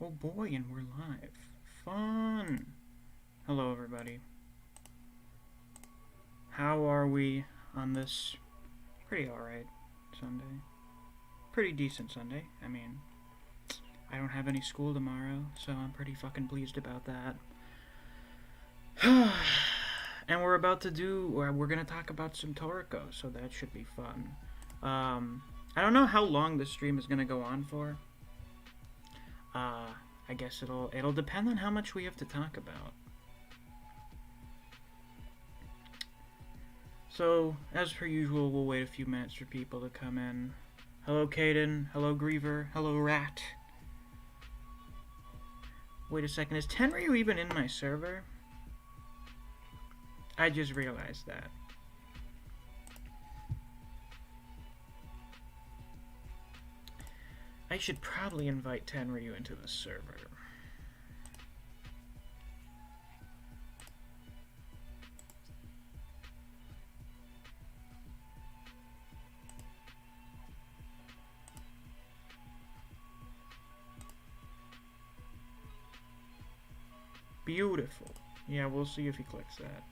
Oh boy, and we're live. Fun! Hello, everybody. How are we on this pretty alright Sunday? Pretty decent Sunday. I mean, I don't have any school tomorrow, so I'm pretty fucking pleased about that. And we're gonna talk about some Toriko, so that should be fun. I don't know how long this stream is gonna go on for. I guess it'll depend on how much we have to talk about. So, as per usual, we'll wait a few minutes for people to come in. Hello, Caden. Hello, Griever. Hello, Rat. Wait a second, is Tenryuu even in my server? I just realized that. I should probably invite Tenryuu into the server. Beautiful. Yeah, we'll see if he clicks that.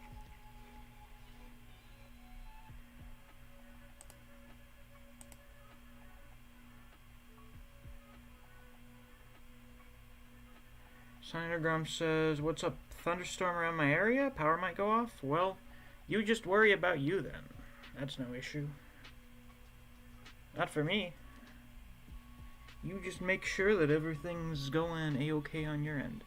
Signergram says, what's up? Thunderstorm around my area? Power might go off? Well, you just worry about you then. That's no issue. Not for me. You just make sure that everything's going a-okay on your end.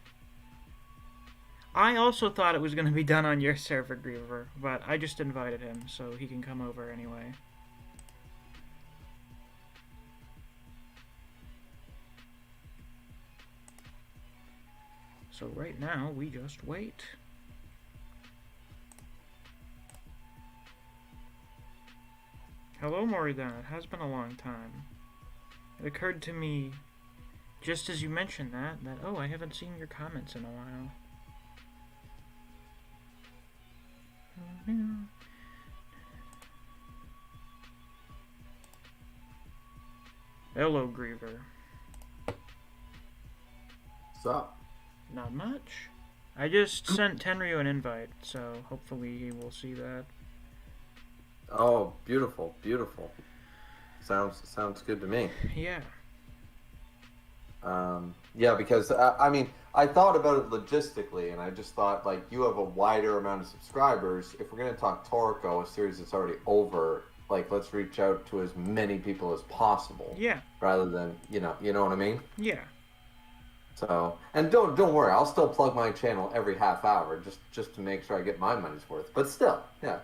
I also thought it was going to be done on your server, Griever, but I just invited him, so he can come over anyway. So right now, we just wait. Hello, Moridan. It has been a long time. It occurred to me, just as you mentioned that, oh, I haven't seen your comments in a while. Hello, Griever. What's up? Not much. I just sent Tenryuu an invite, so hopefully he will see that. Oh, beautiful, beautiful. Sounds good to me. Yeah. Yeah, because I mean, I thought about it logistically, and I just thought, like, you have a wider amount of subscribers. If we're gonna talk Toriko, a series that's already over, like, let's reach out to as many people as possible. Yeah. Rather than, you know what I mean? Yeah. So, and don't worry, I'll still plug my channel every half hour just to make sure I get my money's worth. But still, yeah.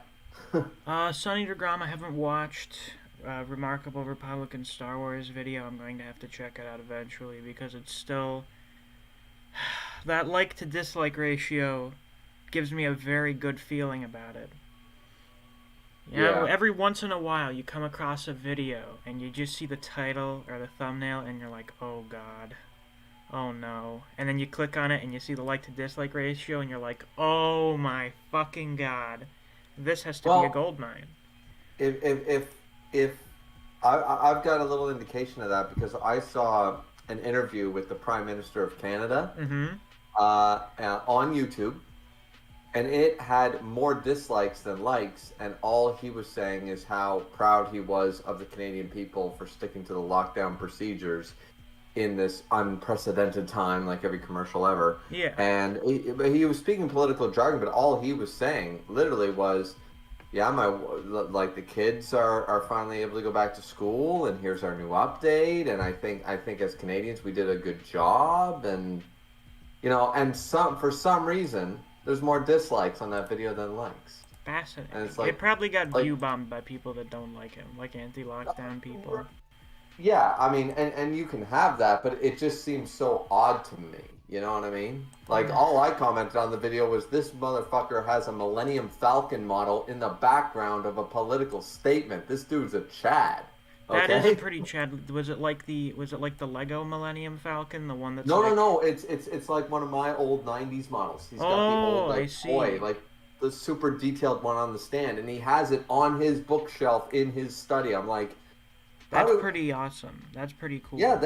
Sunny DeGrom, I haven't watched Remarkable Republican Star Wars video. I'm going to have to check it out eventually because it's still that like to dislike ratio gives me a very good feeling about it. You know, every once in a while you come across a video and you just see the title or the thumbnail and you're like, oh god. Oh no. And then you click on it and you see the like to dislike ratio and you're like, oh my fucking god. This has to be a gold mine. If I've got a little indication of that because I saw an interview with the Prime Minister of Canada on YouTube, and it had more dislikes than likes, and all he was saying is how proud he was of the Canadian people for sticking to the lockdown procedures in this unprecedented time, like every commercial ever. Yeah. And he was speaking political jargon, but all he was saying literally was, yeah, like the kids are finally able to go back to school, and here's our new update. And I think as Canadians we did a good job, and and for some reason there's more dislikes on that video than likes. Fascinating. And it's like, it probably got view bombed by people that don't like him, like anti-lockdown people. Yeah, I mean, and you can have that, but it just seems so odd to me. You know what I mean? Like, all I commented on the video was, this motherfucker has a Millennium Falcon model in the background of a political statement. This dude's a Chad. Okay? That is a pretty Chad. Was it like the Lego Millennium Falcon, the one that's No. It's like one of my old '90s models. He's got the old toy, like the super detailed one on the stand, and he has it on his bookshelf in his study. I'm like, that's pretty awesome. That's pretty cool. Yeah,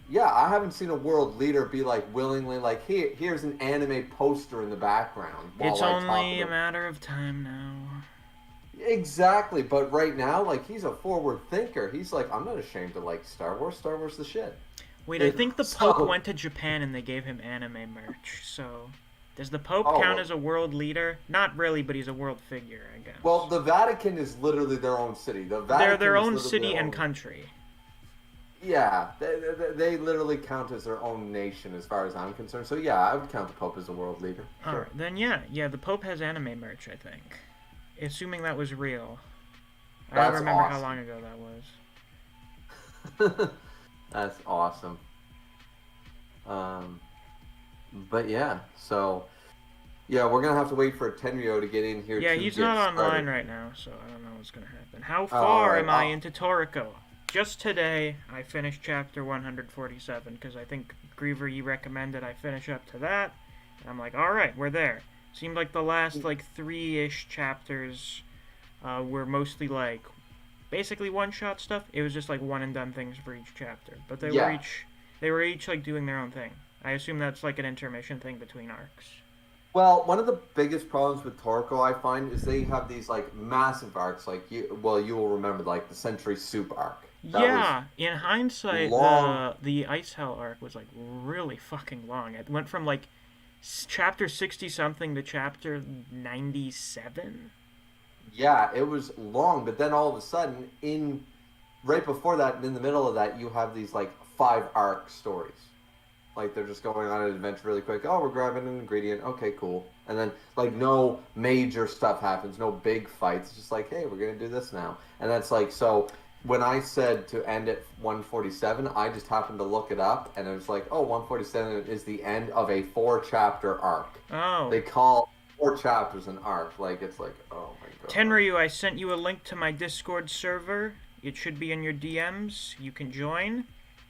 Yeah, I haven't seen a world leader be like willingly like, here's an anime poster in the background It's while I talk only a about. matter of time now. Exactly, but right now, like he's a forward thinker. He's like, I'm not ashamed to like Star Wars. Star Wars the shit. Wait, I You know? think the Pope So, went to Japan and they gave him anime merch. So, does the Pope oh count well, as a world leader? Not really, but he's a world figure, I well, guess. the Vatican is literally their own city. The They're their Vatican is own literally city their and own. country. Yeah, they literally count as their own nation as far as I'm concerned. So yeah, I would count the Pope as a world leader. Sure. Alright, then yeah, the Pope has anime merch, I think. Assuming that was real. I don't That's remember how awesome. long ago that was. That's awesome. Um, but yeah, so yeah, we're gonna have to wait for Tenryou to get in here Yeah, to he's get not online started. right now, so I don't know what's gonna happen. How Oh, all far right. am I into Toriko? Just today, I finished chapter 147, because I think, Griever, you recommended I finish up to that. And I'm like, alright, we're there. Seemed like the last, like, 3-ish chapters were mostly, like, basically one-shot stuff. It was just, like, one-and-done things for each chapter. But Yeah. they were each, like, doing their own thing. I assume that's, like, an intermission thing between arcs. Well, one of the biggest problems with Toriko I find is they have these like massive arcs. Like you will remember like the Century Soup arc. That was Yeah, in hindsight, long. the Ice Hell arc was like really fucking long. It went from like chapter 60 something to chapter 97. Yeah, it was long, but then all of a sudden, in right before that, and in the middle of that, you have these like 5 arc stories. Like they're just going on an adventure really quick. Oh, we're grabbing an ingredient. Okay, cool. And then like no major stuff happens, no big fights. It's just like, hey, we're gonna do this now. And that's like so. When I said to end at 147, I just happened to look it up, and it was like, oh, 147 is the end of a 4 chapter arc. Oh, They call 4 chapters an arc. Like it's like, oh my god. Tenryu, I sent you a link to my Discord server. It should be in your DMs. You can join.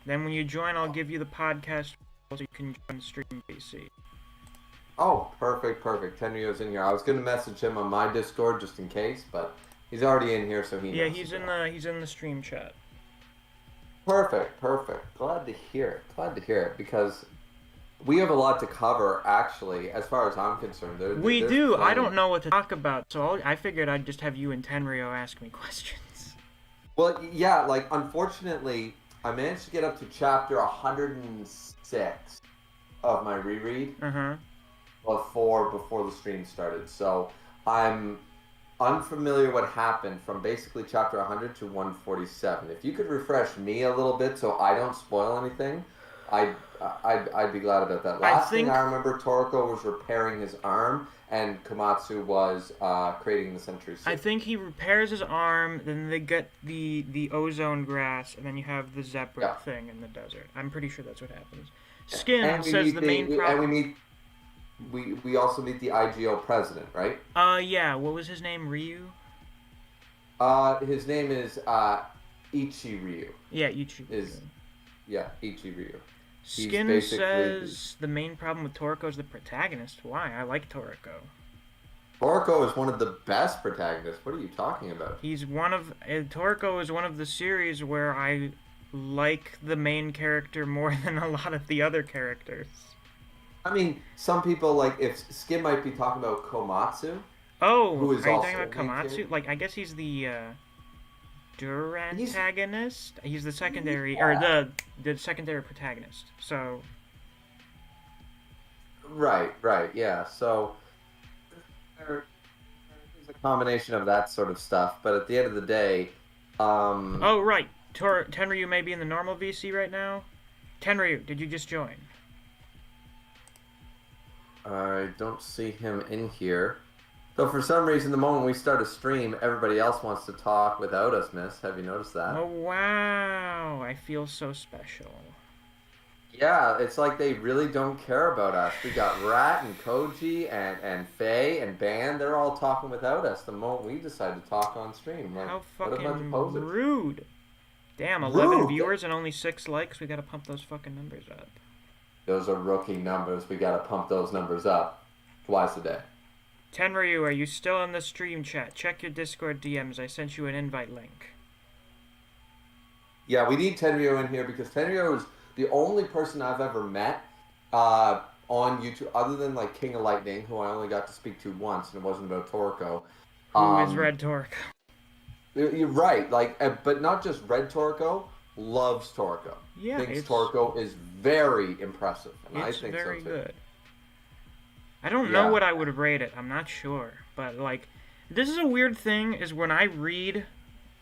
Then when you join, I'll give you the podcast so you can join the stream PC. Oh, perfect, perfect. Tenryu's in here. I was gonna message him on my Discord just in case, but he's already in here, so he Yeah, knows. he's in the stream chat. Perfect, perfect. Glad to hear it. Glad to hear it because we have a lot to cover. Actually, as far as I'm concerned, We there's do. I plenty. don't know what to talk about, so I figured I'd just have you and Tenryu ask me questions. Well, yeah. Like, unfortunately, I managed to get up to chapter 106 of my reread Uh huh. before the stream started. So I'm unfamiliar what happened from basically chapter 100 to 147. If you could refresh me a little bit so I don't spoil anything, I'd be glad about that. I Last thing think I remember, Toriko was repairing his arm, and Komatsu was creating the Century I Suit. think he repairs his arm, then they get the ozone grass, and then you have the zebra Yeah, thing in the desert. I'm pretty sure that's what happens. and Skin says the main we problem. meet we also meet the IGO president, right? Yeah. What was his name? Ryu. His name is Ichi Ryu. Yeah, Ichi. Is Yeah, Ichi Ryu. He's Skin basically says the main problem with Toriko is the protagonist. Why? I like Toriko. Toriko is one of the best protagonists. What are you talking about? He's one of Toriko is one of the series where I like the main character more than a lot of the other characters. I mean, some people like if Skin might be talking about Komatsu, Oh, who is are you also talking about a main Komatsu? character. Like, I guess he's the He's Durantagonist. He's the secondary, or yeah, the secondary protagonist. So right, right, yeah. So there's a combination of that sort of stuff, but at the end of the day, oh, right. Tenryu may be in the normal VC right now. Tenryu, did you just join? I don't see him in here. Though for some reason, the moment we start a stream, everybody else wants to talk without us, Miss. Have you noticed that? Oh, wow. I feel so special. Yeah, it's like they really don't care about us. We got Rat and Koji and Faye and Ban. They're all talking without us the moment we decide to talk on stream. Like, How what a bunch of fucking posers. rude. Damn, 11 Rude! viewers and only 6 likes. We gotta pump those fucking numbers up. Those are rookie numbers. We gotta pump those numbers up twice a day. Tenryu, are you still in the stream chat? Check your Discord DMs. I sent you an invite link. Yeah, we need Tenryou in here because Tenryou is The only person I've ever met on YouTube, other than like King of Lightning, who I only got to speak to once, and it wasn't about Toriko. Who is Red Toriko? You're right, like, but not just Red Toriko, loves Toriko. Yeah, thinks Toriko is very impressive, and I think very so too. good. I don't know what I would rate it. I'm not sure, but like, this is a weird thing. Is when I read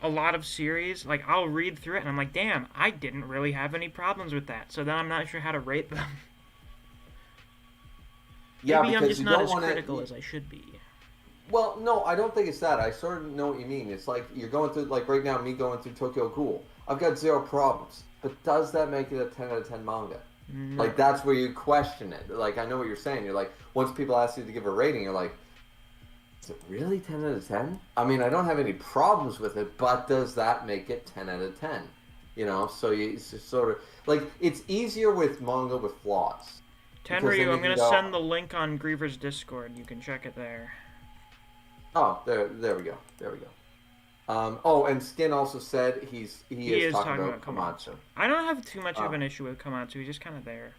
a lot of series, like I'll read through it, and I'm like, damn, I didn't really have any problems with that. So then I'm not sure how to rate them. Yeah, maybe I'm because just not as critical as I should be. Well, no, I don't think it's that. I sort of know what you mean. It's like you're going through, like right now, me going through Tokyo Ghoul. I've got 0 problems. But does that make it a 10 out of 10 manga? No. Like, that's where you question it. Like, I know what you're saying. You're like, once people ask you to give a rating, you're like, is it really 10 out of 10? I mean, I don't have any problems with it, but does that make it 10 out of 10? You know, so it's just sort of, like, it's easier with manga with flaws. Tenryuu, I'm going to send the link on Griever's Discord. You can check it there. Oh, there we go. There we go. Oh, and Skin also said he is talking about Komatsu. I don't have too much of an issue with Komatsu. He's just kind of there.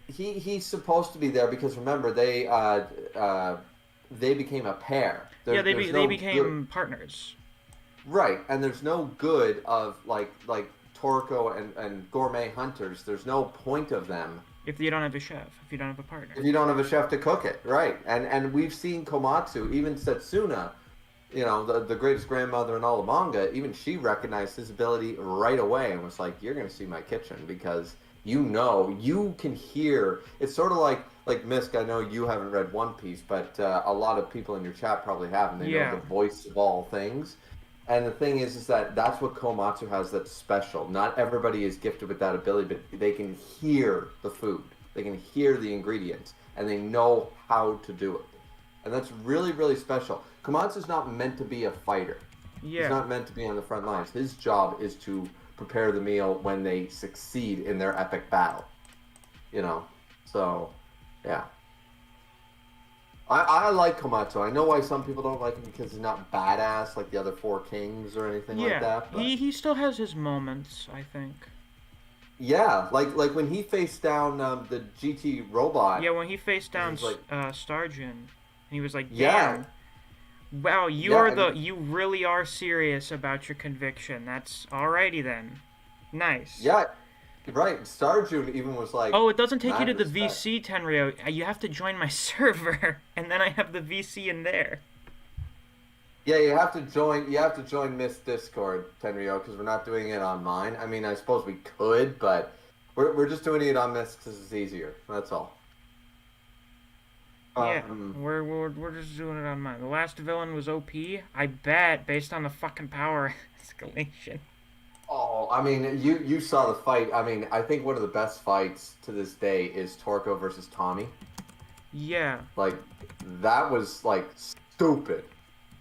He's supposed to be there because remember they became a pair. They became partners. Right, and there's no good of like Toriko and gourmet hunters. There's no point of them if you don't have a chef, if you don't have a partner. If you don't have a chef to cook it, right. And we've seen Komatsu, even Setsuna, you know, the greatest grandmother in all of manga, even she recognized his ability right away and was like, you're going to see my kitchen because you know, you can hear. It's sort of like Misc, I know you haven't read One Piece, but a lot of people in your chat probably have, and they know the voice of all things. And the thing is that that's what Komatsu has that's special. Not everybody is gifted with that ability, but they can hear the food. They can hear the ingredients, and they know how to do it. And that's really, really special. Komatsu's not meant to be a fighter. Yeah. He's not meant to be on the front lines. His job is to prepare the meal when they succeed in their epic battle. You know? So, yeah. I like Komatsu. I know why some people don't like him because he's not badass like the other 4 kings or anything like that. But he still has his moments, I think. Yeah, like when he faced down the GT robot. Yeah, when he faced down Starjin, and he was like, "Damn, wow, you really are serious about your conviction. That's alrighty then, nice." Yeah. Right, Starjun even was like... Oh, it doesn't take you to the VC, Tenryuu. You have to join my server, and then I have the VC in there. Yeah, you have to join Misc Discord, Tenryuu, because we're not doing it on mine. I mean, I suppose we could, but we're just doing it on Misc because it's easier. That's all. Yeah, we're just doing it on mine. The last villain was OP, I bet, based on the fucking power escalation. Oh, I mean, you saw the fight. I mean, I think one of the best fights to this day is Toriko versus Tommy. Yeah. Like, that was, like, stupid.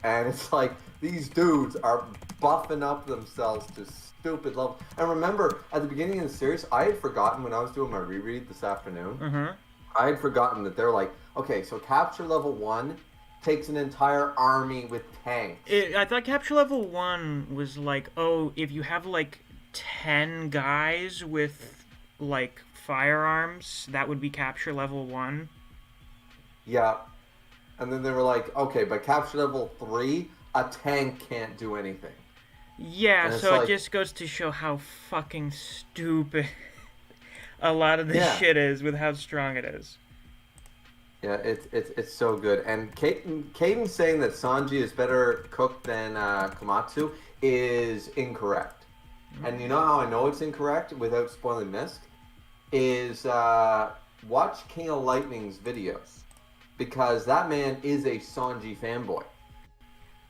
And it's like, these dudes are buffing up themselves to stupid levels. And remember, at the beginning of the series, I had forgotten when I was doing my reread this afternoon, I had forgotten that they're like, okay, so capture level 1 takes an entire army with tanks. I thought capture level 1 was like, oh, if you have like 10 guys with like firearms, that would be capture level 1. Yeah. And then they were like, okay, but capture level 3, a tank can't do anything. Yeah, so like, it just goes to show how fucking stupid a lot of this shit is with how strong it is. Yeah, it's so good. And Caden saying that Sanji is better cooked than Komatsu is incorrect. And you know how I know it's incorrect without spoiling Misc? Is watch King of Lightning's videos. Because that man is a Sanji fanboy.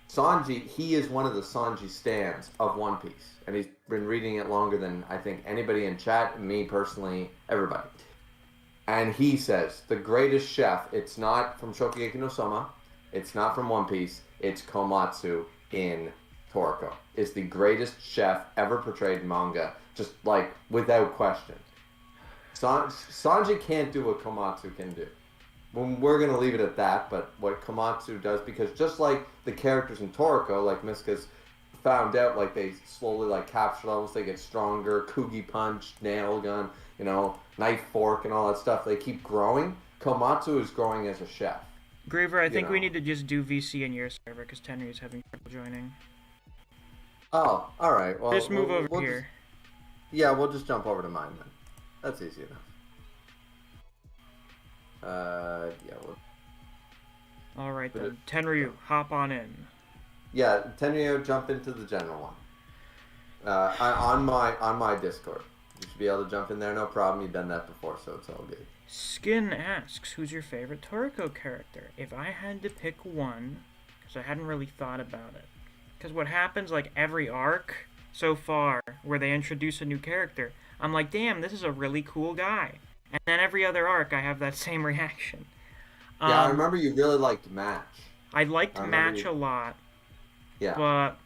Sanji, he is one of the Sanji stans of One Piece. And he's been reading it longer than I think anybody in chat, me personally, everybody. And he says, the greatest chef, it's not from Shokugeki no Soma, it's not from One Piece, it's Komatsu in Toriko. It's the greatest chef ever portrayed in manga, just like, without question. Sanji can't do what Komatsu can do. We're going to leave it at that, but what Komatsu does, because just like the characters in Toriko, like Misca's found out like they slowly like capture levels, they get stronger, Kugi punch, nail gun, knife fork and all that stuff. They keep growing. Komatsu is growing as a chef. Griever, I think we need to just do VC in your server because Tenryuu's having trouble joining. Oh, all right. Well, just move over here. We'll just jump over to mine then. That's easy enough. All right then, Tenryuu, hop on in. Yeah, Tenryuu, jump into the general one. On my Discord, you should be able to jump in there, no problem. You've done that before, so it's all good. Skin asks, who's your favorite Toriko character? If I had to pick one, because I hadn't really thought about it, because what happens like every arc so far where they introduce a new character, I'm like, damn, this is a really cool guy. And then every other arc, I have that same reaction. Yeah, I remember you really liked Match. I liked Match a lot. Yeah. But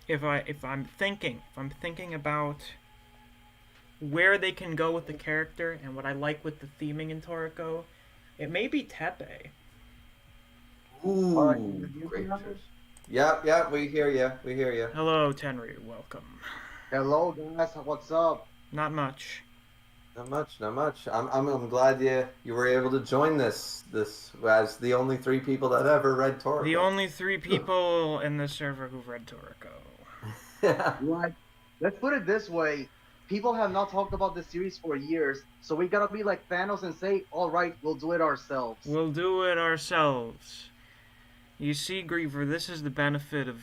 if I'm thinking about where they can go with the character and what I like with the theming in Toriko, it may be Tepe. Ooh, great choice. Yeah, we hear you. Hello, Tenryuu. Welcome. Hello, guys. What's up? Not much. Not much. I'm glad you were able to join this as the only 3 people that ever read Toriko. The only 3 people in this server who've read Toriko. Yeah. Right. Let's put it this way. People have not talked about this series for years, so we gotta be like Thanos and say, all right, we'll do it ourselves. We'll do it ourselves. You see, Griever, this is the benefit of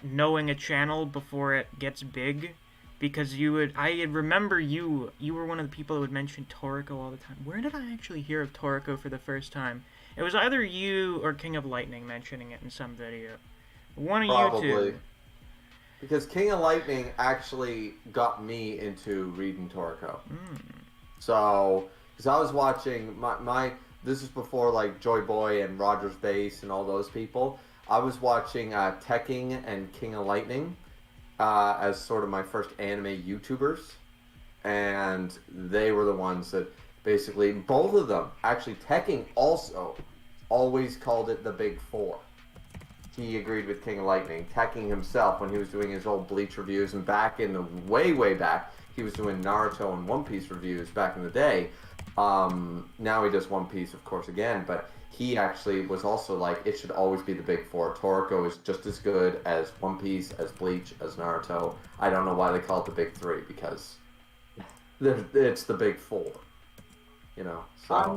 knowing a channel before it gets big. Because I remember you were one of the people who would mention Toriko all the time. Where did I actually hear of Toriko for the first time? It was either you or King of Lightning mentioning it in some video. One of Probably. you two. Because King of Lightning actually got me into reading Toriko. So, because I was watching this is before like Joy Boy and Roger's Base and all those people. I was watching Tekking and King of Lightning. As sort of my first anime YouTubers, and they were the ones that basically, both of them, actually Tekking also always called it the Big Four. He agreed with King of Lightning. Tekking himself, when he was doing his old Bleach reviews, and back in the way back, he was doing Naruto and One Piece reviews back in the day. Now he does One Piece, of course, again, but he actually was also like, it should always be the Big Four. Toriko is just as good as One Piece, as Bleach, as Naruto. I don't know why they call it the Big Three, because it's the Big Four. So. I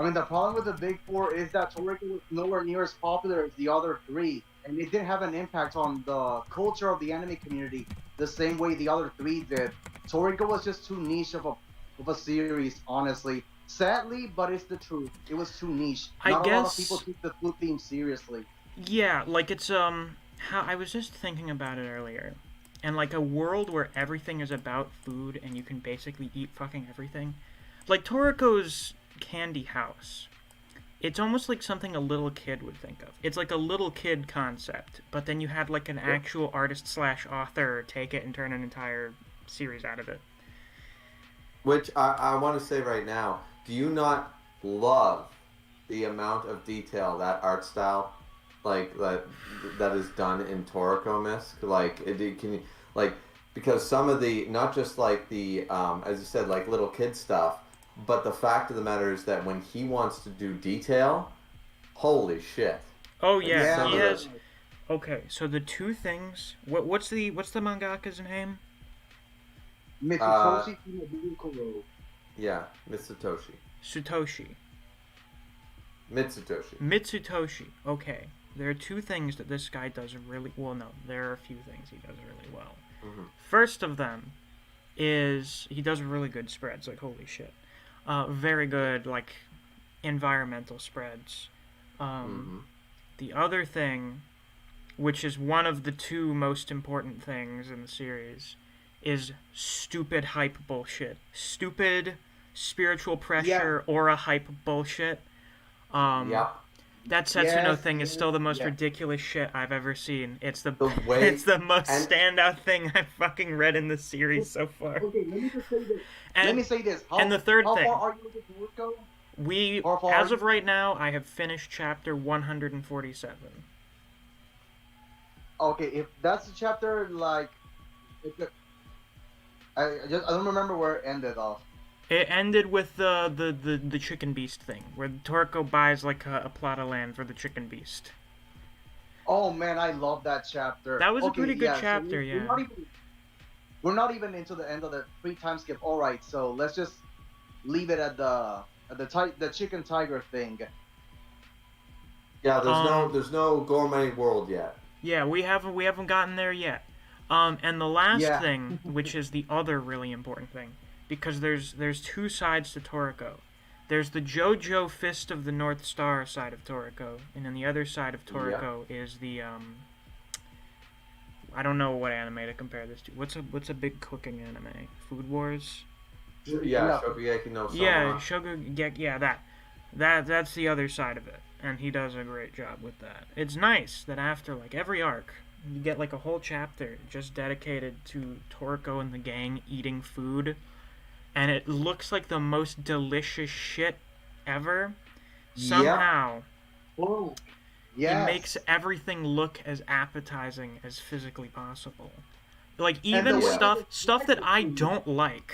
mean, the problem with the Big Four is that Toriko was nowhere near as popular as the other 3, and it didn't have an impact on the culture of the anime community the same way the other 3 did. Toriko was just too niche of a series, honestly. Sadly, but it's the truth. It was too niche. Not a lot of people took the food theme seriously. Yeah, like it's how I was just thinking about it earlier. And like a world where everything is about food and you can basically eat fucking everything. Like Toriko's candy house. It's almost like something a little kid would think of. It's like a little kid concept, but then you had like an actual artist/author take it and turn an entire series out of it. Which I want to say right now, do you not love the amount of detail that art style, like that is done in Toriko Misc? Because some of the, not just like the as you said, like little kid stuff, but the fact of the matter is that when he wants to do detail, holy shit. Oh yeah, he has. Okay, so the 2 things. What's the mangaka's name? Mitsutoshi Kuro. Yeah, Mitsutoshi. Mitsutoshi. Okay. There are 2 things that this guy does really well. No, there are a few things he does really well. Mm-hmm. First of them is he does really good spreads. Like holy shit, very good like environmental spreads. The other thing, which is one of the 2 most important things in the series, is stupid hype bullshit. Stupid spiritual pressure aura hype bullshit. That Setsuno thing is still the most ridiculous shit I've ever seen. It's the most standout thing I've fucking read in the series so far. Okay, let me just say this. And the third thing. How far are you with Toriko? As of right now, I have finished chapter 147. Okay, if that's the chapter, like, I don't remember where it ended off. It ended with the chicken beast thing, where Toriko buys like a plot of land for the chicken beast. Oh man, I love that chapter. That was a pretty good chapter, so yeah. We're not even into the end of the free time skip. All right, so let's just leave it at the chicken tiger thing. Yeah, there's no gourmet world yet. Yeah, we haven't gotten there yet. And the last thing, which is the other really important thing, because there's two sides to Toriko. There's the JoJo Fist of the North Star side of Toriko, and then the other side of Toriko is the I don't know what anime to compare this to. What's a big cooking anime? Food Wars? Yeah, Shokugeki no Soma. Yeah, Shokugeki. Yeah, that's the other side of it, and he does a great job with that. It's nice that after like every arc, you get like a whole chapter just dedicated to Toriko and the gang eating food, and it looks like the most delicious shit ever. Somehow, it makes everything look as appetizing as physically possible. Like even stuff that I don't like.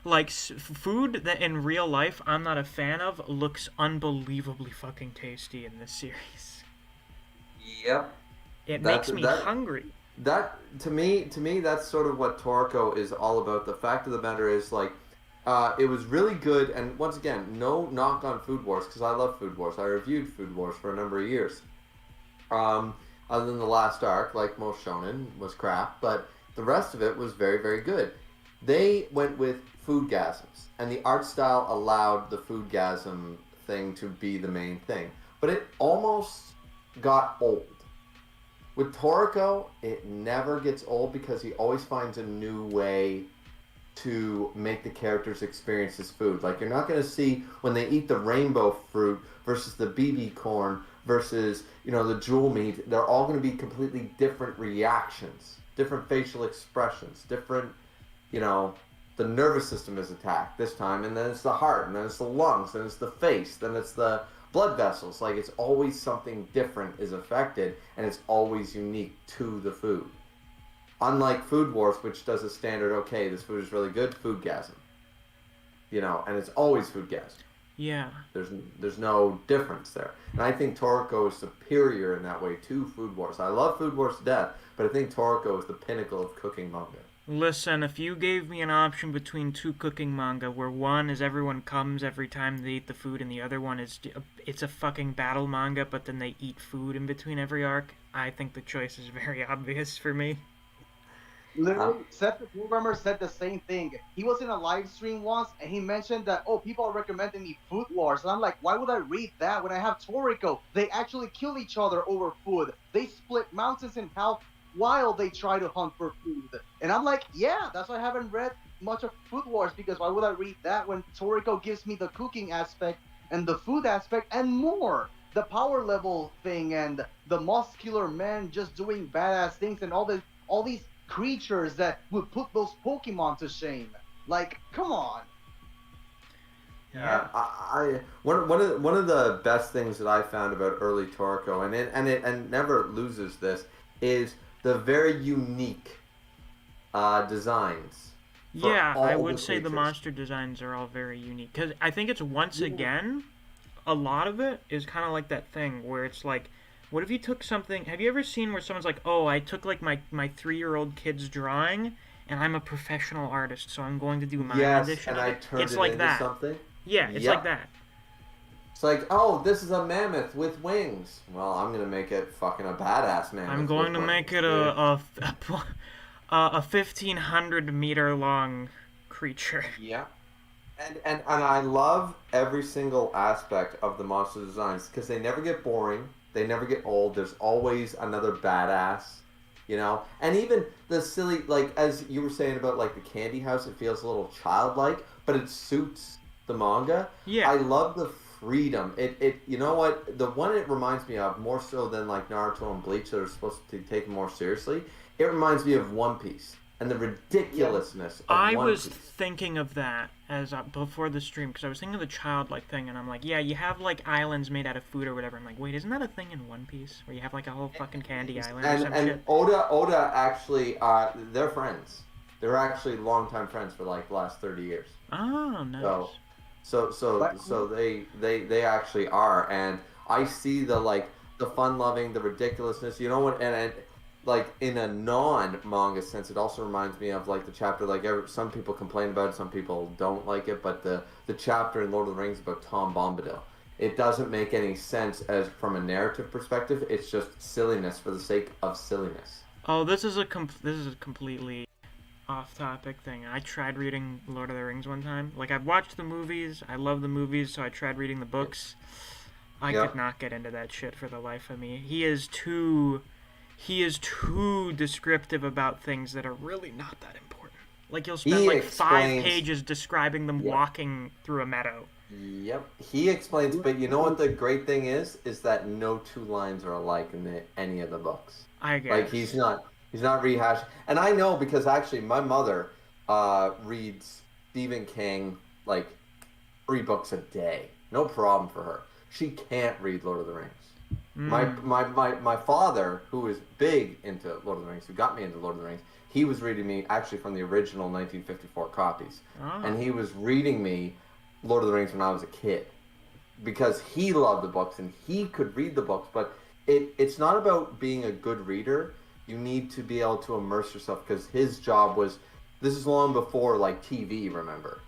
Like food that in real life I'm not a fan of looks unbelievably fucking tasty in this series. Yep. It makes me hungry. That to me, that's sort of what Toriko is all about. The fact of the matter is, like, it was really good. And once again, no knock on Food Wars, because I love Food Wars. I reviewed Food Wars for a number of years. Other than the last arc, like most shonen, was crap, but the rest of it was very, very good. They went with foodgasms, and the art style allowed the foodgasm thing to be the main thing. But it almost got old. With Toriko, it never gets old because he always finds a new way to make the characters experience his food. Like, you're not going to see when they eat the rainbow fruit versus the BB corn versus, the jewel meat. They're all going to be completely different reactions, different facial expressions, different, the nervous system is attacked this time, and then it's the heart, and then it's the lungs, then it's the face, then it's the blood vessels. Like, it's always something different is affected, and it's always unique to the food. Unlike Food Wars, which does a standard, okay, this food is really good, foodgasm. And it's always foodgasm. Yeah. There's no difference there. And I think Toriko is superior in that way to Food Wars. I love Food Wars to death, but I think Toriko is the pinnacle of cooking manga. Listen, if you gave me an option between two cooking manga, where one is everyone comes every time they eat the food, and the other one is it's a fucking battle manga, but then they eat food in between every arc, I think the choice is very obvious for me. Literally, Seth the programmer said the same thing. He was in a live stream once, and he mentioned that, people are recommending me Food Wars. And I'm like, why would I read that when I have Toriko? They actually kill each other over food. They split mountains in half while they try to hunt for food. And I'm like, yeah, that's why I haven't read much of Food Wars, because why would I read that when Toriko gives me the cooking aspect and the food aspect and more? The power level thing and the muscular men just doing badass things and all these creatures that would put those Pokemon to shame. Like, come on. Yeah, one of the best things that I found about early Toriko, and it never loses this, is the very unique designs. Yeah, I would say the monster designs are all very unique. Because I think it's, once again, a lot of it is kind of like that thing where it's like, what if you took something... Have you ever seen where someone's like, oh, I took like my 3-year-old kid's drawing, and I'm a professional artist, so I'm going to do my rendition. And I turned it into something? Yeah, it's like that. It's like, oh, this is a mammoth with wings. Well, I'm going to make it fucking a badass mammoth. I'm going to make it a 1,500 meter long creature. Yeah. And I love every single aspect of the monster designs, because they never get boring. They never get old. There's always another badass, And even the silly, like, as you were saying about, like, the candy house, it feels a little childlike, but it suits the manga. Yeah. I love the freedom. It you know what? The one it reminds me of, more so than, like, Naruto and Bleach that are supposed to take it more seriously, it reminds me of One Piece. and the ridiculousness of I One was Piece. thinking of that as before the stream because I was thinking of the childlike thing, and I'm like, yeah, you have like islands made out of food or whatever. I'm like, wait, isn't that a thing in One Piece where you have like a whole fucking candy island or some And shit? Oda actually, they're friends. They're actually longtime friends for like the last 30 years. Oh, nice. So they actually are, and I see the fun loving, the ridiculousness. You know what? And like in a non-manga sense, it also reminds me of like the chapter. Some people complain about it, some people don't like it, but the chapter in Lord of the Rings about Tom Bombadil. It doesn't make any sense as from a narrative perspective. It's just silliness for the sake of silliness. Oh, this is a completely off-topic thing. I tried reading Lord of the Rings one time. Like, I've watched the movies. I love the movies, so I tried reading the books. I could not get into that shit for the life of me. He is too descriptive about things that are really not that important. Like, you'll spend like 5 pages describing them walking through a meadow. Yep, he explains, but you know what the great thing is that no two lines are alike in any of the books. I guess. Like, he's not rehashing. And I know because actually my mother reads Stephen King like 3 books a day. No problem for her. She can't read Lord of the Rings. My father, who is big into Lord of the Rings, who got me into Lord of the Rings, he was reading me actually from the original 1954 copies. Oh. And he was reading me Lord of the Rings when I was a kid because he loved the books and he could read the books. But it's not about being a good reader. You need to be able to immerse yourself because his job was, this is long before like TV, remember?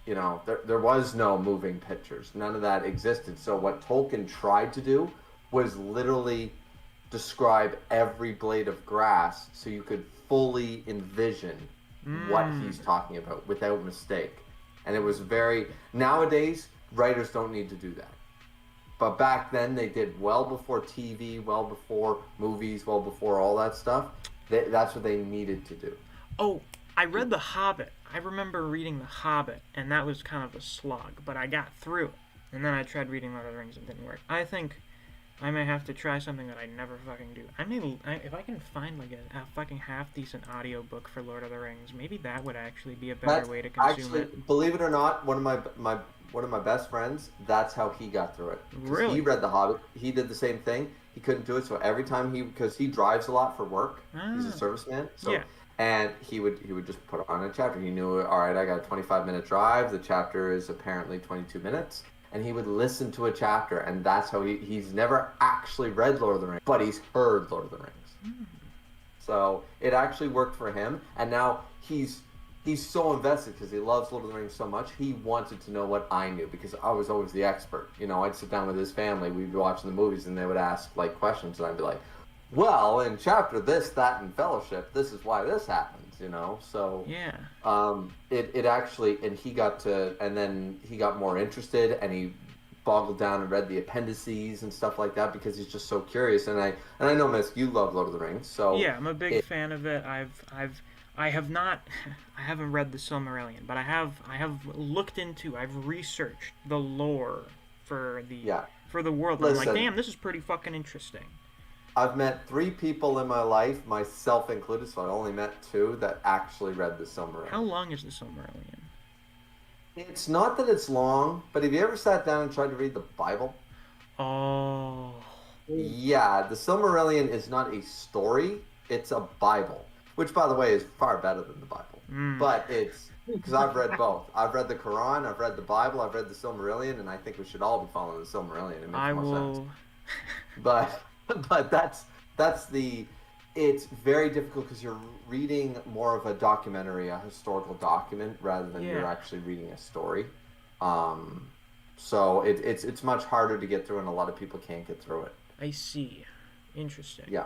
You know, there was no moving pictures. None of that existed. So what Tolkien tried to do was literally describe every blade of grass so you could fully envision what he's talking about without mistake. And it was nowadays, writers don't need to do that. But back then they did well before TV, well before movies, well before all that stuff. That's what they needed to do. Oh, I read The Hobbit. I remember reading The Hobbit, and that was kind of a slog, but I got through it. And then I tried reading Lord of the Rings, and it didn't work. I think I may have to try something that I never fucking do. If I can find like a fucking half-decent audiobook for Lord of the Rings, maybe that would actually be a better way to consume it. Believe it or not, one of my best friends, that's how he got through it. Really? He read The Hobbit. He did the same thing. He couldn't do it, so every time because he drives a lot for work, he's a serviceman. So yeah. And he would just put on a chapter. He knew, all right, I got a 25-minute drive. The chapter is apparently 22 minutes. And he would listen to a chapter, and that's how he's never actually read Lord of the Rings, but he's heard Lord of the Rings. So it actually worked for him, and now he's so invested because he loves Lord of the Rings so much. He wanted to know what I knew because I was always the expert. You know, I'd sit down with his family, we'd be watching the movies, and they would ask like questions, and I'd be like, well, in chapter this, that, and Fellowship, this is why this happens, you know? So, yeah. It actually, and then he got more interested, and he boggled down and read the appendices and stuff like that because he's just so curious. And I know, Misc, you love Lord of the Rings, so... Yeah, I'm a big fan of it. I haven't read the Silmarillion, but I have looked into, I've researched the lore for the world. And I'm like, damn, this is pretty fucking interesting. I've met 3 people in my life, myself included, so I only met 2 that actually read the Silmarillion. How long is the Silmarillion? It's not that it's long, but have you ever sat down and tried to read the Bible? Oh. Yeah, the Silmarillion is not a story, it's a Bible. Which, by the way, is far better than the Bible. But it's... Because I've read both. I've read the Quran, I've read the Bible, I've read the Silmarillion, and I think we should all be following the Silmarillion. It makes more sense. But that's the... It's very difficult because you're reading more of a documentary, a historical document, rather than you're actually reading a story. So it's much harder to get through, and a lot of people can't get through it. I see. Interesting. Yeah.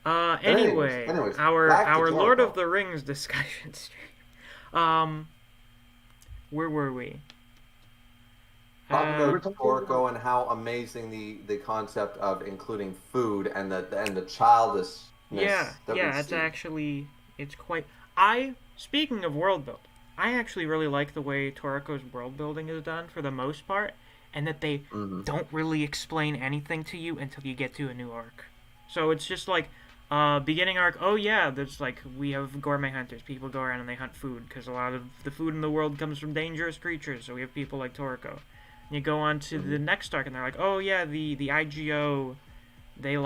Anyway, anyways, our Lord of the Rings discussion stream. Where were we? Talking about Toriko and how amazing the concept of including food and the childishness. It's quite. Speaking of world build, I actually really like the way Toriko's world building is done for the most part, and that they don't really explain anything to you until you get to a new arc. So it's just like, Beginning arc, oh yeah, there's like, we have gourmet hunters. People go around and they hunt food, because a lot of the food in the world comes from dangerous creatures, so we have people like Toriko. And you go on to the next arc, and they're like, oh yeah, the IGO, they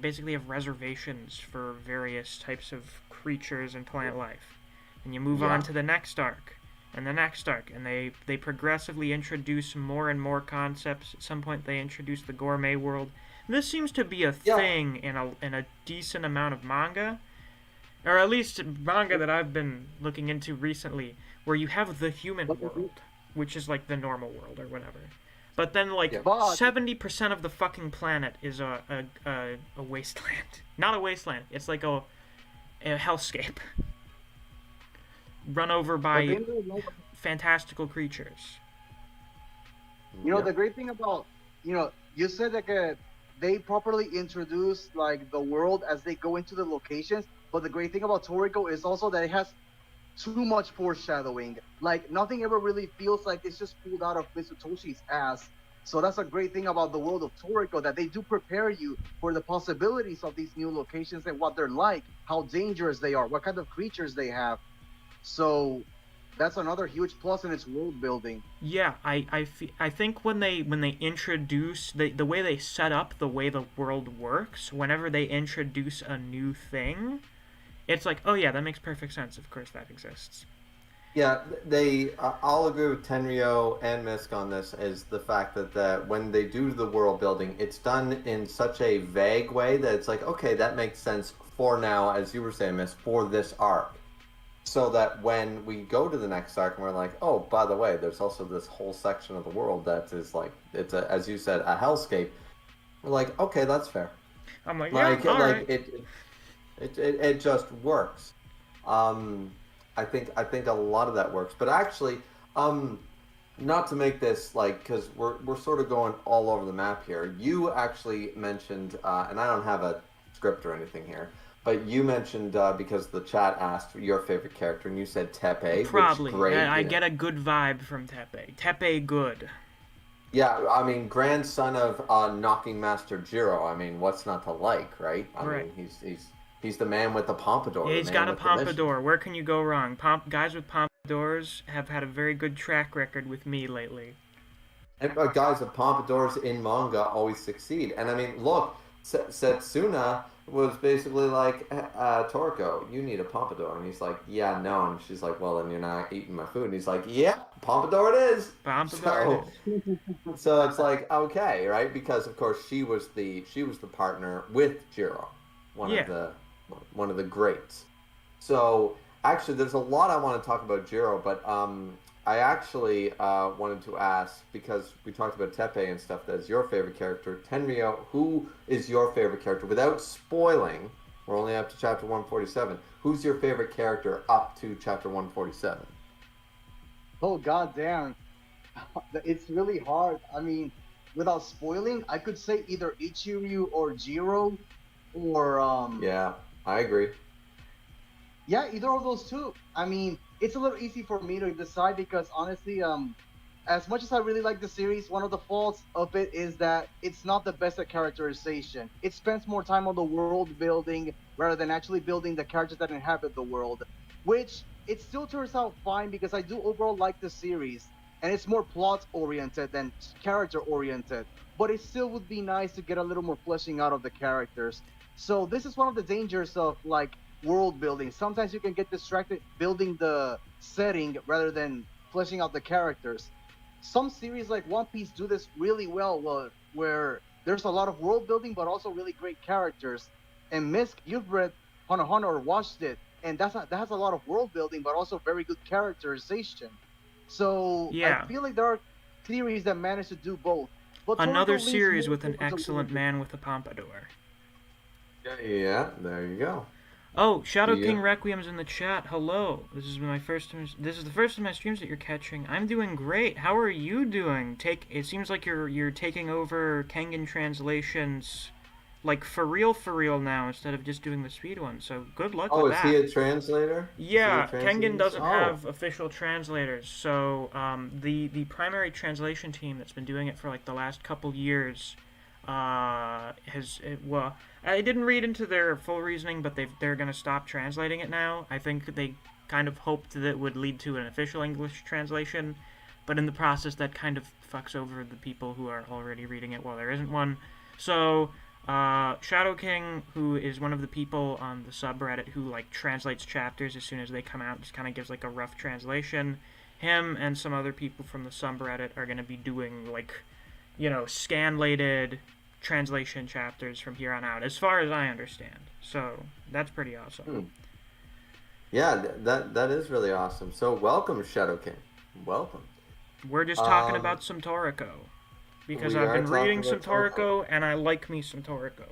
basically have reservations for various types of creatures and plant life. And you move on to the next arc, and the next arc, and they progressively introduce more and more concepts. At some point, they introduce the gourmet world. This seems to be a thing in a decent amount of manga, or at least manga that I've been looking into recently, where you have the human world, which is like the normal world or whatever. But then, like, 70% of the fucking planet is a wasteland. Not a wasteland. It's like a hellscape. Run over by fantastical creatures. You know, the great thing about, you said that they properly introduce, like, the world as they go into the locations, but the great thing about Toriko is also that it has too much foreshadowing. Like, nothing ever really feels like it's just pulled out of Mitsutoshi's ass. So that's a great thing about the world of Toriko, that they do prepare you for the possibilities of these new locations and what they're like, how dangerous they are, what kind of creatures they have. So that's another huge plus in its world building. Yeah, I think when they introduce the way they set up the way the world works, whenever they introduce a new thing, it's like, oh yeah, that makes perfect sense. Of course that exists. Yeah, I'll agree with Tenryuu and Misc on this, is the fact that when they do the world building, it's done in such a vague way that it's like, okay, that makes sense for now, as you were saying, Misc, for this arc. So that when we go to the next arc and we're like, oh, by the way, there's also this whole section of the world that is like, it's a, as you said, a hellscape. We're like, okay, that's fair. I'm like, yeah, all right. It just works. I think a lot of that works. But actually, not to make this like, because we're sort of going all over the map here. You actually mentioned, and I don't have a script or anything here, but you mentioned, because the chat asked your favorite character, and you said Teppei. Probably. Which, great, I get a good vibe from Teppei. Teppei good. Yeah, I mean, grandson of Knocking Master Jiro. I mean, what's not to like, right? I mean, he's the man with the pompadour. Yeah, he's got a pompadour. Where can you go wrong? Guys with pompadours have had a very good track record with me lately. And guys with pompadours in manga always succeed. And I mean, look, Setsuna was basically like, Toriko, you need a pompadour. And he's like, yeah, no. And she's like, well, then you're not eating my food. And he's like, yeah, pompadour it is. Pompadour it is. So it's like, okay, right? Because, of course, she was the partner with Jiro, one of the greats. So, actually, there's a lot I want to talk about Jiro, but I actually wanted to ask, because we talked about Teppei and stuff, that's your favorite character. Tenryuu, who is your favorite character? Without spoiling, we're only up to chapter 147. Who's your favorite character up to chapter 147? Oh, goddamn. It's really hard. I mean, without spoiling, I could say either Ichiryu or Jiro, or... Yeah, I agree. Yeah, either of those two. I mean, it's a little easy for me to decide because honestly, as much as I really like the series, one of the faults of it is that it's not the best at characterization. It spends more time on the world building rather than actually building the characters that inhabit the world, which it still turns out fine because I do overall like the series, and it's more plot oriented than character oriented. But it still would be nice to get a little more fleshing out of the characters. So this is one of the dangers of like world building. Sometimes you can get distracted building the setting rather than fleshing out the characters. Some series like One Piece do this really well, where there's a lot of world building but also really great characters. And Misc, you've read Hunter x Hunter or watched it, and that has a lot of world building but also very good characterization. So yeah. I feel like there are series that manage to do both. But another series with an excellent man with a pompadour. Yeah, there you go. Oh, Shadow King Requiem's in the chat. Hello. This is the first of my streams that you're catching. I'm doing great. How are you doing? It seems like you're taking over Kengan translations, like for real now, instead of just doing the speed one. So good luck with that. Oh, is he a translator? Yeah, Kengan doesn't have official translators. So the primary translation team that's been doing it for like the last couple years well, I didn't read into their full reasoning, but they're going to stop translating it now. I think they kind of hoped that it would lead to an official English translation, but in the process that kind of fucks over the people who are already reading it while there isn't one. So Shadow King, who is one of the people on the subreddit who like translates chapters as soon as they come out, just kind of gives like a rough translation. Him and some other people from the subreddit are going to be doing like, scanlated translation chapters from here on out, as far as I understand. So that's pretty awesome. Yeah, that is really awesome. So welcome, Shadow King. Welcome. We're just talking about some Toriko. Because I've been reading some Toriko, and I like me some Toriko.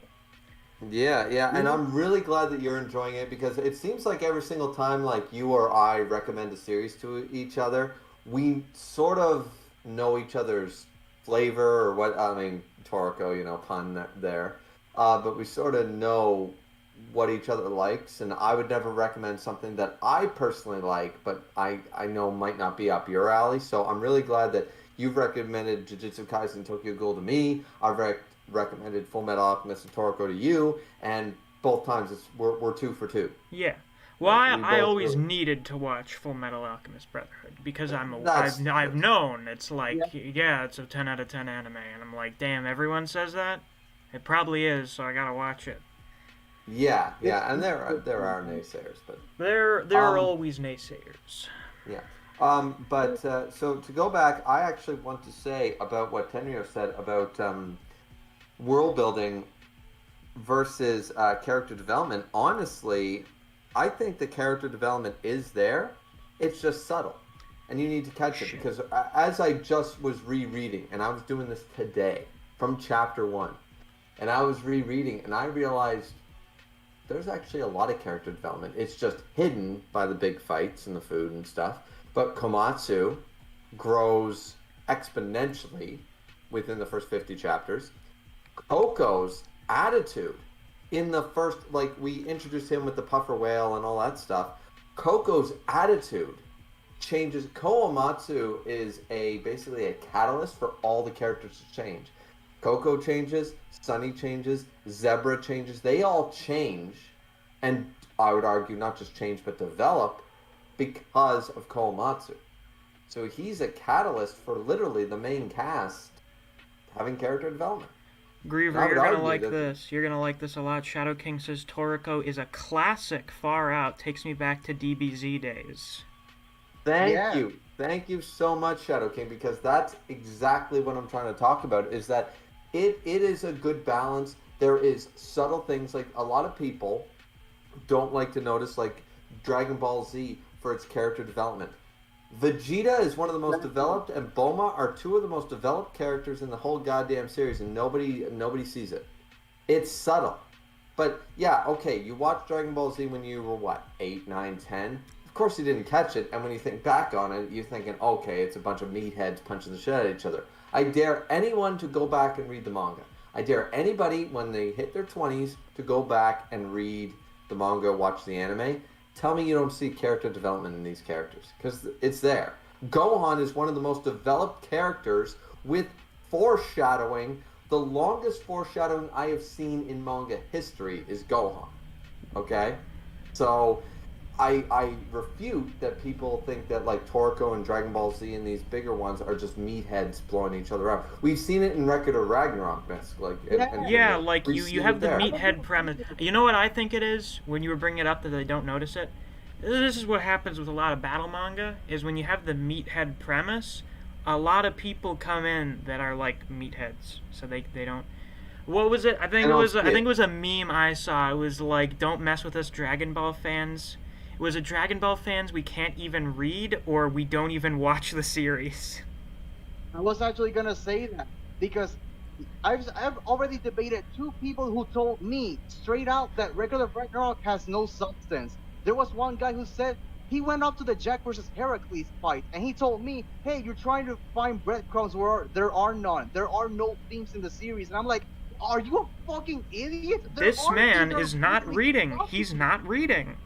Yeah, and I'm really glad that you're enjoying it, because it seems like every single time like you or I recommend a series to each other, we sort of know each other's flavor, or what, I mean, Toriko, pun there. But we sort of know what each other likes, and I would never recommend something that I personally like, but I know might not be up your alley. So I'm really glad that you've recommended Jujutsu Kaisen Tokyo Ghoul to me. I've recommended Full Metal Alchemist and Toriko to you, and both times we're 2 for 2. Yeah. Well, I always needed to watch Full Metal Alchemist Brotherhood, because I've known it's like, it's a 10 out of 10 anime, and I'm like, damn, everyone says that? It probably is, so I gotta watch it. Yeah, and there are naysayers, but there are always naysayers. Yeah. But so to go back, I actually want to say about what Tenryuu said about world building versus character development. Honestly, I think the character development is there. It's just subtle, and you need to catch it, because as I just was rereading, and I was doing this today from chapter 1, and I was rereading, and I realized there's actually a lot of character development. It's just hidden by the big fights and the food and stuff. But Komatsu grows exponentially within the first 50 chapters. Koko's attitude in the first, like, we introduced him with the puffer whale and all that stuff. Koko's attitude changes. Komatsu is basically a catalyst for all the characters to change. Koko changes, Sunny changes, Zebra changes. They all change, and I would argue not just change but develop, because of Komatsu. So he's a catalyst for literally the main cast having character development. Griever, you're going to like this. You're going to like this a lot. Shadow King says Toriko is a classic far out. Takes me back to DBZ days. Thank you. Thank you so much, Shadow King, because that's exactly what I'm trying to talk about, is that it is a good balance. There is subtle things, like a lot of people don't like to notice, like Dragon Ball Z, for its character development. Vegeta is one of the most developed, and Bulma are 2 of the most developed characters in the whole goddamn series, and nobody sees it. It's subtle. But yeah, okay, you watched Dragon Ball Z when you were, what, 8, 9, 10? Of course you didn't catch it, and when you think back on it, you're thinking, okay, it's a bunch of meatheads punching the shit out of each other. I dare anyone to go back and read the manga. I dare anybody, when they hit their 20s, to go back and read the manga, watch the anime. Tell me you don't see character development in these characters, because it's there. Gohan is one of the most developed characters with foreshadowing. The longest foreshadowing I have seen in manga history is Gohan. Okay? So I refute that people think that like Toriko and Dragon Ball Z and these bigger ones are just meatheads blowing each other up. We've seen it in Record of Ragnarok, Misc. Like, like you have the meathead premise. You know what I think it is? When you were bringing it up that they don't notice it? This is what happens with a lot of battle manga, is when you have the meathead premise, a lot of people come in that are like meatheads. So they don't... What was it? I think it was a meme I saw. It was like, don't mess with us Dragon Ball fans. Was it Dragon Ball fans we can't even read, or we don't even watch the series? I was actually gonna say that, because I've already debated 2 people who told me straight out that Regular Ragnarok has no substance. There was one guy who said he went up to the Jack versus Heracles fight, and he told me, hey, you're trying to find breadcrumbs where there are none. There are no themes in the series. And I'm like, are you a fucking idiot? This man is not reading. He's not reading.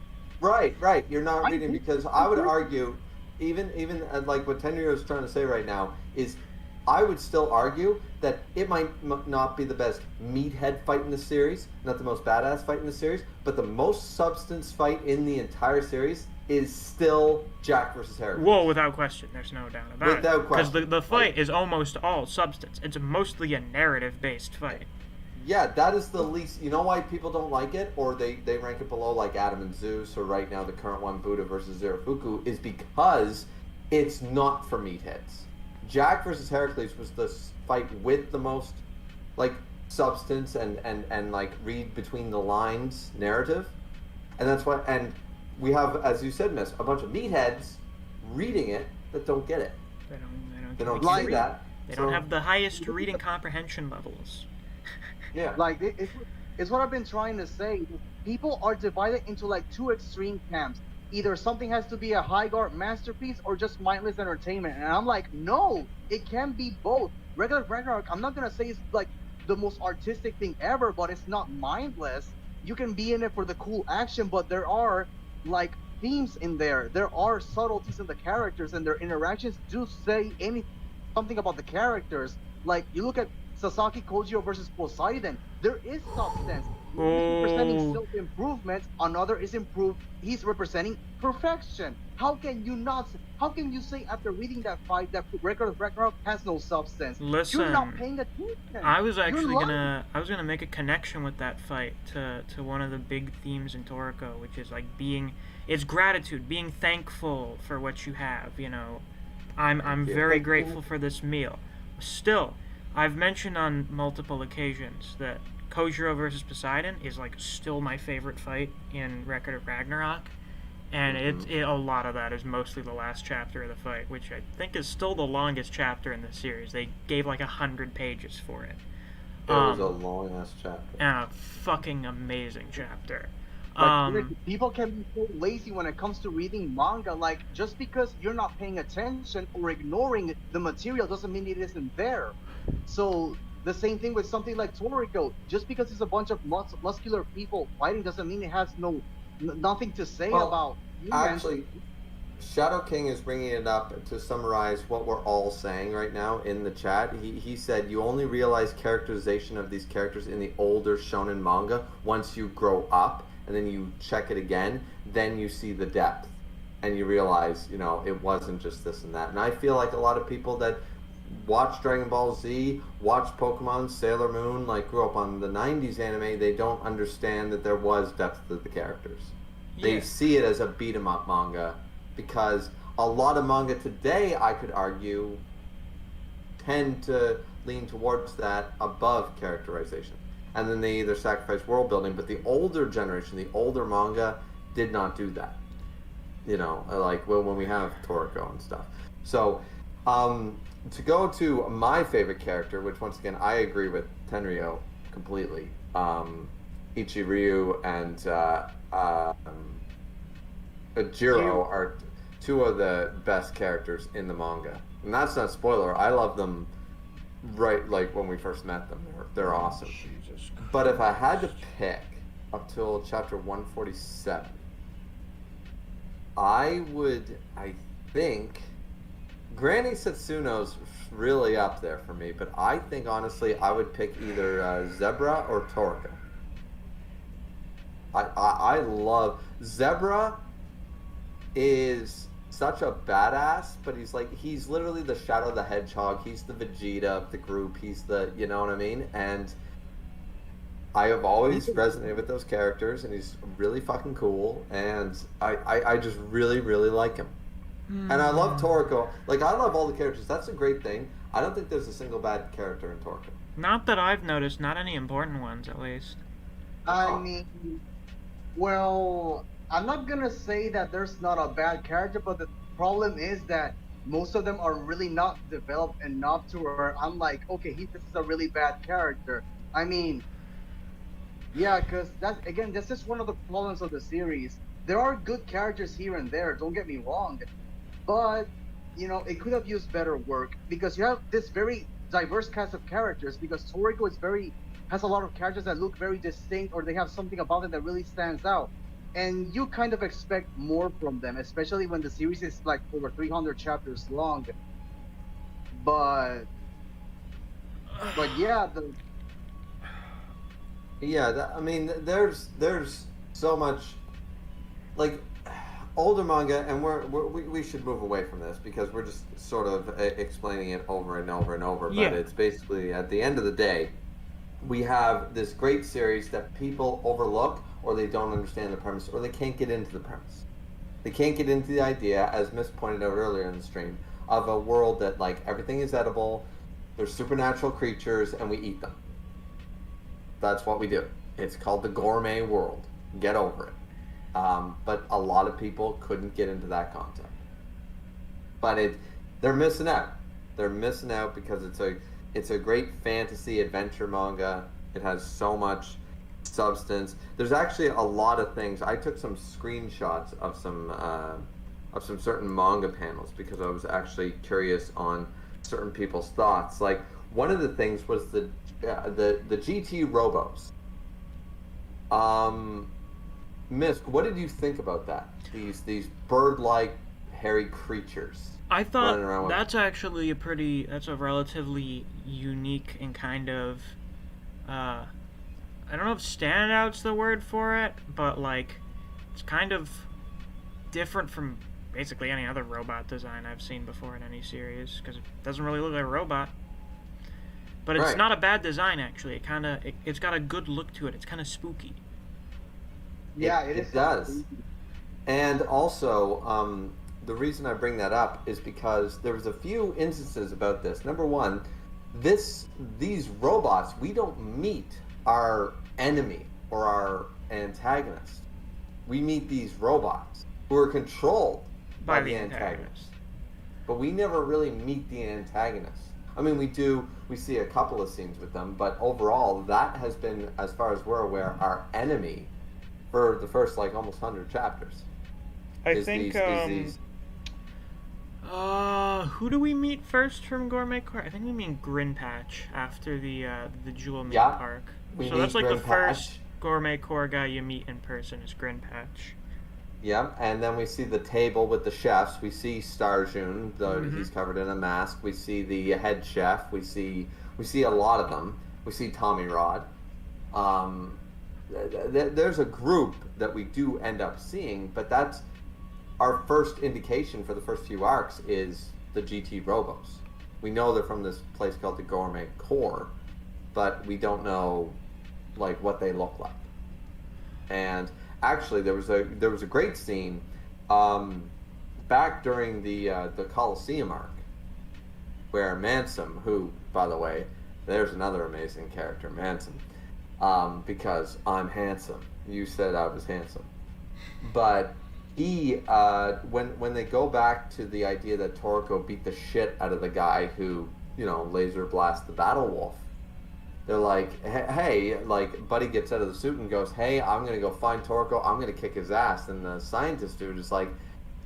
Right. You're not reading, because I would argue, even like what Tenryuu is trying to say right now, is I would still argue that it might not be the best meathead fight in the series, not the most badass fight in the series, but the most substance fight in the entire series is still Jack versus Heracles. Whoa, without question. There's no doubt about it. Without question. Because the fight is almost all substance. It's mostly a narrative-based fight. Yeah, that is the least... You know why people don't like it? Or they rank it below, like Adam and Zeus, or right now the current one, Buddha versus Zerafuku, is because it's not for meatheads. Jack versus Heracles was the fight with the most, like, substance and like, read between the lines narrative. And that's why... And we have, as you said, Miss, a bunch of meatheads reading it that don't get it. They don't like see that. They don't have the highest reading comprehension levels. Yeah. Like, it's what I've been trying to say. People are divided into, like, two extreme camps. Either something has to be a high-art masterpiece or just mindless entertainment. And I'm like, no, it can be both. Regular Ragnarok, I'm not going to say it's, like, the most artistic thing ever, but it's not mindless. You can be in it for the cool action, but there are, like, themes in there. There are subtleties in the characters, and their interactions do say something about the characters. Like, you look at Sasaki Kojiro versus Poseidon, there is substance. He's representing self-improvement, another is improved. He's representing perfection. How can you say after reading that fight that Record of Ragnarok has no substance? Listen, you're not paying attention. I was gonna make a connection with that fight to one of the big themes in Toriko, which is like it's gratitude, being thankful for what you have, you know. I'm very grateful for this meal. Still, I've mentioned on multiple occasions that Kojiro versus Poseidon is like still my favorite fight in Record of Ragnarok, and a lot of that is mostly the last chapter of the fight, which I think is still the longest chapter in the series. They gave like 100 pages for it. It was a long ass chapter. And a fucking amazing chapter. People can be so lazy when it comes to reading manga. Like, just because you're not paying attention or ignoring the material doesn't mean it isn't there. So the same thing with something like Toriko. Just because it's a bunch of muscular people fighting doesn't mean it has nothing to say about humans. Actually, Shadow King is bringing it up to summarize what we're all saying right now in the chat. He said you only realize characterization of these characters in the older shonen manga once you grow up, and then you check it again, then you see the depth, and you realize, you know, it wasn't just this and that. And I feel like a lot of people that watch Dragon Ball Z, watch Pokemon, Sailor Moon, like grew up on the 90s anime, they don't understand that there was depth to the characters. Yeah. They see it as a beat 'em up manga, because a lot of manga today, I could argue, tend to lean towards that above characterization. And then they either sacrifice world building, but the older generation, the older manga, did not do that. You know, like when we have Toriko and stuff. So, to go to my favorite character, which once again I agree with Tenryuu completely. Ichiryu and Jiro are two of the best characters in the manga, and that's not spoiler. I love them right like when we first met them. They're awesome. But if I had to pick up till chapter 147, I think Granny Setsuno's really up there for me, but I think honestly I would pick either Zebra or Toriko. I love Zebra. Is such a badass, but he's literally the Shadow the Hedgehog. He's the Vegeta of the group. He's the, you know what I mean? And I have always resonated with those characters, and he's really fucking cool, and I just really, really like him. And I love Toriko. Like, I love all the characters. That's a great thing. I don't think there's a single bad character in Toriko. Not that I've noticed. Not any important ones, at least. I mean, well, I'm not gonna say that there's not a bad character, but the problem is that most of them are really not developed enough to where I'm like, okay, this is a really bad character. I mean, yeah, because that's just one of the problems of the series. There are good characters here and there, don't get me wrong, but, you know, it could have used better work, because you have this very diverse cast of characters, because Toriko has a lot of characters that look very distinct, or they have something about them that really stands out. And you kind of expect more from them, especially when the series is like over 300 chapters long. But But yeah, I mean, there's so much like older manga, and we should move away from this because we're just sort of explaining it over and over and over. Yeah. But it's basically at the end of the day, we have this great series that people overlook, or they don't understand the premise, or they can't get into the premise. They can't get into the idea, as Miss pointed out earlier in the stream, of a world that like everything is edible, there's supernatural creatures, and we eat them. That's what we do. It's called the gourmet world. Get over it. But a lot of people couldn't get into that concept. But they're missing out. They're missing out because it's a great fantasy adventure manga. It has so much substance. There's actually a lot of things. I took some screenshots of some certain manga panels because I was actually curious on certain people's thoughts. Like one of the things was the GT Robos. Misc, what did you think about that? These bird-like hairy creatures. I thought that's actually that's a relatively unique and kind of, I don't know if standout's the word for it, but like, it's kind of different from basically any other robot design I've seen before in any series, because it doesn't really look like a robot. But it's not a bad design, actually. It's got a good look to it. It's kind of spooky. Yeah, it does. And also, the reason I bring that up is because there was a few instances about this. Number one, these robots, we don't meet our enemy or our antagonist. We meet these robots who are controlled by the antagonist. But we never really meet the antagonist. I mean, we see a couple of scenes with them, but overall, that has been, as far as we're aware, our enemy for the first, like, almost 100 chapters. I think, who do we meet first from Gourmet Core? I think we mean Grin Patch after the Jewel Meat Park. So that's like the first Gourmet Core guy you meet in person is Grin Patch. Yeah, and then we see the table with the chefs. We see Starjun, though he's covered in a mask. We see the head chef. We see a lot of them. We see Tommy Rod. There's a group that we do end up seeing, but that's our first indication for the first few arcs is the GT Robos. We know they're from this place called the Gourmet Core, but we don't know like what they look like. And actually, there was a great scene back during the Colosseum arc where Mansum, who, by the way, there's another amazing character, Mansum, because I'm handsome. You said I was handsome, but he when they go back to the idea that Toriko beat the shit out of the guy who laser blast the Battle Wolf. They're like, hey, like, Buddy gets out of the suit and goes, hey, I'm going to go find Toriko. I'm going to kick his ass. And the scientist dude is like,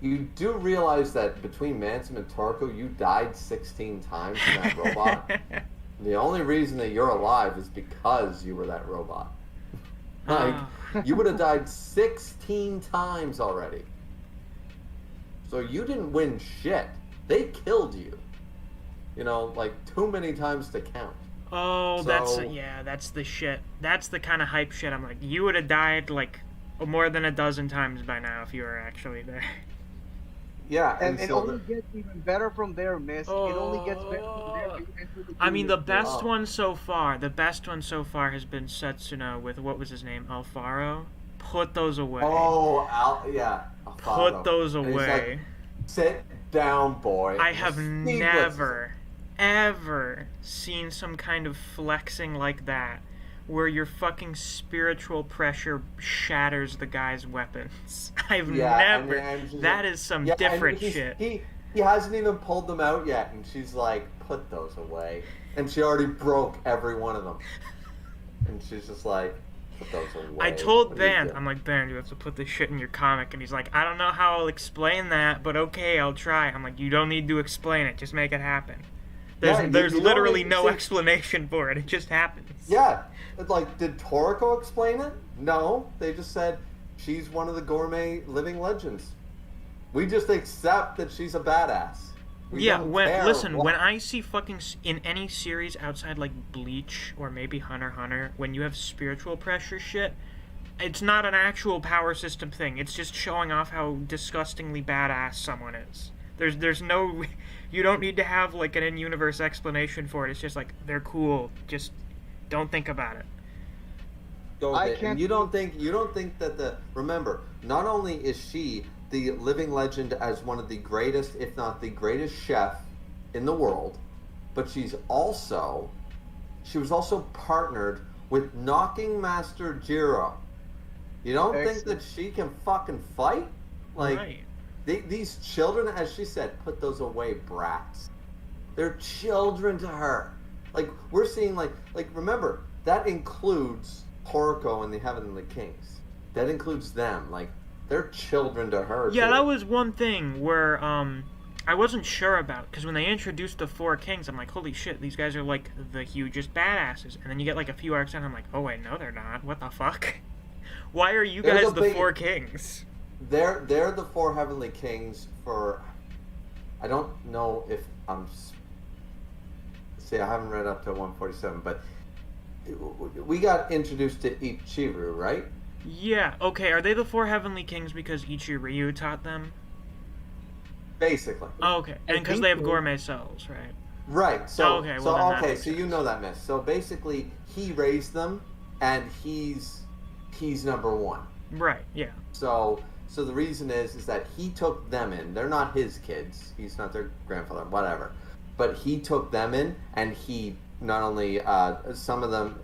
you do realize that between Mansum and Toriko, you died 16 times in that robot? The only reason that you're alive is because you were that robot. Like, you would have died 16 times already. So you didn't win shit. They killed you. Like, too many times to count. Oh, that's the shit. That's the kind of hype shit. I'm like, you would have died like more than a dozen times by now if you were actually there. Yeah, and it only gets even better from there, Miss. It only gets better from there. I mean, the best one so far has been Setsuno with, what was his name, Alfaro. Put those away. Oh, Alfaro. Put those away. Like, sit down, boy. I have never ever seen some kind of flexing like that where your fucking spiritual pressure shatters the guy's weapons. I've never. That is some different shit. He hasn't even pulled them out yet, and she's like, put those away. And she already broke every one of them. And she's just like, put those away. I told Band, I'm like, Band, you have to put this shit in your comic. And he's like, I don't know how I'll explain that, but okay, I'll try. I'm like, you don't need to explain it, just make it happen. There's literally no explanation for it. It just happens. Yeah. Like, did Toriko explain it? No. They just said she's one of the gourmet living legends. We just accept that she's a badass. We Yeah, don't care when I see fucking in any series outside like Bleach or maybe Hunter x Hunter, when you have spiritual pressure shit, it's not an actual power system thing. It's just showing off how disgustingly badass someone is. There's no, you don't need to have like an in-universe explanation for it. It's just like they're cool. Just don't think about it. Go with it. And you don't think that remember, not only is she the living legend as one of the greatest, if not the greatest chef in the world, but she was also partnered with Knocking Master Jiro. You don't think that she can fucking fight? Like, Right. these children, as she said, put those away, brats. They're children to her. Like, we're seeing, like remember, that includes Toriko and the Heavenly Kings. That includes them. Like, they're children to her, Yeah, too. that was one thing where I wasn't sure about, because when they introduced the four kings, I'm like, holy shit, these guys are like the hugest badasses. And then you get like a few arcs and I'm like, oh wait, no they're not. What the fuck? Why are you guys the four kings? They're the four Heavenly Kings for... I don't know if I'm... See, I haven't read up to 147, but we got introduced to Ichiru, right? Yeah, okay, are they the four heavenly kings because Ichiryu taught them? Basically. Oh, okay, and because they have gourmet cells, right? Right, so, okay, well, so you know that, Miss. So basically, he raised them, and he's number one. Right, yeah. So the reason is that he took them in. They're not his kids. He's not their grandfather, whatever. But he took them in, and he not only some of them.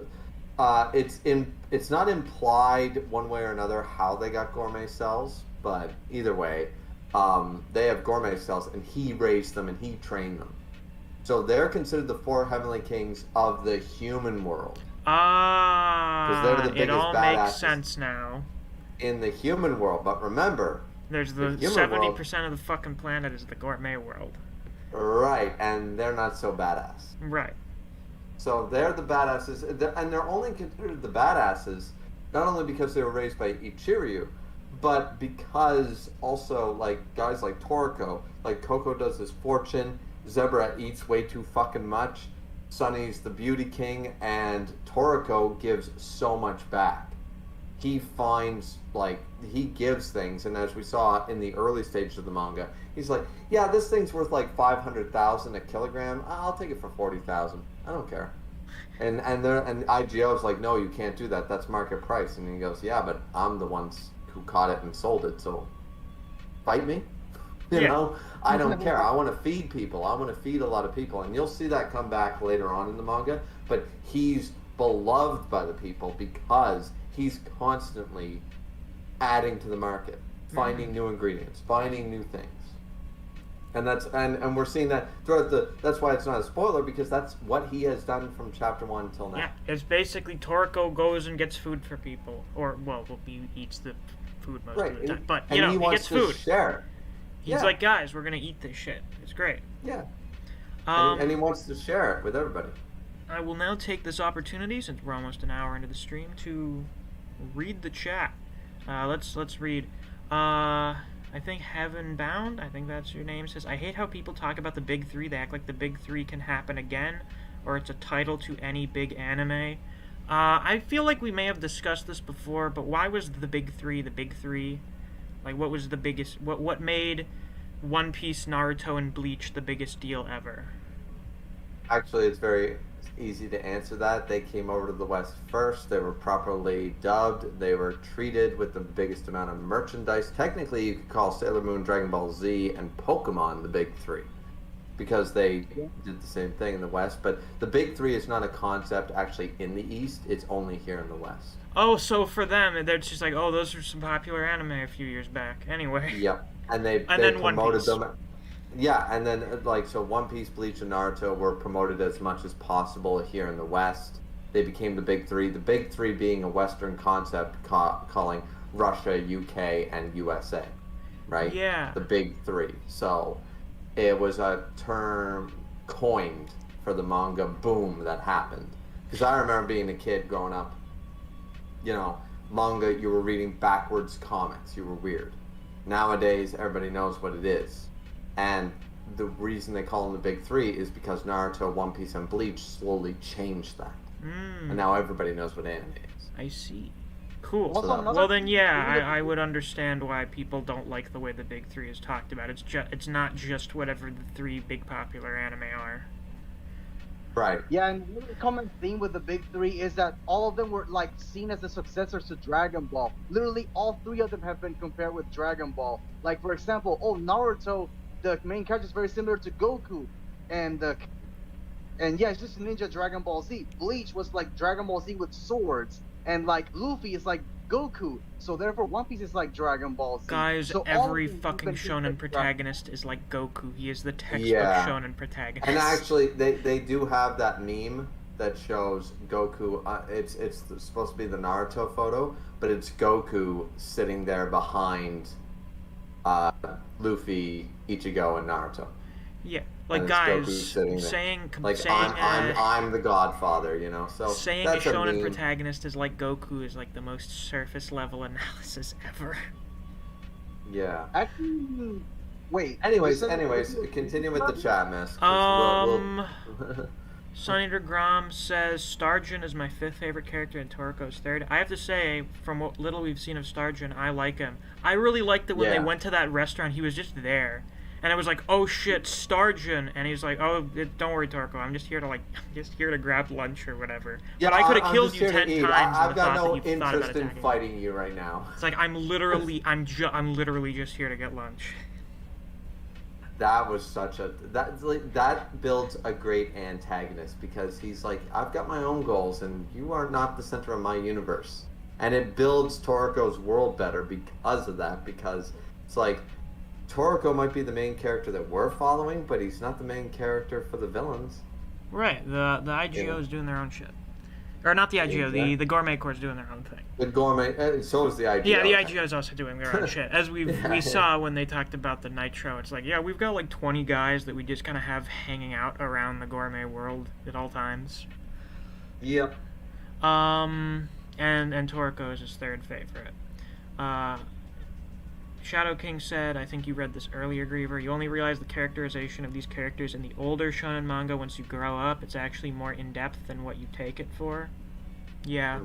It's not implied one way or another how they got gourmet cells, but either way, they have gourmet cells, and he raised them and he trained them. So they're considered the four heavenly kings of the human world. Ah, they're the it all biggest makes badasses sense now. In the human world, but remember, There's the 70% of the fucking planet is the gourmet world. Right, and they're not so badass. Right. So they're the badasses, and they're only considered the badasses not only because they were raised by Ichiryu, but because also like guys like Toriko, like Coco does his fortune, Zebra eats way too fucking much, Sunny's the beauty king, and Toriko gives so much back. He finds, like, he gives things, and as we saw in the early stages of the manga, he's like, yeah, this thing's worth like 500,000 a kilogram. I'll take it for 40,000. I don't care. And IGO's like, no, you can't do that. That's market price. And he goes, yeah, but I'm the ones who caught it and sold it, so fight me. You know, I don't care. I want to feed people. I want to feed a lot of people, and you'll see that come back later on in the manga. But he's beloved by the people because he's constantly adding to the market, finding new ingredients, finding new things. And that's and we're seeing that throughout that's why it's not a spoiler, because that's what he has done from chapter 1 until now. Yeah, it's basically Toriko goes and gets food for people, or he eats the food most of the time. But you know, he gets food. Share it. He's like, guys, we're gonna eat this shit. It's great. Yeah. And he wants to share it with everybody. I will now take this opportunity, since we're almost an hour into the stream, to read the chat. Let's read. I think Heaven Bound, I think that's your name, says, I hate how people talk about the big three. They act like the big three can happen again, or it's a title to any big anime. I feel like we may have discussed this before, but why was the big three the big three? Like, what was the biggest... What made One Piece, Naruto, and Bleach the biggest deal ever? Actually, it's very easy to answer that. They came over to the West first. They were properly dubbed. They were treated with the biggest amount of merchandise. Technically, you could call Sailor Moon, Dragon Ball Z, and Pokemon the big three, because they did the same thing in the West. But the big three is not a concept actually in the East. It's only here in the West. Oh, so for them, they're just like, oh, those are some popular anime a few years back. Anyway. Yep. And they promoted them. Yeah, and then, like, so One Piece, Bleach, and Naruto were promoted as much as possible here in the West. They became the big three. The big three being a Western concept calling Russia, UK, and USA, right? Yeah. The big three. So it was a term coined for the manga boom that happened. Because I remember being a kid growing up, you know, manga, you were reading backwards comics. You were weird. Nowadays, everybody knows what it is. And the reason they call them the big three is because Naruto, One Piece, and Bleach slowly changed that, and now everybody knows what anime is. I see. Cool. Also, Well then, yeah, I would understand why people don't like the way the big three is talked about. It's not just whatever the three big popular anime are. Right. Yeah, and the common theme with the big three is that all of them were like seen as the successors to Dragon Ball. Literally, all three of them have been compared with Dragon Ball. Like, for example, Naruto, the main character is very similar to Goku, and yeah, it's just Ninja Dragon Ball Z. Bleach was like Dragon Ball Z with swords, and like Luffy is like Goku, so therefore One Piece is like Dragon Ball Z. Guys, so every fucking shonen protagonist is like Goku. He is the textbook shonen protagonist. And actually, they do have that meme that shows Goku. It's supposed to be the Naruto photo, but it's Goku sitting there behind Luffy, Ichigo, and Naruto. Yeah, like guys saying I'm the Godfather, you know. So saying a shonen protagonist is like Goku is like the most surface level analysis ever. Yeah. Actually, wait. Anyways, continue with the chat, Misc. Sonny DeGrom says Starjun is my 5th favorite character and Toriko's 3rd. I have to say, from what little we've seen of Starjun, I like him. I really liked it when they went to that restaurant. He was just there. And I was like, oh shit, Starjun, and he's like, oh, don't worry, Toriko, I'm just here to grab lunch or whatever. Yeah, but I could have killed you 10 times. I've got no interest in fighting you right now. It's like I'm literally just here to get lunch. That was that builds a great antagonist because he's like, I've got my own goals and you are not the center of my universe, and it builds Toriko's world better because of that. Because it's like, Toriko might be the main character that we're following, but he's not the main character for the villains. Right. The IGO is doing their own shit. Or not the IGO, the Gourmet Corps is doing their own thing. The Gourmet, so is the IGO. Yeah, the IGO is also doing their own shit. As we saw when they talked about the Nitro, it's like, yeah, we've got like 20 guys that we just kind of have hanging out around the Gourmet world at all times. Yep. And Toriko is his 3rd favorite. Shadow King said, I think you read this earlier, Griever, you only realize the characterization of these characters in the older shonen manga once you grow up. It's actually more in-depth than what you take it for. Yeah.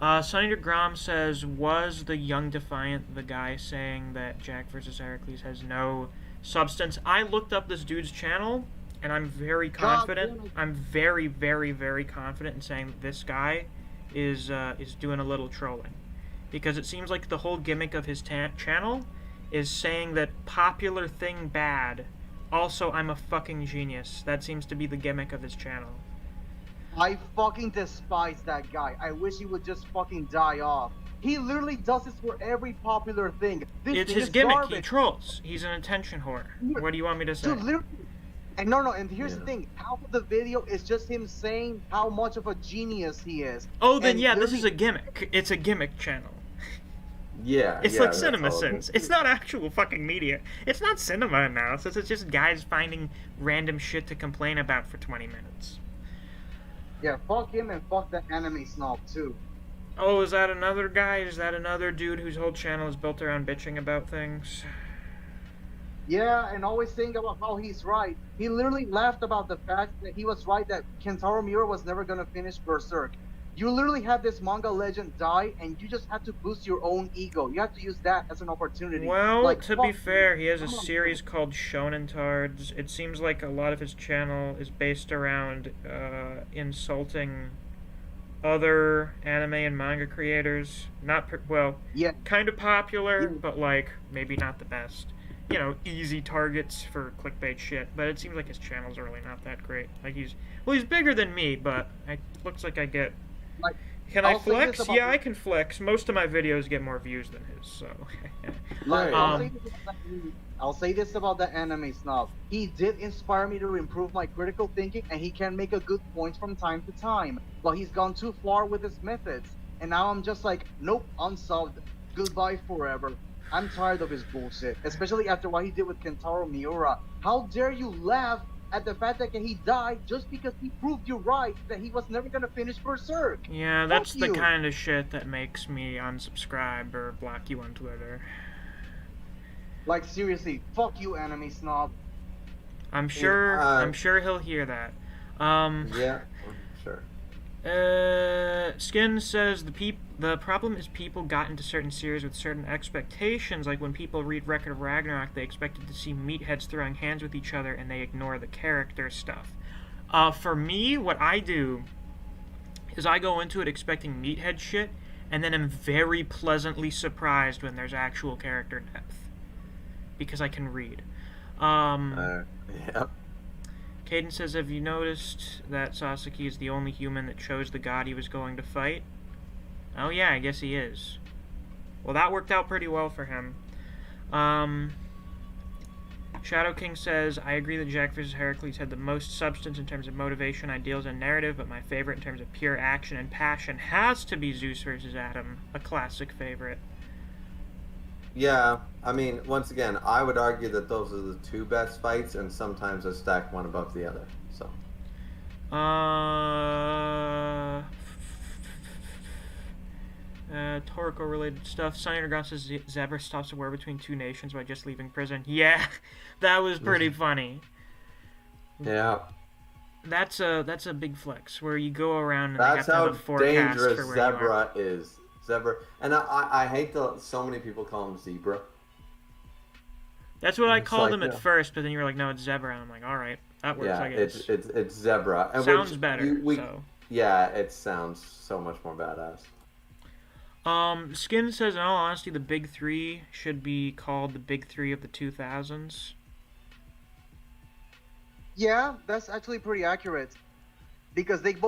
Sonny DeGrom says, was the Young Defiant the guy saying that Jack vs. Heracles has no substance? I looked up this dude's channel, and I'm very confident. I'm very, very, very confident in saying that this guy is doing a little trolling. Because it seems like the whole gimmick of his channel is saying that popular thing bad. Also, I'm a fucking genius. That seems to be the gimmick of his channel. I fucking despise that guy. I wish he would just fucking die off. He literally does this for every popular thing. It's his gimmick. Garbage. He trolls. He's an attention whore. What do you want me to say? Dude, literally. And no, and here's the thing. Half of the video is just him saying how much of a genius he is. Oh, then yeah, this is a gimmick. It's a gimmick channel. Yeah, it's like CinemaSins. It's not actual fucking media. It's not cinema analysis. It's just guys finding random shit to complain about for 20 minutes. Yeah, fuck him and fuck that anime snob too. Oh, is that another guy? Is that another dude whose whole channel is built around bitching about things? Yeah, and always saying about how he's right. He literally laughed about the fact that he was right that Kentaro Miura was never gonna finish Berserk. You literally had this manga legend die, and you just had to boost your own ego. You have to use that as an opportunity. Well, like, to be fair, he has a series called Shonen Tards. It seems like a lot of his channel is based around insulting other anime and manga creators. Kind of popular, but like maybe not the best. You know, easy targets for clickbait shit. But it seems like his channel's really not that great. Like he's bigger than me, but looks like I get. Like, can I flex? Yeah, I can flex. Most of my videos get more views than his, so. Like, I'll say this about the anime snob. He did inspire me to improve my critical thinking, and he can make a good point from time to time. But he's gone too far with his methods, and now I'm just like, nope, unsubbed. Goodbye forever. I'm tired of his bullshit, especially after what he did with Kentaro Miura. How dare you laugh at the fact that he died just because he proved you right that he was never gonna finish Berserk. Yeah, that's the kind of shit that makes me unsubscribe or block you on Twitter. Like, seriously, fuck you, anime snob. I'm sure he'll hear that. Yeah, sure. Skin says the problem is people got into certain series with certain expectations. Like when people read Record of Ragnarok, they expected to see meatheads throwing hands with each other, and they ignore the character stuff. For me, what I do is I go into it expecting meathead shit, and then am very pleasantly surprised when there's actual character depth, because I can read. Yep. Caden says, have you noticed that Sasaki is the only human that chose the god he was going to fight? Oh yeah, I guess he is. Well, that worked out pretty well for him. Shadow King says, I agree that Jack vs. Heracles had the most substance in terms of motivation, ideals, and narrative, but my favorite in terms of pure action and passion has to be Zeus vs. Adam, a classic favorite. Yeah, I mean, once again, I would argue that those are the two best fights, and sometimes I stack one above the other. So. Toriko related stuff. Sunny Underground says Zebra stops a war between two nations by just leaving prison. Yeah, that was pretty funny. Yeah. That's a big flex where you go around and that's they have to have a forecast dangerous for where Zebra is. Zebra, and I hate that so many people call him Zebra. That's what I called like, him at first, but then you were like, no, it's Zebra, and I'm like, all right, that works. I guess. It's Zebra. And sounds better. So. Yeah, it sounds so much more badass. Skin says, in all honesty, the big three should be called the big three of the 2000s. Yeah, that's actually pretty accurate, because that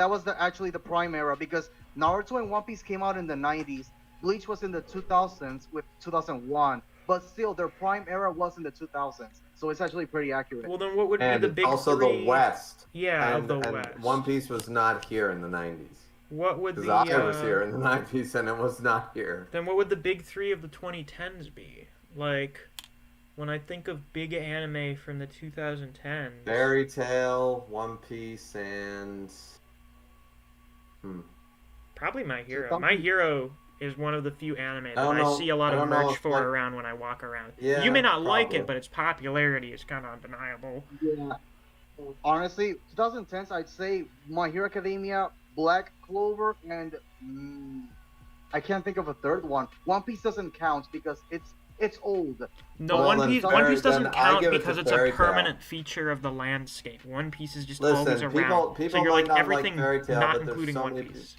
was actually the prime era, because Naruto and One Piece came out in the 90s, Bleach was in the 2000s with 2001, but still their prime era was in the 2000s, so it's actually pretty accurate. Well, then what would be the big also three? Also the West. Yeah, of the West. One Piece was not here in the 90s. What would I was here in the 90s and it was not here. Then what would the big three of the 2010s be? Like, when I think of big anime from the 2010s... Fairy Tail, One Piece, and... Probably My Hero. My Hero is one of the few anime that I see a lot of merch for around when I walk around. Yeah, you may not like it, but its popularity is kind of undeniable. Yeah. Honestly, 2010s, I'd say My Hero Academia, Black Clover, and I can't think of a third one. One Piece doesn't count because it's old. No, One Piece doesn't count because it's a permanent feature of the landscape. One Piece is just always around. People so you're like like everything, Fairy Tail, not including One Piece.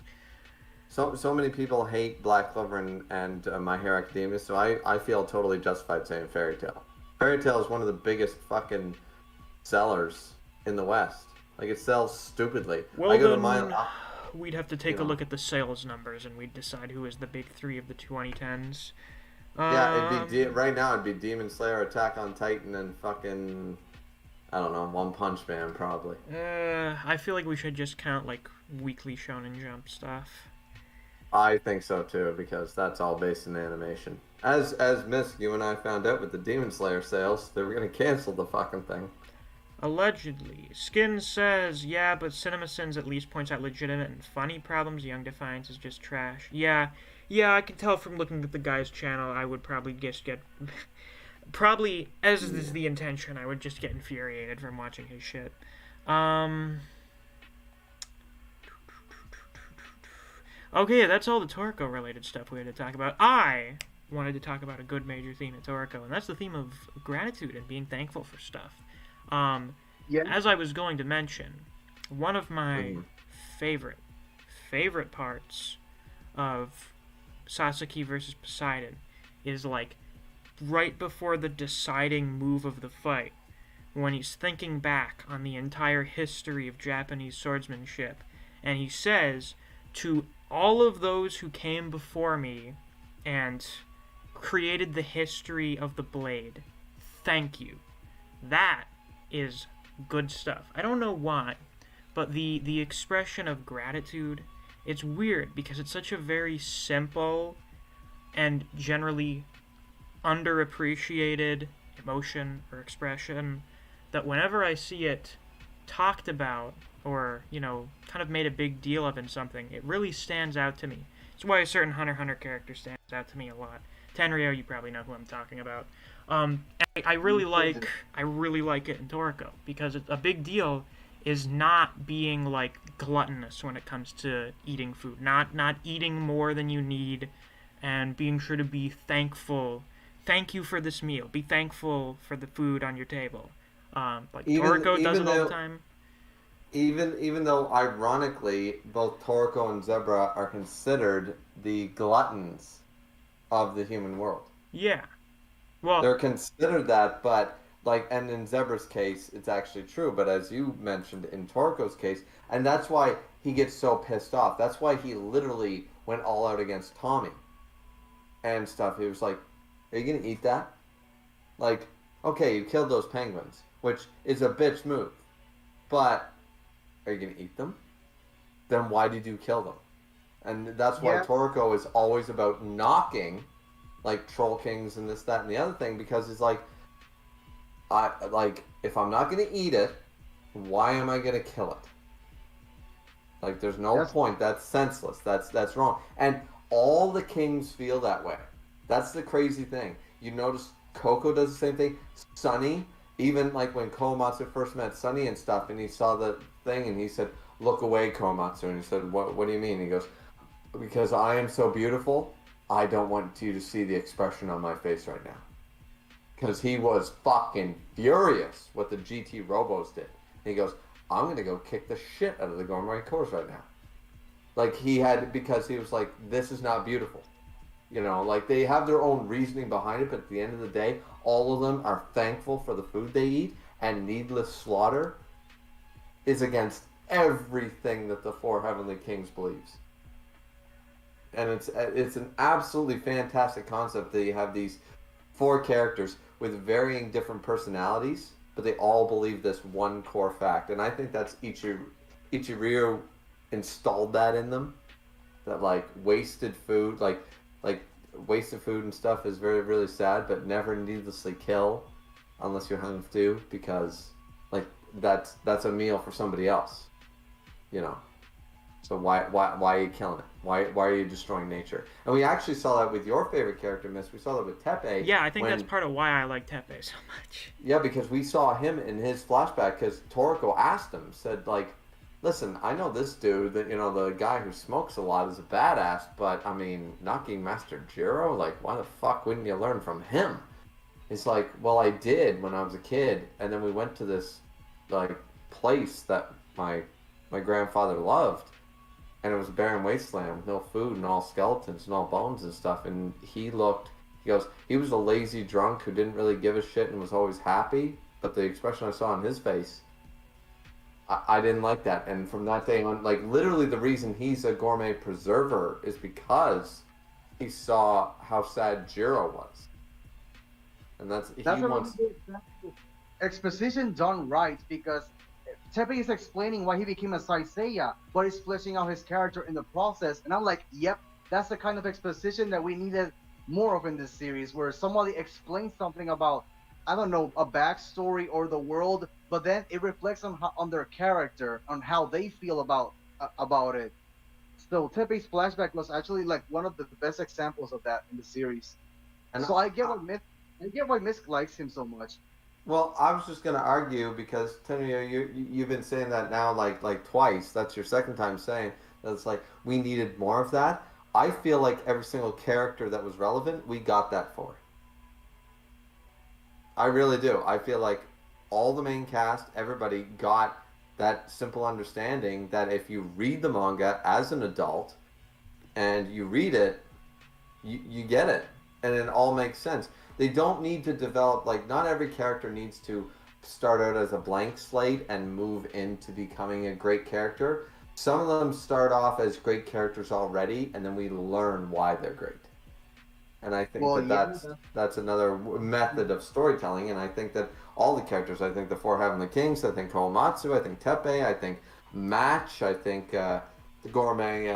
So many people hate Black Clover and My Hero Academia, so I feel totally justified saying Fairy Tail. Fairy Tail is one of the biggest fucking sellers in the West. Like, it sells stupidly. Well, we'd have to take a look at the sales numbers, and we'd decide who is the big three of the 2010s. Yeah, it'd be right now. It'd be Demon Slayer, Attack on Titan, and fucking I don't know, One Punch Man probably. I feel like we should just count like weekly Shonen Jump stuff. I think so too, because that's all based in animation. As Misc, you and I found out with the Demon Slayer sales, they were gonna cancel the fucking thing. Allegedly. Skin says, yeah, but CinemaSins at least points out legitimate and funny problems. Young Defiance is just trash. Yeah, I can tell from looking at the guy's channel, I would probably just get... probably, as is the intention, I would just get infuriated from watching his shit. Okay, that's all the Toriko-related stuff we had to talk about. I wanted to talk about a good major theme at Toriko, and that's the theme of gratitude and being thankful for stuff. As I was going to mention, one of my favorite parts of Sasaki versus Poseidon is like right before the deciding move of the fight, when he's thinking back on the entire history of Japanese swordsmanship, and he says, to all of those who came before me and created the history of the blade, thank you. That is good stuff. I don't know why, but the expression of gratitude, it's weird because it's such a very simple and generally underappreciated emotion or expression that whenever I see it talked about or, kind of made a big deal of in something, it really stands out to me. It's why a certain Hunter x Hunter character stands out to me a lot. Tenryuu, you probably know who I'm talking about. I really like it in Toriko because a big deal is not being like gluttonous when it comes to eating food, not eating more than you need, and being sure to be thankful. Thank you for this meal. Be thankful for the food on your table. Like Even Toriko does even it all the though time. even though ironically both Toriko and Zebra are considered the gluttons of the human world. Yeah. Well, They're considered that, but like, and in Zebra's case, it's actually true. But as you mentioned in Toriko's case, and that's why he gets so pissed off. That's why he literally went all out against Tommy and stuff. He was like, "Are you gonna eat that? Like, okay, you killed those penguins, which is a bitch move, but are you gonna eat them? Then why did you kill them?" And that's why Yeah, Toriko is always about knocking like troll kings and this, that, and the other thing, because it's like, I like, if I'm not gonna eat it, why am I gonna kill it? Like, there's no that's point. That's senseless. That's wrong. And all the kings feel that way. That's the crazy thing. You notice Coco does the same thing. Sunny, even like when Komatsu first met Sunny and stuff, and he saw the thing, and he said, "Look away, Komatsu." And he said, "What do you mean?" He goes, "Because I am so beautiful, I don't want you to see the expression on my face right now." Because he was fucking furious what the GT Robos did. And he goes, "I'm gonna go kick the shit out of the Gourmet Course right now." Like, he had, because he was like, "This is not beautiful." You know, like, they have their own reasoning behind it, but at the end of the day, all of them are thankful for the food they eat, and needless slaughter is against everything that the Four Heavenly Kings believes. And it's an absolutely fantastic concept that you have these four characters with varying different personalities, but they all believe this one core fact. And I think that's Ichiryu installed that in them. That like like wasted food and stuff is very really sad, but never needlessly kill unless you have to, because like that's a meal for somebody else, you know. So why are you killing it? Why are you destroying nature? And we actually saw that with your favorite character, Miss. We saw that with Tepe. yeah, I think that's When part of why I like Tepe so much. Yeah, because we saw him in his flashback. Because Toriko asked him, said like, "Listen, I know this dude, that the guy who smokes a lot is a badass, but I mean, knocking Master Jiro, like, why the fuck wouldn't you learn from him?" He's like, "Well, I did when I was a kid, and then we went to this like place that my grandfather loved." And it was a barren wasteland with no food and all skeletons and all bones and stuff. And he goes, he was a lazy drunk who didn't really give a shit and was always happy. But the expression I saw on his face, I didn't like that. And from that day on, like, literally the reason he's a gourmet preserver is because he saw how sad Jiro was. And that's he a really wants. good example. Exposition done right, because Tepe is explaining why he became a Saiseiya, but he's fleshing out his character in the process. And I'm like, yep, that's the kind of exposition that we needed more of in this series, where somebody explains something about, I don't know, a backstory or the world, but then it reflects on their character, on how they feel about it. So Tepe's flashback was actually like one of the best examples of that in the series. And So I get why Misk likes him so much. Well, I was just gonna argue because Tenryuu, you've been saying that now like twice. That's your second time saying that. It's like we needed more of that. I feel like every single character that was relevant, we got that for. I really do. I feel like all the main cast, everybody got that simple understanding that if you read the manga as an adult and you read it, you get it, and it all makes sense. They don't need to develop, like, not every character needs to start out as a blank slate and move into becoming a great character. Some of them start off as great characters already, and then we learn why they're great. And I think Well, that yeah, that's another method of storytelling. And I think that all the characters, I think the Four Heavenly Kings, I think Komatsu, I think Tepe, I think Match, I think the Gourmet,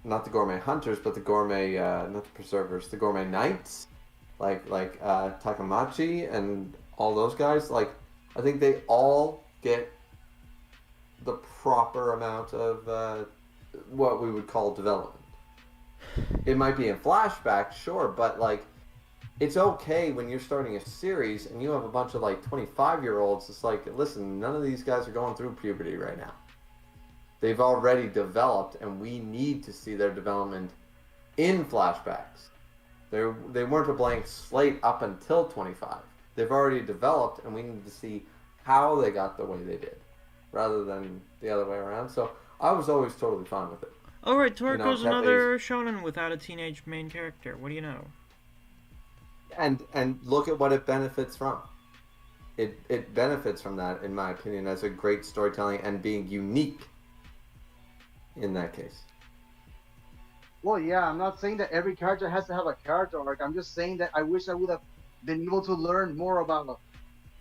not the Gourmet Hunters, but the Gourmet, not the Preservers, the Gourmet Knights, like Takamachi and all those guys. Like, I think they all get the proper amount of what we would call development. It might be in flashback, sure, but like it's okay when you're starting a series and you have a bunch of like 25-year-olds. It's like, listen, none of these guys are going through puberty right now. They've already developed, and we need to see their development in flashbacks. They weren't a blank slate up until 25. They've already developed, and we need to see how they got the way they did, rather than the other way around. So I was always totally fine with it. Oh, right, Toriko's You know, another shonen without a teenage main character. What do you know? And look at what it benefits from. It benefits from that, in my opinion, as a great storytelling and being unique in that case. Well, yeah, I'm not saying that every character has to have a character arc. I'm just saying that I wish I would have been able to learn more about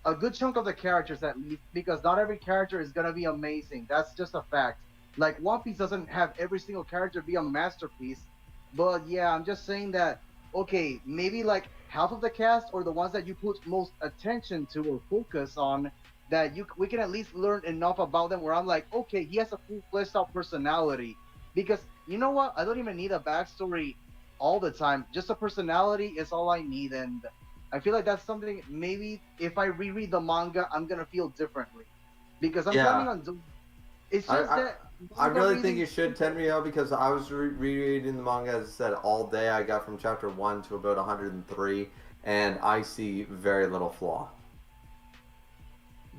a good chunk of the characters at least, because not every character is gonna be amazing. That's just a fact. Like, One Piece doesn't have every single character be a masterpiece, but yeah, I'm just saying that, okay, maybe like half of the cast, or the ones that you put most attention to or focus on, that we can at least learn enough about them where I'm like, okay, he has a full fleshed out personality. Because you know what? I don't even need a backstory all the time. Just a personality is all I need, and I feel like that's something maybe if I reread the manga, I'm gonna feel differently. Because I'm planning on doing. It's just that. I really think you should, Tenryuu, because I was rereading the manga, as I said, all day. I got from chapter 1 to about 103, and I see very little flaw.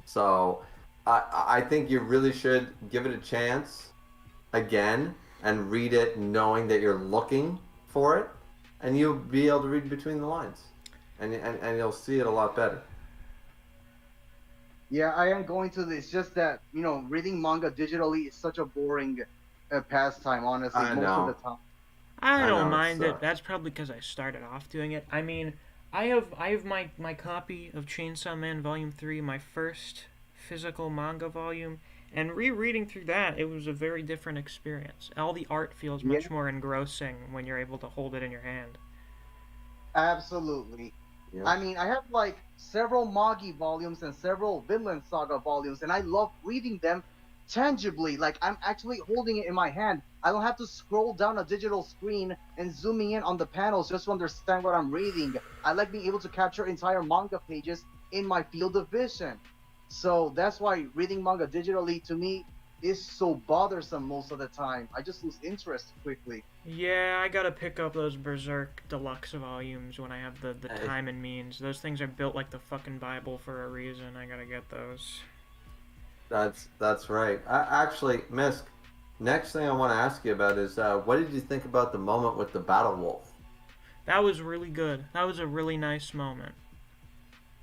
So I think you really should give it a chance again and read it knowing that you're looking for it, and you'll be able to read between the lines, and you'll see it a lot better. Yeah, I am going to. It's just that, reading manga digitally is such a boring pastime, honestly, most of the time. I don't mind it. That's probably because I started off doing it. I mean, I have my copy of Chainsaw Man Volume 3, my first physical manga volume, and rereading through that, it was a very different experience. All the art feels much more engrossing when you're able to hold it in your hand. Absolutely. Yeah. I mean, I have like several Magi volumes and several Vinland Saga volumes, and I love reading them tangibly. Like, I'm actually holding it in my hand. I don't have to scroll down a digital screen and zooming in on the panels just to understand what I'm reading. I like being able to capture entire manga pages in my field of vision. So that's why reading manga digitally, to me, is so bothersome most of the time. I just lose interest quickly. Yeah, I gotta pick up those Berserk Deluxe volumes when I have the time and means. Those things are built like the fucking Bible for a reason. I gotta get those. That's right. Actually, Misc, next thing I want to ask you about is what did you think about the moment with the Battle Wolf? That was really good. That was a really nice moment.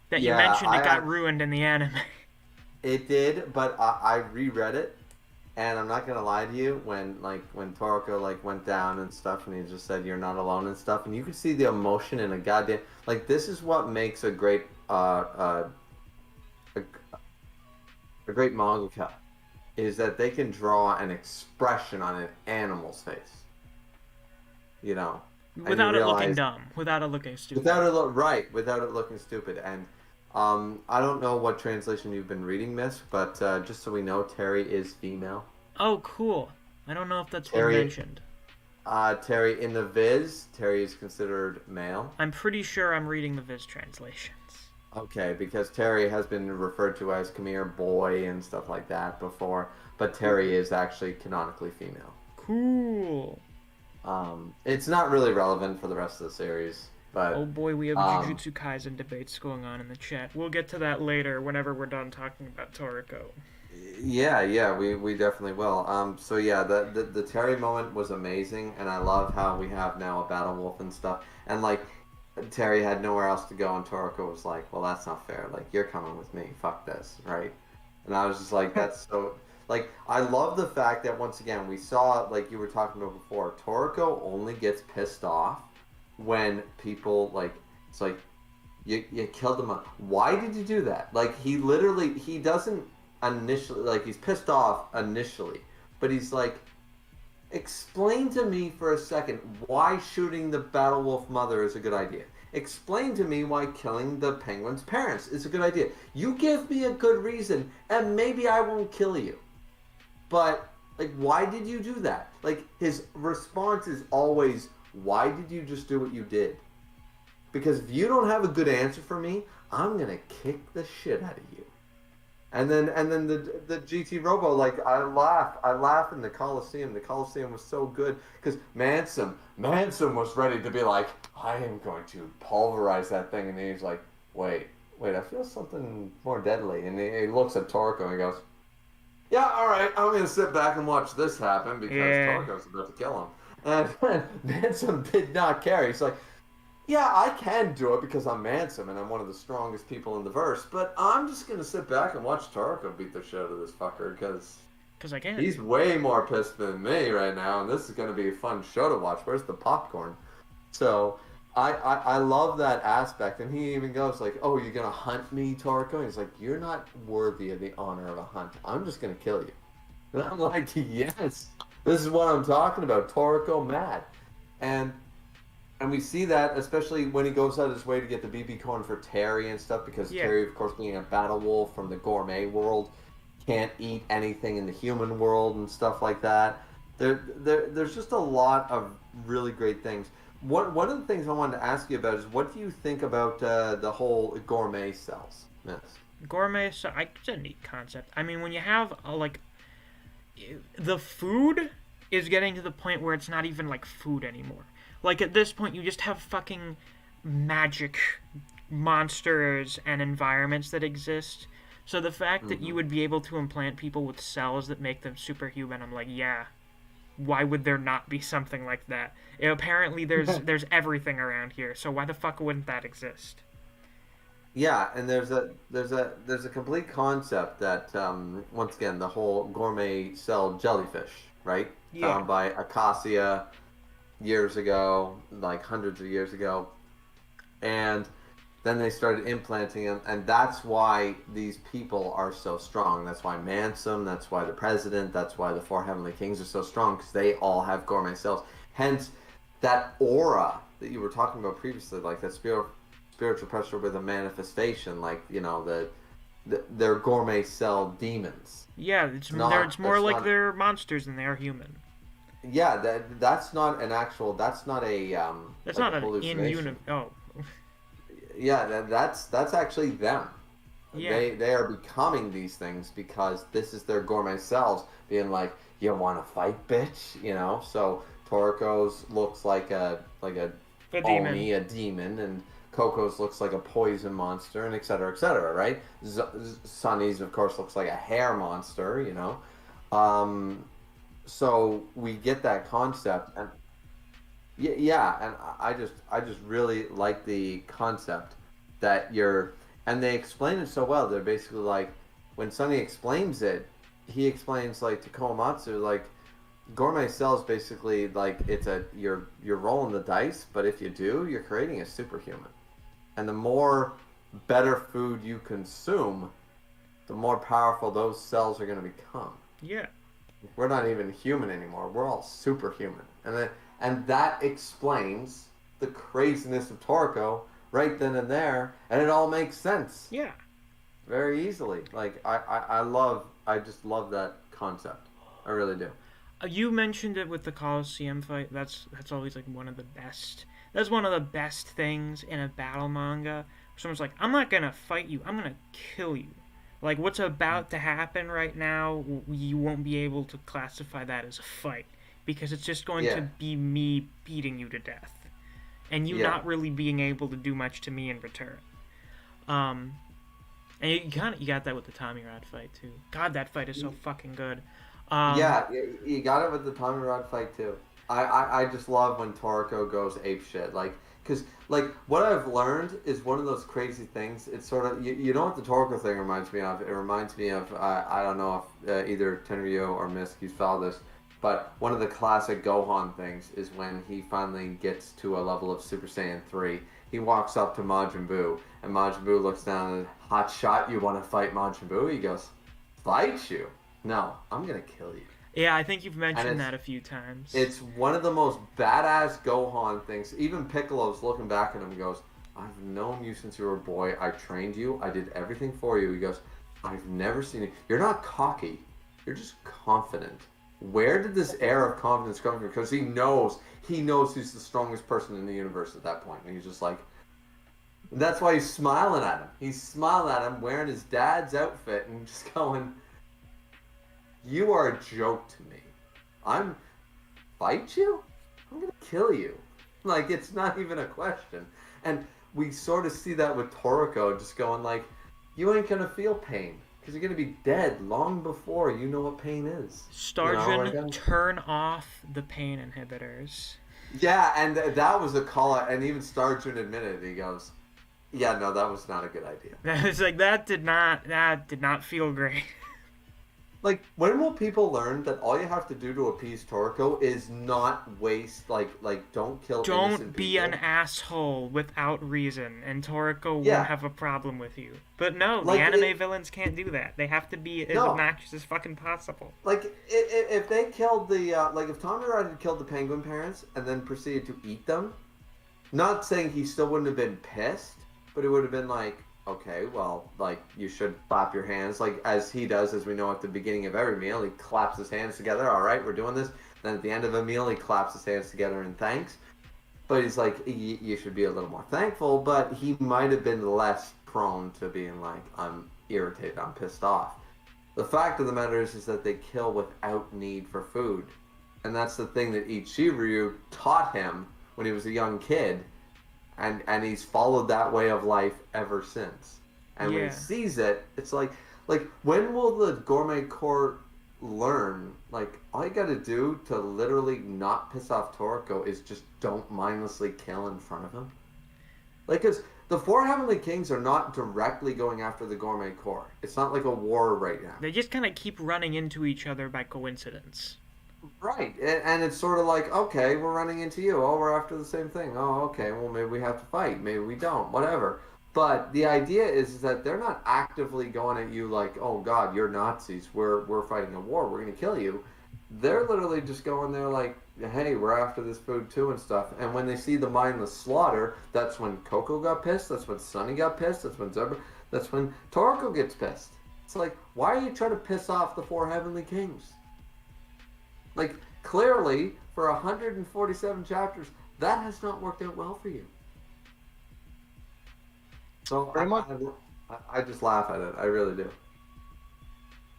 That you mentioned it got ruined in the anime. It did, but I reread it. And I'm not gonna lie to you, when Toriko went down and stuff, and he just said you're not alone and stuff, and you could see the emotion in a goddamn this is what makes a great a great mangaka, is that they can draw an expression on an animal's face. Without it looking dumb, without it looking stupid. Without it looking stupid. And I don't know what translation you've been reading, Misc, but just so we know, Terry is female. Oh, cool. I don't know if that's been mentioned. Terry, in the Viz, Terry is considered male. I'm pretty sure I'm reading the Viz translations. Okay, because Terry has been referred to as come here boy and stuff like that before, but Terry is actually canonically female. Cool. It's not really relevant for the rest of the series. But, oh boy, we have Jujutsu Kaisen debates going on in the chat. We'll get to that later whenever we're done talking about Toriko. Yeah, we definitely will. So yeah, the Terry moment was amazing, and I love how we have now a Battle Wolf and stuff. And Terry had nowhere else to go, and Toriko was like, well, that's not fair. You're coming with me. Fuck this, right? And I was just like, that's so... I love the fact that, once again, we saw, you were talking about before, Toriko only gets pissed off when people it's you killed him. Why did you do that? He doesn't initially he's pissed off initially, but he's explain to me for a second why shooting the Battle Wolf mother is a good idea. Explain to me why killing the penguin's parents is a good idea. You give me a good reason, and maybe I won't kill you. But why did you do that? His response is always, why did you just do what you did? because if you don't have a good answer for me, I'm gonna kick the shit out of you. And then the GT Robo, like I laugh in the Coliseum. The Coliseum was so good because Manson was ready to be like, I am going to pulverize that thing, and he's like, wait, I feel something more deadly, and he looks at Toriko and he goes, yeah, all right, I'm gonna sit back and watch this happen because Toriko's about to kill him, and Manson did not care. He's like, yeah, I can do it because I'm Manson and I'm one of the strongest people in the verse, but I'm just going to sit back and watch Toriko beat the shit out of this fucker because I can. He's way more pissed than me right now, and this is going to be a fun show to watch. Where's the popcorn? So I love that aspect, and he even goes like, oh, you're going to hunt me, Toriko? And he's like, you're not worthy of the honor of a hunt. I'm just going to kill you. And I'm like, yes, this is what I'm talking about. Toriko mad. And we see that, especially when he goes out his way to get the BB corn for Terry and stuff, because Terry, of course, being a battle wolf from the gourmet world, can't eat anything in the human world and stuff like that. There's just a lot of really great things. One of the things I wanted to ask you about is, what do you think about the whole gourmet cells? Yes. Gourmet, so it's a neat concept. I mean, when you have the food is getting to the point where it's not even like food anymore. Like, at this point, you just have fucking magic monsters and environments that exist. So the fact that you would be able to implant people with cells that make them superhuman, I'm like, yeah. Why would there not be something like that? Apparently, there's everything around here, so why the fuck wouldn't that exist? Yeah, and there's a complete concept that, once again, the whole gourmet cell jellyfish, right? Yeah. Found by Acacia years ago, like hundreds of years ago, and then they started implanting them, and that's why these people are so strong. That's why Manson, that's why the president, that's why the four heavenly kings are so strong, because they all have gourmet cells. Hence, that aura that you were talking about previously, like that spiritual pressure with a manifestation, like, you know, they're gourmet cell demons. Yeah, it's more like they're monsters than they are human. Yeah, that's not an actual. That's not a. That's like not an in-unit. Oh. Yeah, that's actually them. Yeah. They are becoming these things because this is their gourmet selves being like, you want to fight, bitch? You know. So Toriko's looks like a demon. Oni, a demon, and Coco's looks like a poison monster, and et cetera, right? Sunny's, of course, looks like a hair monster, you know. So we get that concept, and and I just really like the concept that and they explain it so well. They're basically like, when Sunny explains it, he explains like to Komatsu, like, gourmet cells basically like you're rolling the dice, but if you do, you're creating a superhuman, and the more better food you consume, the more powerful those cells are going to become. Yeah. We're not even human anymore. We're all superhuman. And that explains the craziness of Toriko right then and there, and it all makes sense. Yeah. Very easily. Like, I just love that concept. I really do. You mentioned it with the Coliseum fight. That's always like one of the best. That's one of the best things in a battle manga. Someone's like, I'm not gonna fight you. I'm gonna kill you. Like, what's about to happen right now, you won't be able to classify that as a fight. Because it's just going to be me beating you to death. And you not really being able to do much to me in return. And you got that with the Tommy Rod fight, too. God, that fight is so fucking good. You got it with the Tommy Rod fight, too. I just love when Toriko goes apeshit. Like, because, like, what I've learned is one of those crazy things. It's sort of, you know what the Toriko thing reminds me of? It reminds me of, I don't know if either Tenryuu or Misc, you saw this, but one of the classic Gohan things is when he finally gets to a level of Super Saiyan 3. He walks up to Majin Buu, and Majin Buu looks down and, hot shot, you want to fight Majin Buu? He goes, fight you? No, I'm going to kill you. Yeah, I think you've mentioned that a few times. It's one of the most badass Gohan things. Even Piccolo's looking back at him and goes, I've known you since you were a boy. I trained you. I did everything for you. He goes, I've never seen you. You're not cocky. You're just confident. Where did this air of confidence come from? Because he knows he's the strongest person in the universe at that point. And he's just like, That's why he's smiling at him. He's smiling at him, wearing his dad's outfit, and just going, "You are a joke to me. I'm fight you? I'm gonna kill you." Like, it's not even a question. And we sort of see that with Toriko, just going like, "You ain't gonna feel pain because you're gonna be dead long before you know what pain is." Starjun, You know, like, turn off the pain inhibitors. yeah, and that was a call out, and even Starjun admitted it. He goes, "Yeah, no, that was not a good idea." It's like that did not feel great. Like, when will people learn that all you have to do to appease Toriko is not waste, don't kill innocent Don't be people? an asshole without reason, and Toriko Yeah. won't have a problem with you. But no, Like, the anime it- villains can't do that. They have to be as No. obnoxious as fucking possible. Like, if they killed the, if Tommy Rod had killed the penguin parents and then proceeded to eat them, not saying he still wouldn't have been pissed, but it would have been like, okay, well, like, you should clap your hands, like, as he does, as we know at the beginning of every meal, he claps his hands together, all right, we're doing this. Then at the end of a meal, he claps his hands together in thanks. But he's like, you should be a little more thankful, but he might have been less prone to being like, I'm irritated, I'm pissed off. The fact of the matter is that they kill without need for food. And that's the thing that Ichiryu taught him when he was a young kid. And he's followed that way of life ever since. And when Yeah. he sees it, it's like when will the Gourmet Corps learn? Like, all you gotta do to literally not piss off Toriko is just don't mindlessly kill in front of him. Like, because the four Heavenly Kings are not directly going after the Gourmet Corps. It's not like a war right now. They just kind of keep running into each other by coincidence. Right, and it's sort of like, okay, we're running into you. Oh, we're after the same thing. Oh, okay, well, maybe we have to fight. Maybe we don't. Whatever. But the idea is that they're not actively going at you like, oh, God, you're Nazis. We're fighting a war. We're going to kill you. They're literally just going there like, hey, we're after this food too and stuff. And when they see the mindless slaughter, that's when Coco got pissed. That's when Sunny got pissed. That's when Zebra. That's when Toriko gets pissed. It's like, why are you trying to piss off the four Heavenly Kings? Like, clearly, for 147 chapters, that has not worked out well for you. So I just laugh at it. I really do.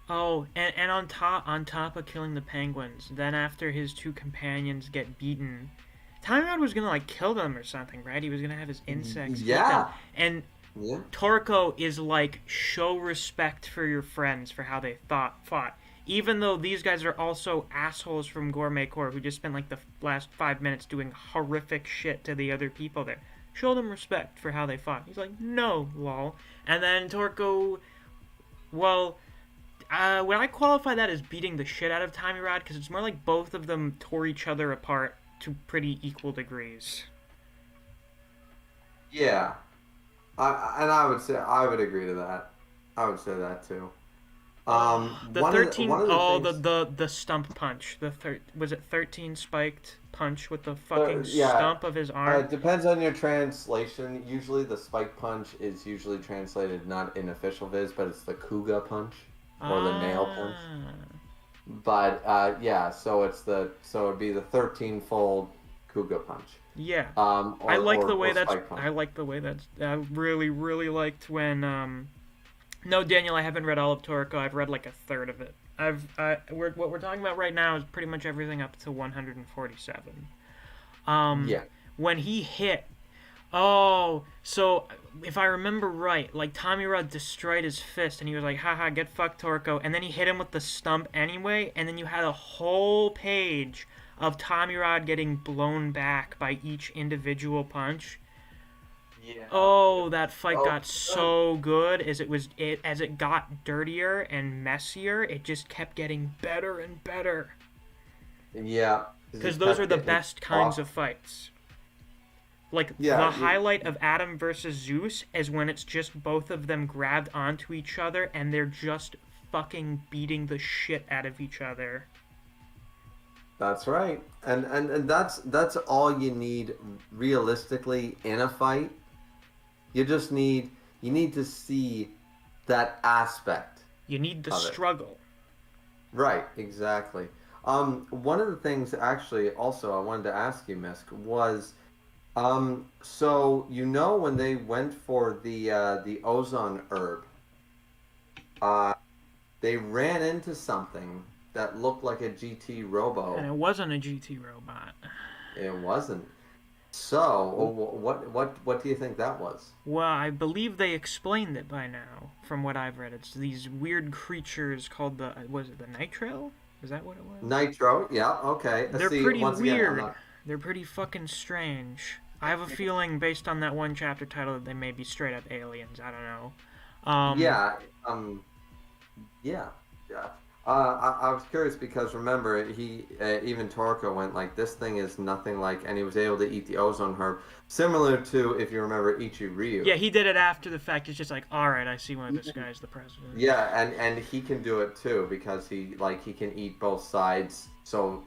Oh, and on top of killing the penguins, then after his two companions get beaten, Tommy Rod was gonna like kill them or something, right? He was gonna have his insects eat them. And Yeah. Toriko is like, show respect for your friends for how they fought. Even though these guys are also assholes from Gourmet Corps who just spent like the last 5 minutes doing horrific shit to the other people there. Show them respect for how they fought. He's like, no, lol. And then Toriko, well, would I qualify that as beating the shit out of Tommy Rod? Because it's more like both of them tore each other apart to pretty equal degrees. Yeah. I would say, I would agree to that. I would say that too. The one 13, of the things, the stump punch. Was it 13 spiked punch with the fucking yeah. stump of his arm? It depends on your translation. Usually the spike punch is usually translated not in official viz, but it's the Kuga punch or the nail punch. But yeah, so it'd be the 13-fold Kuga punch. Yeah. I like the way that's. I really, really liked when. No, Daniel, I haven't read all of Toriko. I've read like a third of it. What we're talking about right now is pretty much everything up to 147. Yeah. When he hit. Oh, so if I remember right, like Tommy Rod destroyed his fist and he was like, haha, get fucked, Toriko. And then he hit him with the stump anyway, and then you had a whole page of Tommy Rod getting blown back by each individual punch. Yeah. Oh, that fight got so good as it got dirtier and messier. It just kept getting better and better. Yeah. Because those are the best kinds of fights. Like, the highlight of Adam versus Zeus is when it's just both of them grabbed onto each other and they're just fucking beating the shit out of each other. That's right. And that's all you need realistically in a fight. You need to see that aspect. You need the struggle. Right, exactly. One of the things actually also I wanted to ask you, Misc, was So when they went for the ozone herb, uh, they ran into something that looked like a GT And Robo. it wasn't a GT robot. It wasn't. So, what do you think that was? Well, I believe they explained it by now, from what I've read. It's these weird creatures called was it the Nitro? Is that what it was? Nitro. Yeah. Okay. They're See, pretty once again, I'm weird. not. They're pretty fucking strange. I have a feeling, based on that one chapter title, that they may be straight up aliens. I don't know. Yeah. Yeah. Yeah. I was curious because remember he even Toriko went like this thing is nothing like, and he was able to eat the ozone herb, similar to if you remember Ryu. Yeah, he did it after the fact. It's just like, all right, I see why this guy's the president. Yeah, and he can do it too because he can eat both sides so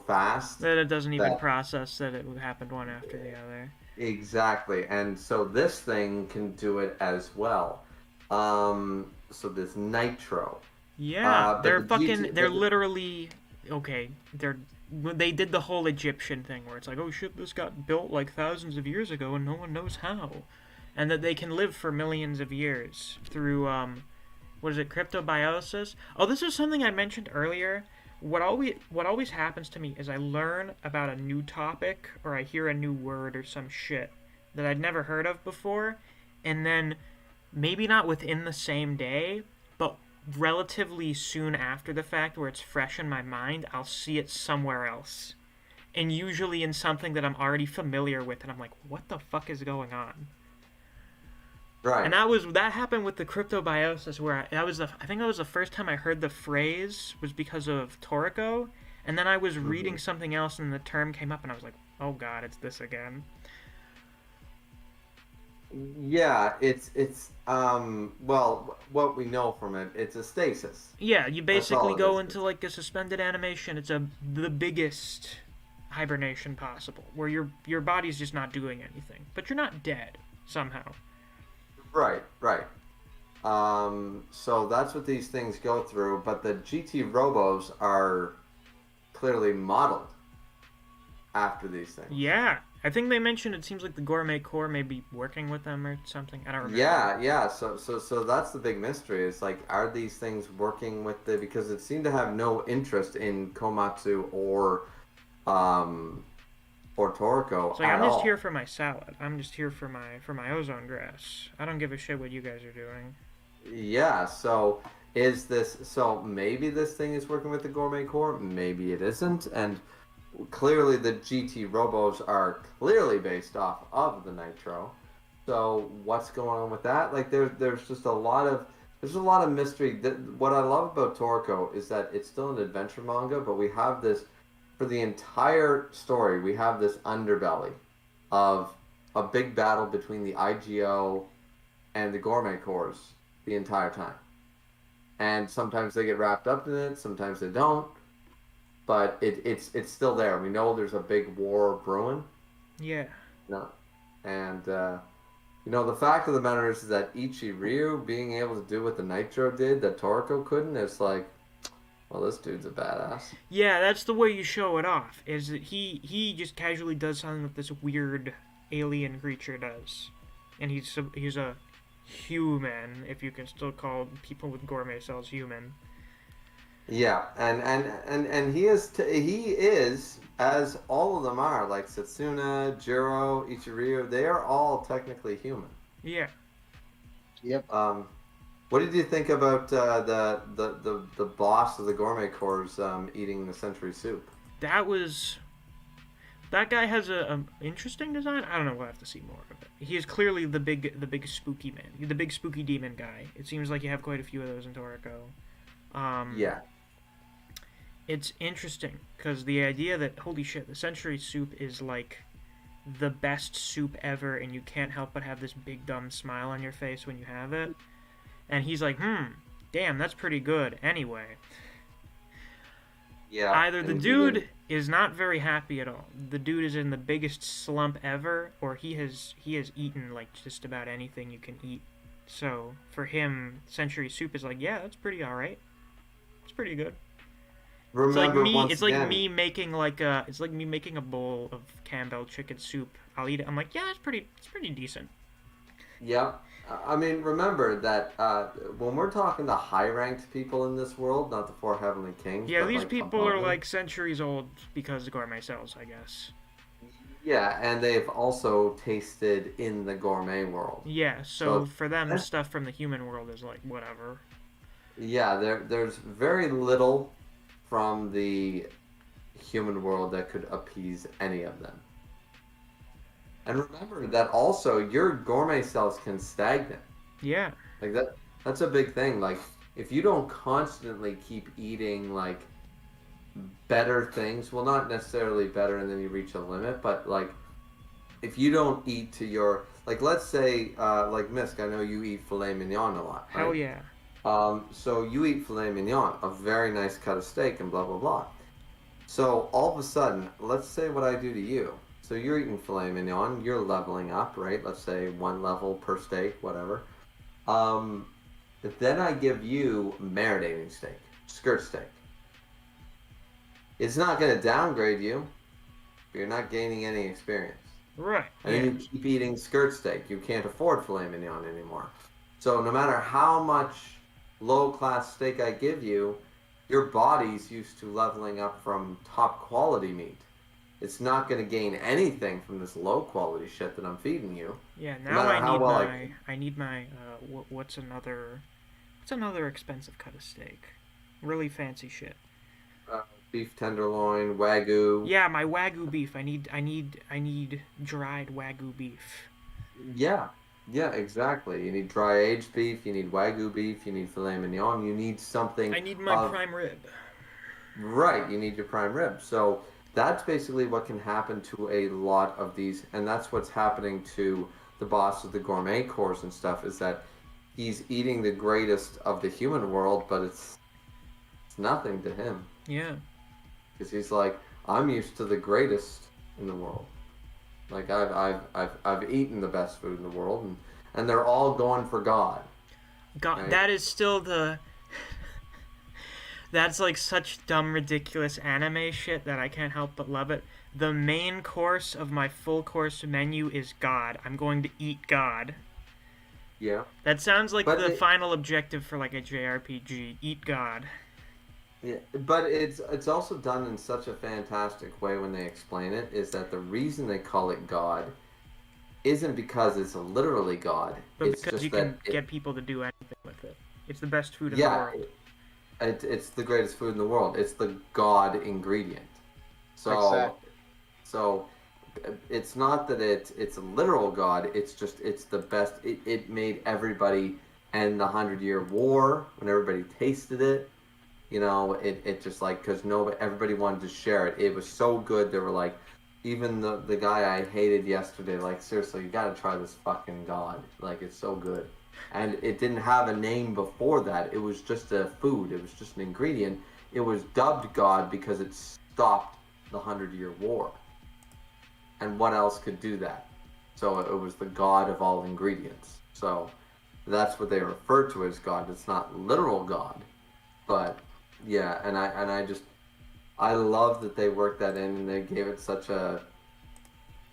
fast That it doesn't even that process that it happened one after the other. exactly, and so this thing can do it as well. So this nitro. Yeah, But they're the GT, fucking. They're literally okay. They did the whole Egyptian thing where it's like, oh shit, this got built like thousands of years ago and no one knows how, and that they can live for millions of years through what is it, cryptobiosis? Oh, this is something I mentioned earlier. What always happens to me is I learn about a new topic or I hear a new word or some shit that I'd never heard of before, and then maybe not within the same day, but relatively soon after the fact where it's fresh in my mind, I'll see it somewhere else. And usually in something that I'm already familiar with, and I'm like, what the fuck is going on? right. And that happened with the cryptobiosis, where I think that was the first time I heard the phrase was because of Toriko, and then I was reading something else and the term came up and I was like, oh god, it's this again. Yeah, well, what we know from it, it's a stasis. Yeah, you That's basically all it go is. into like a suspended animation. It's the biggest hibernation possible, where your body's just not doing anything, but you're not dead somehow. Right, right. So that's what these things go through, but the GT Robos are clearly modeled after these things. Yeah, I think they mentioned it seems like the Gourmet Corps may be working with them or something. I don't remember. Yeah. So that's the big mystery. Is like, are these things working with because it seemed to have no interest in Komatsu or Toriko It's like at I'm just all. here for my salad. I'm just here for my ozone grass. I don't give a shit what you guys are doing. Yeah. So maybe this thing is working with the Gourmet Corps. Maybe it isn't. And clearly the GT Robos are clearly based off of the Nitro. So what's going on with that? Like there's just there's a lot of mystery. What I love about Toriko is that it's still an adventure manga, but we have this for the entire story. We have this underbelly of a big battle between the IGO and the Gourmet Corps the entire time. And sometimes they get wrapped up in it, sometimes they don't. But it's still there. We know there's a big war brewing. Yeah. No, and the fact of the matter is that Ryu being able to do what the Nitro did that Toriko couldn't, it's like, well, this dude's a badass. Yeah, that's the way you show it off. Is that he just casually does something that this weird alien creature does, and he's a human, if you can still call people with gourmet cells human. Yeah, and he is as all of them are, like Setsuna, Jiro, Ichiryu, they are all technically human. Yeah. Yep. What did you think about the boss of the Gourmet Corps eating the century soup? That guy has a interesting design. I don't know. We'll have to see more of it. He is clearly the big spooky man, the big spooky demon guy. It seems like you have quite a few of those in Toriko. Yeah. It's interesting because the idea that holy shit, the century soup is like the best soup ever, and you can't help but have this big dumb smile on your face when you have it. And he's like, damn, that's pretty good. Anyway. Yeah. Either the dude is not very happy at all. The dude is in the biggest slump ever, or he has eaten like just about anything you can eat. So for him, century soup is like, yeah, that's pretty alright. It's pretty good. remember once It's like again. me making it's like me making a bowl of Campbell chicken soup. I'll eat it. I'm like, yeah, it's pretty decent. Yep. I mean, remember that when we're talking the high-ranked people in this world, not the four heavenly kings, Yeah, but these like people above are them. like centuries old because of gourmet cells, I guess. Yeah, and they've also tasted in the gourmet world. Yeah, so So for them, that's, stuff from the human world is like whatever. yeah, there's very little from the human world that could appease any of them. And remember that also your gourmet cells can stagnate. Yeah, Like that's a big thing. Like if you don't constantly keep eating like better things, well not necessarily better and then you reach a limit, but like if you don't eat to your like let's say like Misk, I know you eat filet mignon a lot, hell right? yeah. So you eat filet mignon, a very nice cut of steak and blah blah blah. So all of a sudden, let's say what I do to you. So you're eating filet mignon, you're leveling up, right? Let's say one level per steak, whatever. Um, then I give you marinating steak, skirt steak. It's not going to downgrade you, but you're not gaining any experience. Right, And yeah. then you keep eating skirt steak. You can't afford filet mignon anymore. So no matter how much low class steak I give you, your body's used to leveling up from top quality meat. It's not going to gain anything from this low quality shit that I'm feeding you. Yeah, No now matter I how need well I need my what's another expensive cut of steak? Really fancy shit. beef tenderloin, wagyu. Yeah, my wagyu beef. I need dried wagyu beef. Yeah, yeah, exactly. You need dry aged beef. You need wagyu beef. You need filet mignon. You need something I need my of prime rib. right. You need your prime rib. So that's basically what can happen to a lot of these, and that's what's happening to the boss of the gourmet course and stuff. Is that he's eating the greatest of the human world, but it's nothing to him Yeah. because he's like, I'm used to the greatest in the world. Like I've eaten the best food in the world, and they're all going for God, God, right? that is still the that's like such dumb, ridiculous anime shit that I can't help but love it. The main course of my full course menu is God. I'm going to eat God. Yeah, That sounds like but the final objective for like a JRPG. Eat God. yeah, but it's also done in such a fantastic way when they explain it. Is that the reason they call it God isn't because it's literally God. But It's because you just that can get people to do anything with it. It's the best food in the yeah, world. it's the greatest food in the world. It's the God ingredient. So Exactly. so it's not that it's a literal God. It's just it's the best. It made everybody end the 100-Year War when everybody tasted it. You know, it just like because nobody everybody wanted to share it. It was so good. They were like, even the guy I hated yesterday, like seriously, you got to try this fucking God. Like it's so good. And it didn't have a name before that. It was just a food. It was just an ingredient. It was dubbed God because it stopped the 100-Year War. And what else could do that? So it was the God of all ingredients. So that's what they refer to as God. It's not literal God, but yeah. And I just I love that they worked that in and they gave it such a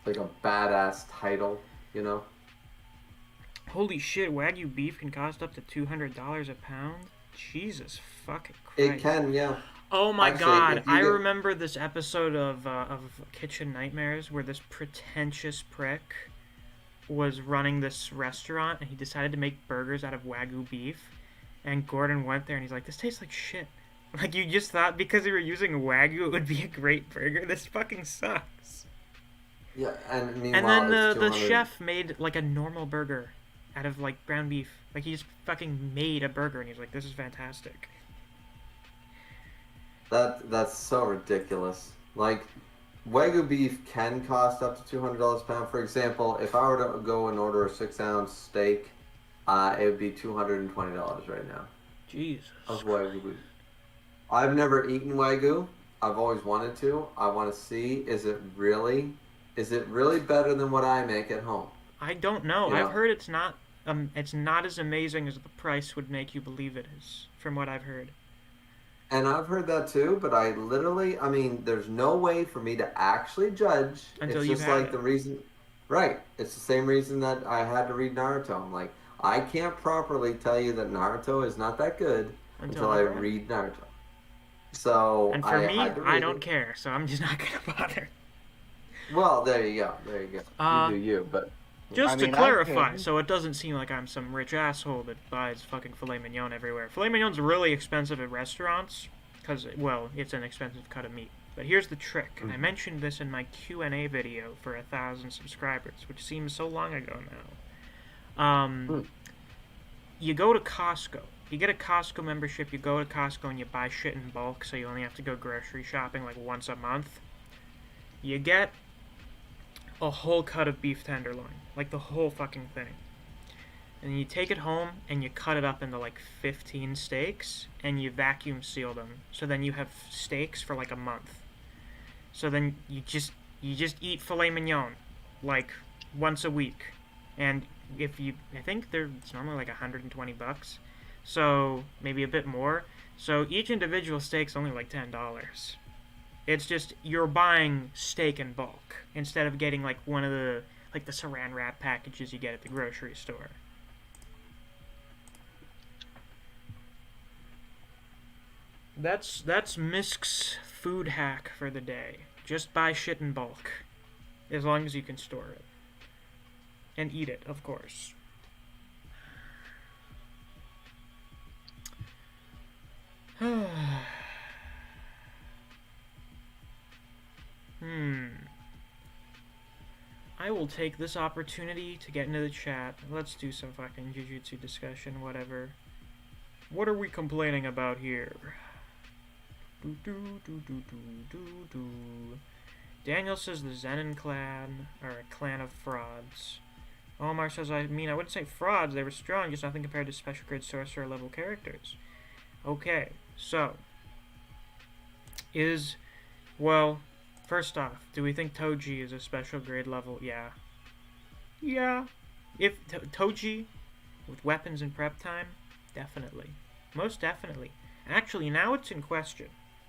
like a badass title. You know? Holy shit, Wagyu beef can cost up to $200 a pound? Jesus fucking It Christ. can, yeah. Oh my Actually, god, if you I get remember this episode of Kitchen Nightmares where this pretentious prick was running this restaurant and he decided to make burgers out of Wagyu beef. And Gordon went there and he's like, this tastes like shit. Like, you just thought because they were using Wagyu it would be a great burger? This fucking sucks. yeah, and And then meanwhile it's the 200. chef made like a normal burger out of like ground beef. Like he just fucking made a burger and he's like, this is fantastic. That's so ridiculous. Like Wagyu beef can cost up to $200 a pound. For example, if I were to go and order a 6-ounce steak, it would be $220 right now Jesus. of Wagyu beef. I've never eaten Wagyu. I've always wanted to. I want to see is it really better than what I make at home? I don't know. You I've know? heard it's not as amazing as the price would make you believe it is, from what I've heard. And I've heard that too, but I literally, I mean, there's no way for me to actually judge. Until It's you've just had like it. the reason, right? It's the same reason that I had to read Naruto. I'm like, I can't properly tell you that Naruto is not that good Until until I I've read it. read Naruto. So And for I me, had to I read don't it. care, so I'm just not gonna bother. Well, there you go. There you go. You Uh, do you, but I just to mean, I clarify, can. so it doesn't seem like I'm some rich asshole that buys fucking filet mignon everywhere. Filet mignon's really expensive at restaurants, because, well, it's an expensive cut of meat. But here's the trick, and I mentioned this in my Q&A video for 1,000 subscribers, which seems so long ago now. mm, You go to Costco. You get a Costco membership, you go to Costco and you buy shit in bulk, so you only have to go grocery shopping like once a month. You get a whole cut of beef tenderloin, like the whole fucking thing. And you take it home and you cut it up into like 15 steaks and you vacuum seal them. So then you have steaks for like a month. So then you just eat filet mignon like once a week. And if you I think it's normally like $120. So maybe a bit more. So each individual steak's only like $10. It's just you're buying steak in bulk instead of getting like one of the like the saran wrap packages you get at the grocery store. That's Misc's food hack for the day. Just buy shit in bulk, as long as you can store it and eat it, of course. I will take this opportunity to get into the chat. Let's do some fucking jujutsu discussion, whatever. What are we complaining about here? Do do do do do do do. Daniel says the Zenin clan are a clan of frauds. Omar says, I wouldn't say frauds, they were strong, just nothing compared to special grade sorcerer level characters. Okay, so, well, first off, do we think Toji is a special grade level? Yeah. Yeah. If Toji, with weapons and prep time, definitely. Most definitely. Actually, now it's in question.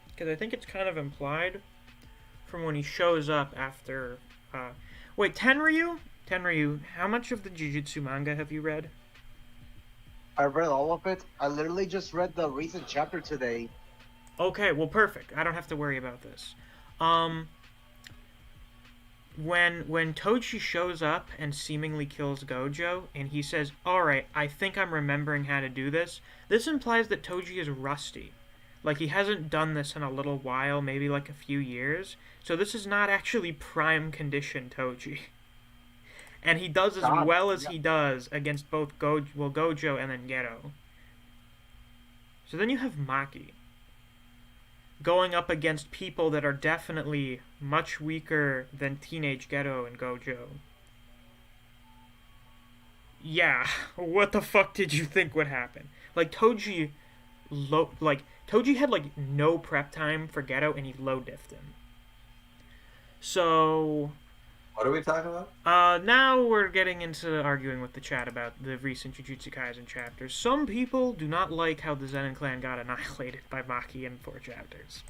Because I think it's kind of implied from when he shows up after, wait, Tenryuu? Tenryuu, how much of the Jujutsu manga have you read? I read all of it. I literally just read the recent chapter today. Okay, well, perfect. I don't have to worry about this. When Toji shows up and seemingly kills Gojo, and he says, "Alright, I think I'm remembering how to do this," this implies that Toji is rusty. Like, he hasn't done this in a little while, maybe like a few years. So this is not actually prime condition Toji. And he does as well as he does against both Gojo and then Geto. So then you have Maki going up against people that are definitely much weaker than teenage Geto and Gojo. Yeah, what the fuck did you think would happen? Like, Toji had like no prep time for Geto and he low diffed him. So what are we talking about? now we're getting into arguing with the chat about the recent Jujutsu Kaisen chapters. Some people do not like how the Zenin clan got annihilated by Maki in 4 chapters.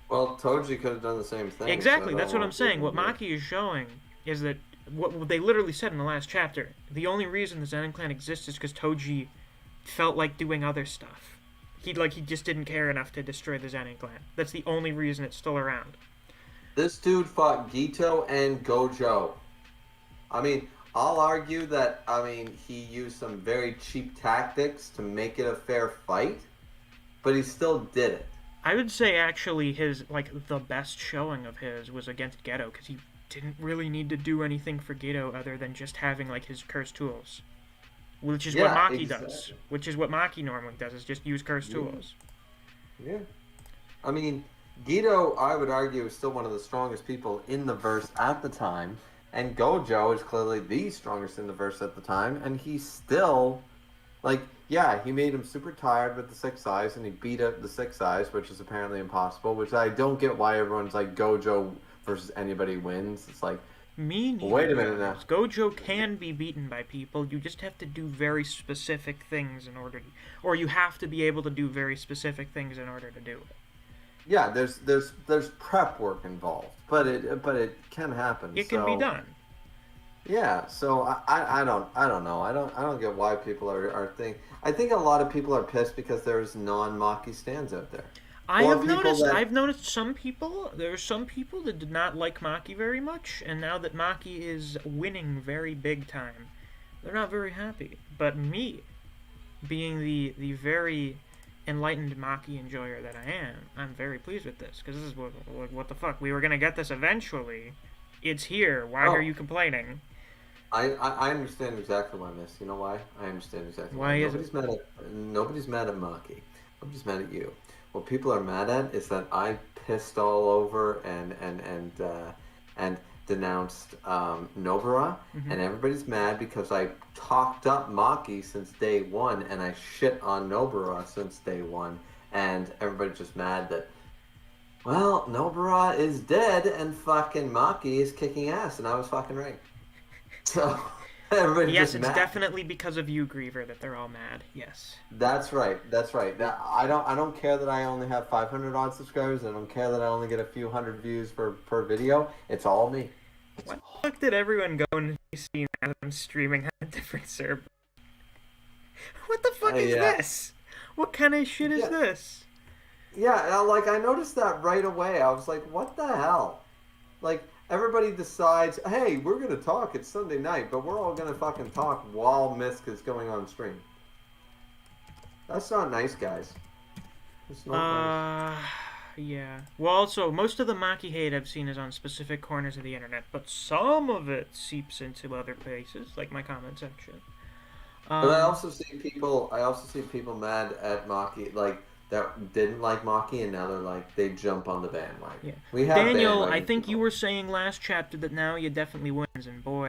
Well, Toji could have done the same thing. Exactly, so that's what I'm saying. What Maki is showing is that what they literally said in the last chapter, the only reason the Zenin clan exists is because Toji felt like doing other stuff. He just didn't care enough to destroy the Zenin clan. That's the only reason it's still around. This dude fought Gito and Gojo. I mean, I'll argue that, he used some very cheap tactics to make it a fair fight, but he still did it. I would say, actually, the best showing of his was against Geto, because he didn't really need to do anything for Geto other than just having, his cursed tools. Which is what Maki does. Which is what Maki normally does, is just use cursed tools. Yeah. I mean, Geto, I would argue, is still one of the strongest people in the verse at the time, and Gojo is clearly the strongest in the verse at the time, and he's still, he made him super tired with the 6 eyes, and he beat up the 6 eyes, which is apparently impossible, which I don't get why everyone's like, Gojo versus anybody wins. It's like, Me neither. Wait a minute now. Gojo can be beaten by people. You just have to do very specific things in order to, or you have to be able to do very specific things in order to do it. Yeah, there's prep work involved, but it can happen. It can be done. Yeah, so I don't know. I don't get why people are thinking. I think a lot of people are pissed because there's non-Maki stands out there. I've noticed some people. There are some people that did not like Maki very much, and now that Maki is winning very big time, they're not very happy. But me, being the very enlightened Maki enjoyer that I am, I'm very pleased with this, because this is what the fuck. We were gonna get this eventually. It's here. Why are you complaining? I understand exactly why, Miss. You know why? I understand exactly why. Nobody's mad at Maki. Nobody's mad at you. What people are mad at is that I pissed all over and denounced Nobara, and everybody's mad because I talked up Maki since day one, and I shit on Nobara since day one, and everybody's just mad that, well, Nobara is dead and fucking Maki is kicking ass, and I was fucking right. So everybody's yes, just it's mad. Definitely because of you, Griever, that they're all mad. Yes. That's right. I don't care that I only have 500 odd subscribers. I don't care that I only get a few hundred views per video. It's all me. Why the fuck did everyone go and see them streaming on a different server? What the fuck is this? What kind of shit is this? Yeah, like I noticed that right away. I was like, what the hell? Like, everybody decides, hey, we're going to talk. It's Sunday night, but we're all going to fucking talk while Misc is going on stream. That's not nice, guys. It's not nice. Yeah. Well, also, most of the Maki hate I've seen is on specific corners of the internet, but some of it seeps into other places, like my comment section. But I also see people mad at Maki, like, that didn't like Maki, and now they're like, they jump on the bandwagon. Yeah. We have Daniel, I think you were saying last chapter that now you definitely wins, and boy.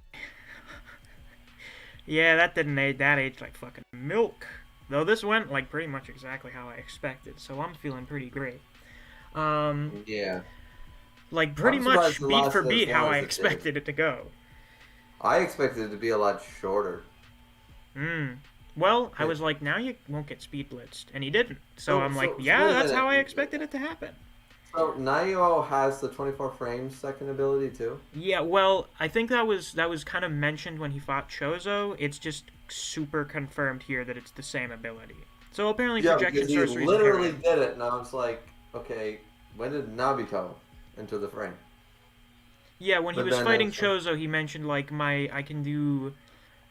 Yeah, that aged like fucking milk. Though this went like pretty much exactly how I expected, so I'm feeling pretty great. Yeah. Like pretty much beat for beat how I expected it to go. I expected it to be a lot shorter. Well, I was like, now you won't get speed blitzed, and he didn't. So I'm like, yeah, that's how I expected it to happen. So Naio has the 24 frames second ability too? Yeah, well, I think that was kind of mentioned when he fought Chozo. It's just super confirmed here that it's the same ability. So apparently projection sorcery. He literally did it, and I was like, okay, when did Nabito enter the frame? Yeah, when he was fighting Chozo, he mentioned like I can do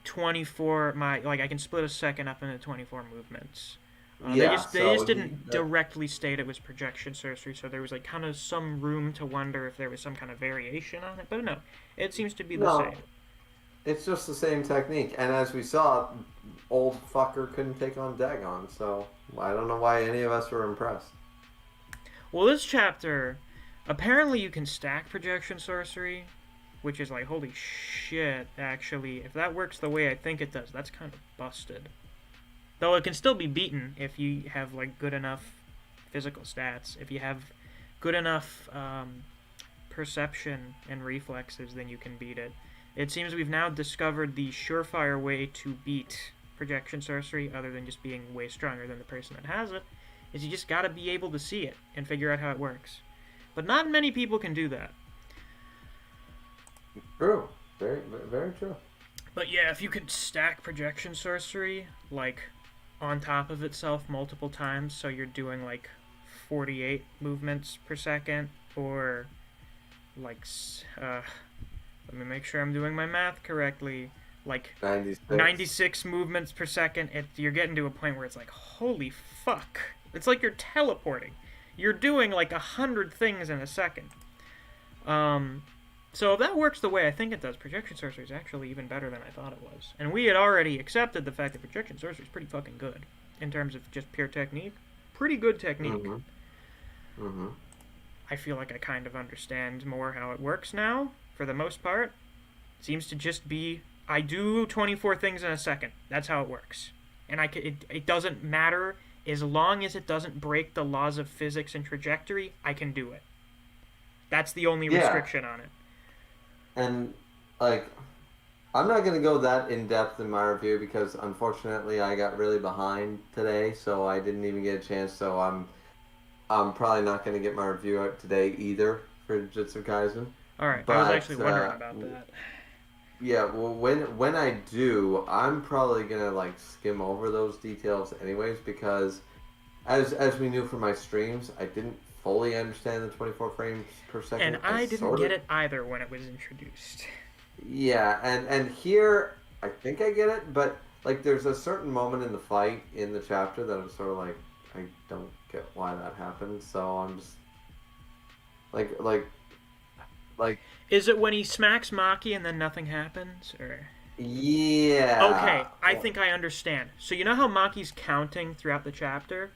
24 I can split a second up into 24 movements. They just didn't directly state it was projection sorcery, so there was like kind of some room to wonder if there was some kind of variation on it. But no, it seems to be the same. It's just the same technique, and as we saw, old fucker couldn't take on Dagon, so I don't know why any of us were impressed. Well, this chapter, apparently you can stack projection sorcery, which is like, holy shit, actually. If that works the way I think it does, that's kind of busted. Though it can still be beaten if you have like good enough physical stats. If you have good enough perception and reflexes, then you can beat it. It seems we've now discovered the surefire way to beat projection sorcery, other than just being way stronger than the person that has it, is you just gotta be able to see it and figure out how it works. But not many people can do that. True. Very, very true. But yeah, if you could stack projection sorcery, like, on top of itself multiple times, so you're doing, like, 48 movements per second, or, like, let me make sure I'm doing my math correctly, like, 96 movements per second, you're getting to a point where it's like, holy fuck. It's like you're teleporting. You're doing, like, 100 things in a second. So if that works the way I think it does, projection sorcery is actually even better than I thought it was. And we had already accepted the fact that projection sorcery is pretty fucking good in terms of just pure technique. Pretty good technique. I feel like I kind of understand more how it works now, for the most part. It seems to just be, I do 24 things in a second. That's how it works. And it doesn't matter, as long as it doesn't break the laws of physics and trajectory, I can do it. That's the only restriction on it. And like, I'm not gonna go that in depth in my review because unfortunately I got really behind today, so I didn't even get a chance. So I'm probably not gonna get my review out today either for Jujutsu Kaisen. Alright, I was But actually wondering about that. yeah, well, when I do, I'm probably gonna like skim over those details anyways because as we knew from my streams, I didn't fully understand the 24 frames per second. And I didn't sort get of it either when it was introduced. Yeah, and here I think I get it, but like there's a certain moment in the fight in the chapter that I'm sort of like I don't get why that happened. So I'm just like like Is it when he smacks Maki and then nothing happens, or? yeah. Okay, I think I understand. So you know how Maki's counting throughout the chapter?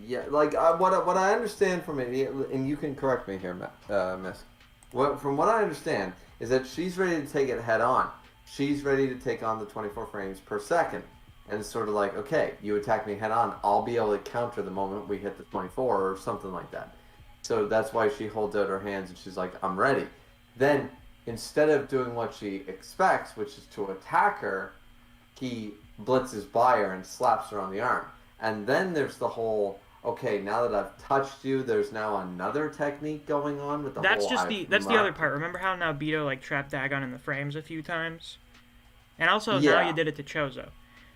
Yeah, like what I understand from it, and you can correct me here, Miss. From what I understand is that she's ready to take it head on. She's ready to take on the 24 frames per second, and it's sort of like, okay, you attack me head on, I'll be able to counter the moment we hit the 24 or something like that. So that's why she holds out her hands and she's like, I'm ready. Then instead of doing what she expects, which is to attack her, he blitzes by her and slaps her on the arm. And then there's the whole, okay, now that I've touched you, there's now another technique going on with the That's whole. just that's the other part. Remember how Naobito like trapped Dagon in the frames a few times? And also now you did it to Chozo.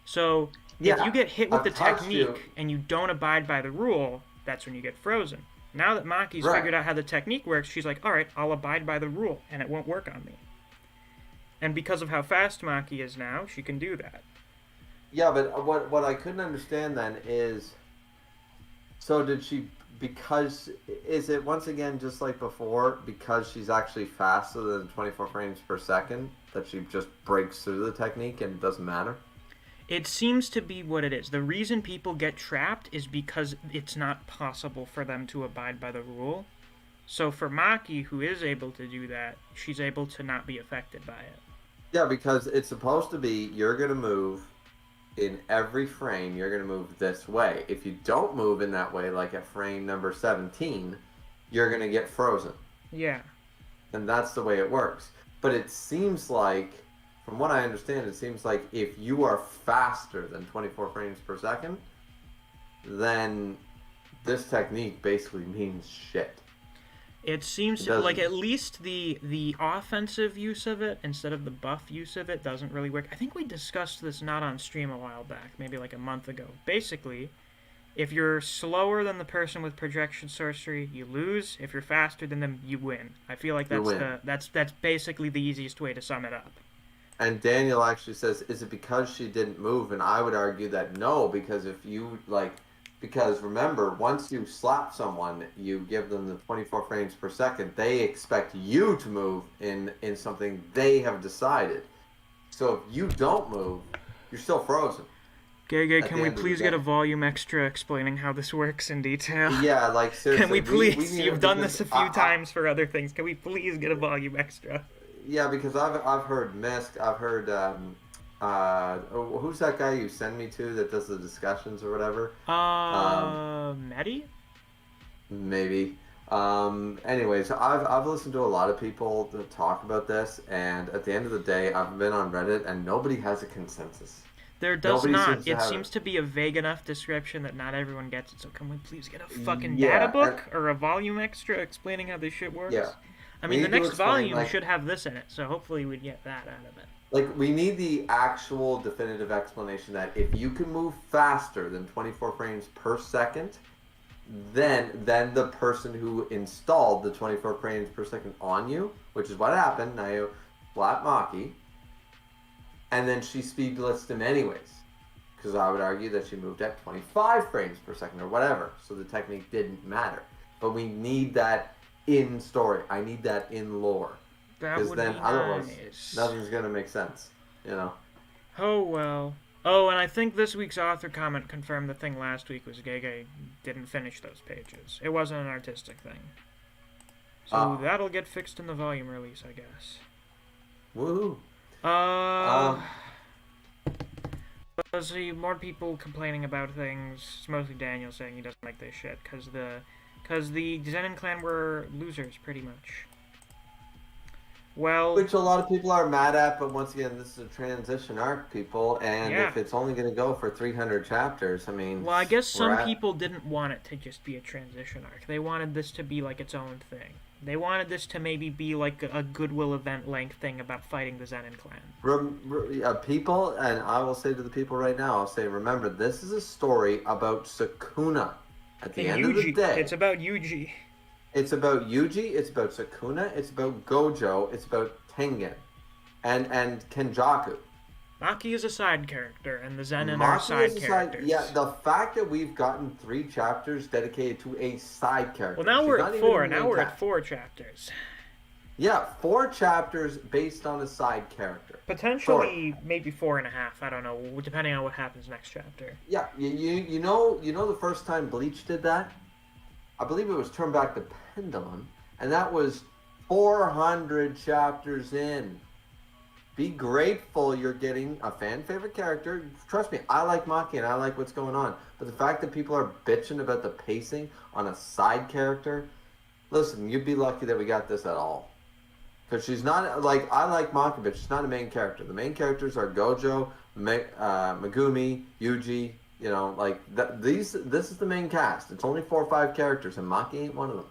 So if you get hit with the technique and you don't abide by the rule, that's when you get frozen. Now that Maki's figured out how the technique works, she's like, alright, I'll abide by the rule, and it won't work on me. And because of how fast Maki is now, she can do that. Yeah, but what I couldn't understand then is, so did she, because, is it once again just like before, because she's actually faster than 24 frames per second, that she just breaks through the technique and it doesn't matter? It seems to be what it is. The reason people get trapped is because it's not possible for them to abide by the rule. So for Maki, who is able to do that, she's able to not be affected by it. Yeah, because it's supposed to be, you're going to move in every frame, you're going to move this way. If you don't move in that way, like at frame number 17, you're going to get frozen. Yeah. And that's the way it works. But it seems like, from what I understand, it seems like if you are faster than 24 frames per second, then this technique basically means shit. It seems to, like, at least the offensive use of it instead of the buff use of it doesn't really work. I think we discussed this not on stream a while back, maybe like a month ago. Basically, if you're slower than the person with projection sorcery, you lose. If you're faster than them, you win. I feel like that's basically the easiest way to sum it up. And Daniel actually says, is it because she didn't move? And I would argue that no, because if you, like, because remember, once you slap someone, you give them the 24 frames per second, they expect you to move in something they have decided. So if you don't move, you're still frozen. Gege, can we please get a volume extra explaining how this works in detail? Yeah, like, seriously. Can we please? You've done this a few times for other things. Can we please get a volume extra? Yeah, because I've heard Misc, I've heard who's that guy you send me to that does the discussions or whatever? Maddie? Maybe. Anyways, I've listened to a lot of people that talk about this, and at the end of the day, I've been on Reddit, and nobody has a consensus. There does not. It seems to be a vague enough description that not everyone gets it. So can we please get a fucking data book or a volume extra explaining how this shit works? Yeah. I mean, the next volume should have this in it, so hopefully we'd get that out of it. Like, we need the actual definitive explanation that if you can move faster than 24 frames per second, then the person who installed the 24 frames per second on you, which is what happened, now you slap Maki, and then she speed blitzed him anyways. Because I would argue that she moved at 25 frames per second or whatever, so the technique didn't matter. But we need that in story. I need that in lore. Because then otherwise, nothing's going to make sense, you know? Oh, well. Oh, and I think this week's author comment confirmed the thing last week was Gege didn't finish those pages. It wasn't an artistic thing. So that'll get fixed in the volume release, I guess. Woohoo. See, more people complaining about things. It's mostly Daniel saying he doesn't like this shit, because the Zenin clan were losers, pretty much. Well, Which a lot of people are mad at, but once again, this is a transition arc, people, and yeah. if it's only going to go for 300 chapters, I mean, Well, I guess we're some at... people didn't want it to just be a transition arc. They wanted this to be like its own thing. They wanted this to maybe be like a Goodwill event length thing about fighting the Zenin clan. People, and I will say to the people right now, I'll say, remember, this is a story about Sukuna. At the And end of the Yuji. day, It's about Yuji. it's about Yuji, it's about Sukuna, it's about Gojo, it's about Tengen, and Kenjaku. Maki is a side character, and the Zenin Maki are side is a characters. Yeah, the fact that we've gotten 3 chapters dedicated to a side character. Well, now She's we're not at even 4. in the Now main we're at cast. 4 chapters. Yeah, 4 chapters based on a side character. Potentially, maybe 4.5. I don't know, depending on what happens next chapter. Yeah, you know the first time Bleach did that? I believe it was Turn Back the Pendulum, and that was 400 chapters in. Be grateful you're getting a fan favorite character. Trust me, I like Maki and I like what's going on. But the fact that people are bitching about the pacing on a side character, listen, you'd be lucky that we got this at all. Because she's not, like, I like Maki, but she's not a main character. The main characters are Gojo, Megumi, Yuji, you know, like, this is the main cast. It's only 4 or 5 characters, and Maki ain't one of them.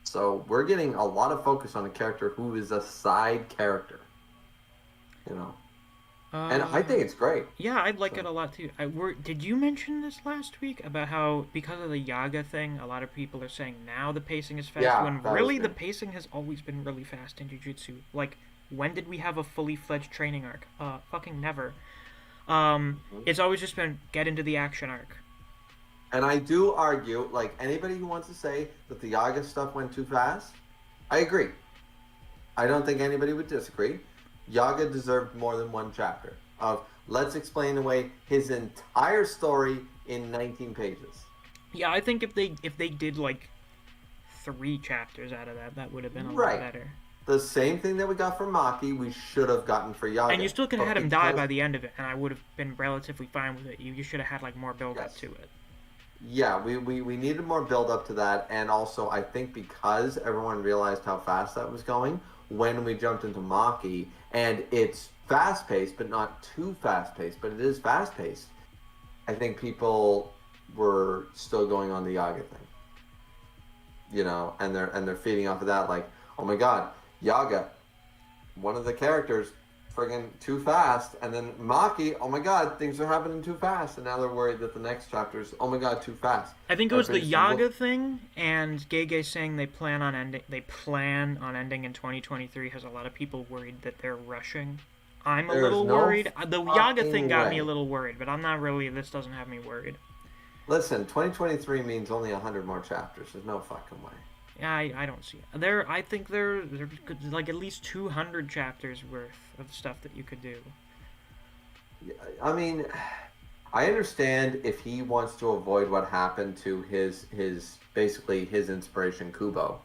So we're getting a lot of focus on a character who is a side character. You know, and I think it's great. Yeah, I'd like it a lot too. Did you mention this last week about how because of the Yaga thing, a lot of people are saying now the pacing is fast when really the pacing has always been really fast in Jujutsu. Like, when did we have a fully fledged training arc? Fucking never. It's always just been get into the action arc. And I do argue, like anybody who wants to say that the Yaga stuff went too fast, I agree. I don't think anybody would disagree. Yaga deserved more than 1 chapter of let's explain away his entire story in 19 pages. Yeah, I think if they did like 3 chapters out of that would have been a lot better. The same thing that we got from Maki, we should have gotten for Yaga. And you still could have had him die by the end of it, and I would have been relatively fine with it. You should have had like more build up to it. Yeah, we needed more build up to that, and also I think because everyone realized how fast that was going, when we jumped into Maki, and it's fast-paced, but not too fast-paced, but it is fast-paced, I think people were still going on the Yaga thing. You know, and they're feeding off of that, like, oh my god, Yaga, one of the characters, friggin' too fast, and then Maki, oh my god, things are happening too fast, and now they're worried that the next chapter's, oh my god, too fast. I think it was the Yaga thing, and Gege saying they plan on ending in 2023 has a lot of people worried that they're rushing. I'm a little worried. The Yaga thing got me a little worried, but I'm not really. This doesn't have me worried. Listen, 2023 means only 100 more chapters. There's no fucking way. Yeah, I don't see it. I think there like at least 200 chapters worth of stuff that you could do. I mean, I understand if he wants to avoid what happened to his basically his inspiration Kubo.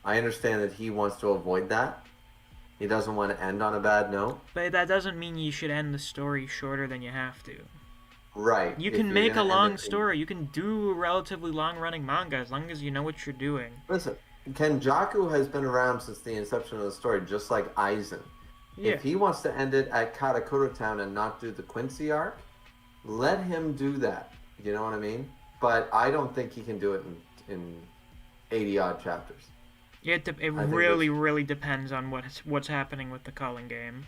I understand that he wants to avoid that. He doesn't want to end on a bad note. But that doesn't mean you should end the story shorter than you have to. Right. You can make a long story. You can do a relatively long-running manga as long as you know what you're doing. Listen, Kenjaku has been around since the inception of the story, just like Aizen. Yeah. If he wants to end it at Karakura Town and not do the Quincy arc, let him do that. You know what I mean? But I don't think he can do it in 80-odd chapters. Yeah, it really depends on what's happening with the Calling game.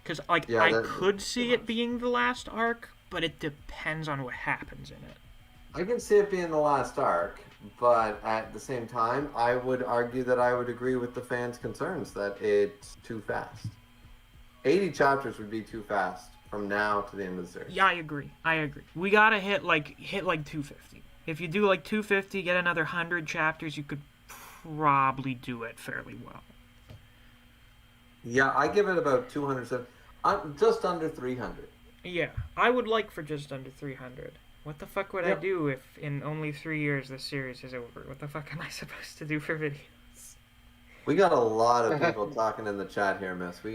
Because, like, I could see it being the last arc, but it depends on what happens in it. I can see it being the last arc, but at the same time, I would argue that I would agree with the fans' concerns that it's too fast. 80 chapters would be too fast from now to the end of the series. Yeah, I agree. We gotta hit like 250. If you do like 250, get another 100 chapters, you could probably do it fairly well. Yeah, I give it about 200, just under 300. Yeah, I would like for just under 300. What the fuck would I do if in only 3 years this series is over? What the fuck am I supposed to do for videos? We got a lot of people talking in the chat here, miss. We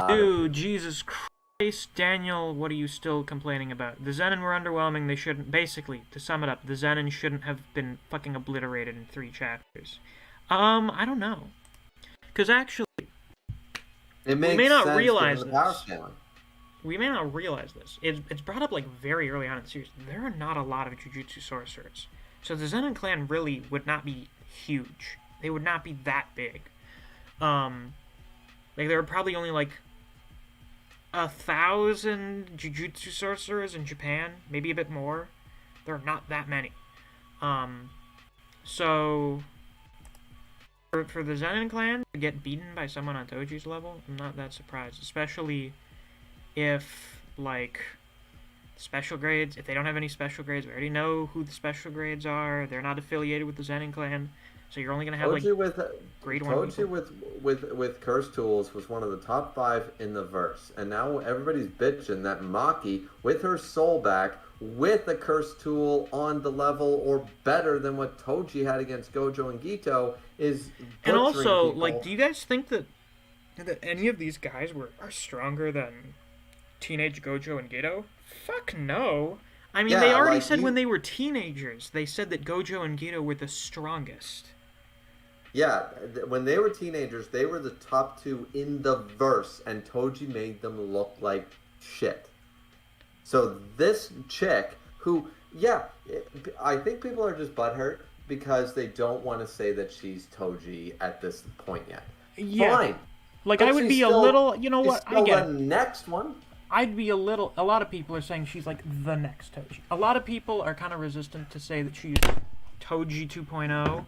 do. Jesus Christ. Daniel, what are you still complaining about? The Zenin were underwhelming. They shouldn't... Basically, to sum it up, the Zenin shouldn't have been fucking obliterated in 3 chapters. I don't know. Because actually, It makes may not sense realize given the power this. scaling. We may not realize this. It's brought up like very early on in the series. There are not a lot of Jujutsu sorcerers, so the Zenin clan really would not be huge. They would not be that big. Like there are probably only like 1,000 Jujutsu sorcerers in Japan, maybe a bit more. There are not that many. So for the Zenin clan to get beaten by someone on Toji's level, I'm not that surprised, especially if like special grades, if they don't have any special grades, we already know who the special grades are. They're not affiliated with the Zenin clan, so you're only gonna have Toji like grade 1 Toji people. with curse tools was one of the top 5 in the verse, and now everybody's bitching that Maki, with her soul back, with a curse tool on the level or better than what Toji had against Gojo and Gito, is And also, people. like, do you guys think that any of these guys are stronger than teenage Gojo and Geto? Fuck no. I mean, Yeah, they already like, said when they were teenagers, they said that Gojo and Geto were the strongest. Yeah, when they were teenagers, they were the top 2 in the verse, and Toji made them look like shit. So this chick, who, yeah, I think people are just butthurt because they don't want to say that she's Toji at this point yet. Yeah. Fine. Like, But I would she's be still- a little, you know what, she's I still get the it. next one. I'd be a lot of people are saying she's like the next Toji. A lot of people are kind of resistant to say that she's Toji 2.0.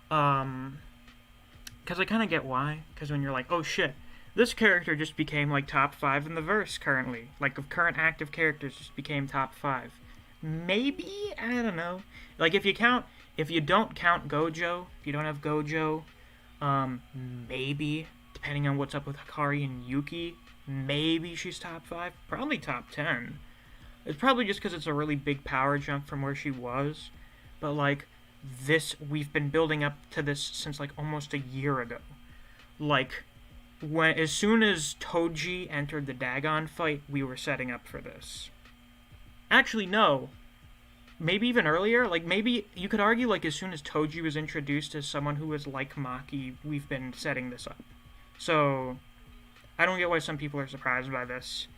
Because I kind of get why. Because when you're like, oh shit, this character just became like top 5 in the verse currently. Like, of current active characters just became top 5. Maybe? I don't know. Like, if you don't count Gojo, if you don't have Gojo, maybe, depending on what's up with Hikari and Yuki, maybe she's top 5, probably top 10. It's probably just because it's a really big power jump from where she was. But, like, we've been building up to this since, like, almost a year ago. Like, as soon as Toji entered the Dagon fight, we were setting up for this. Actually, no. Maybe even earlier. Like, maybe you could argue, like, as soon as Toji was introduced as someone who was like Maki, we've been setting this up. So, I don't get why some people are surprised by this,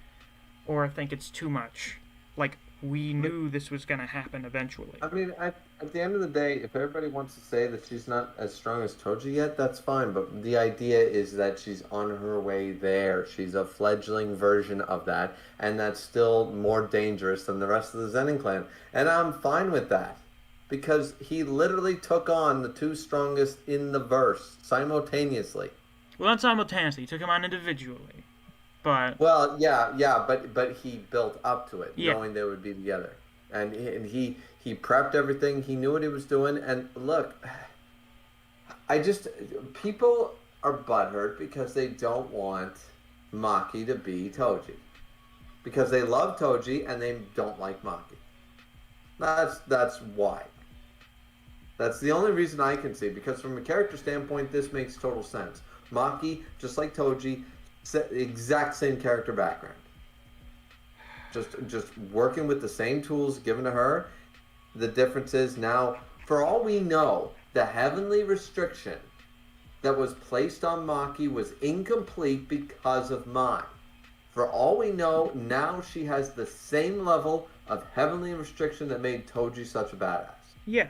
or think it's too much. Like, we knew this was going to happen eventually. I mean, at the end of the day, if everybody wants to say that she's not as strong as Toji yet, that's fine. But the idea is that she's on her way there. She's a fledgling version of that, and that's still more dangerous than the rest of the Zenin clan. And I'm fine with that, because he literally took on the 2 strongest in the verse simultaneously. Well, not simultaneously. He took him on individually. But Well, yeah, but he built up to it, Yeah. knowing they would be together, and he prepped everything. He knew what he was doing. And look, people are butthurt because they don't want Maki to be Toji, because they love Toji and they don't like Maki. That's why. That's the only reason I can see, because from a character standpoint, this makes total sense. Maki, just like Toji, exact same character background. Just working with the same tools given to her. The difference is now, for all we know, the heavenly restriction that was placed on Maki was incomplete because of mine. For all we know, now she has the same level of heavenly restriction that made Toji such a badass. yeah.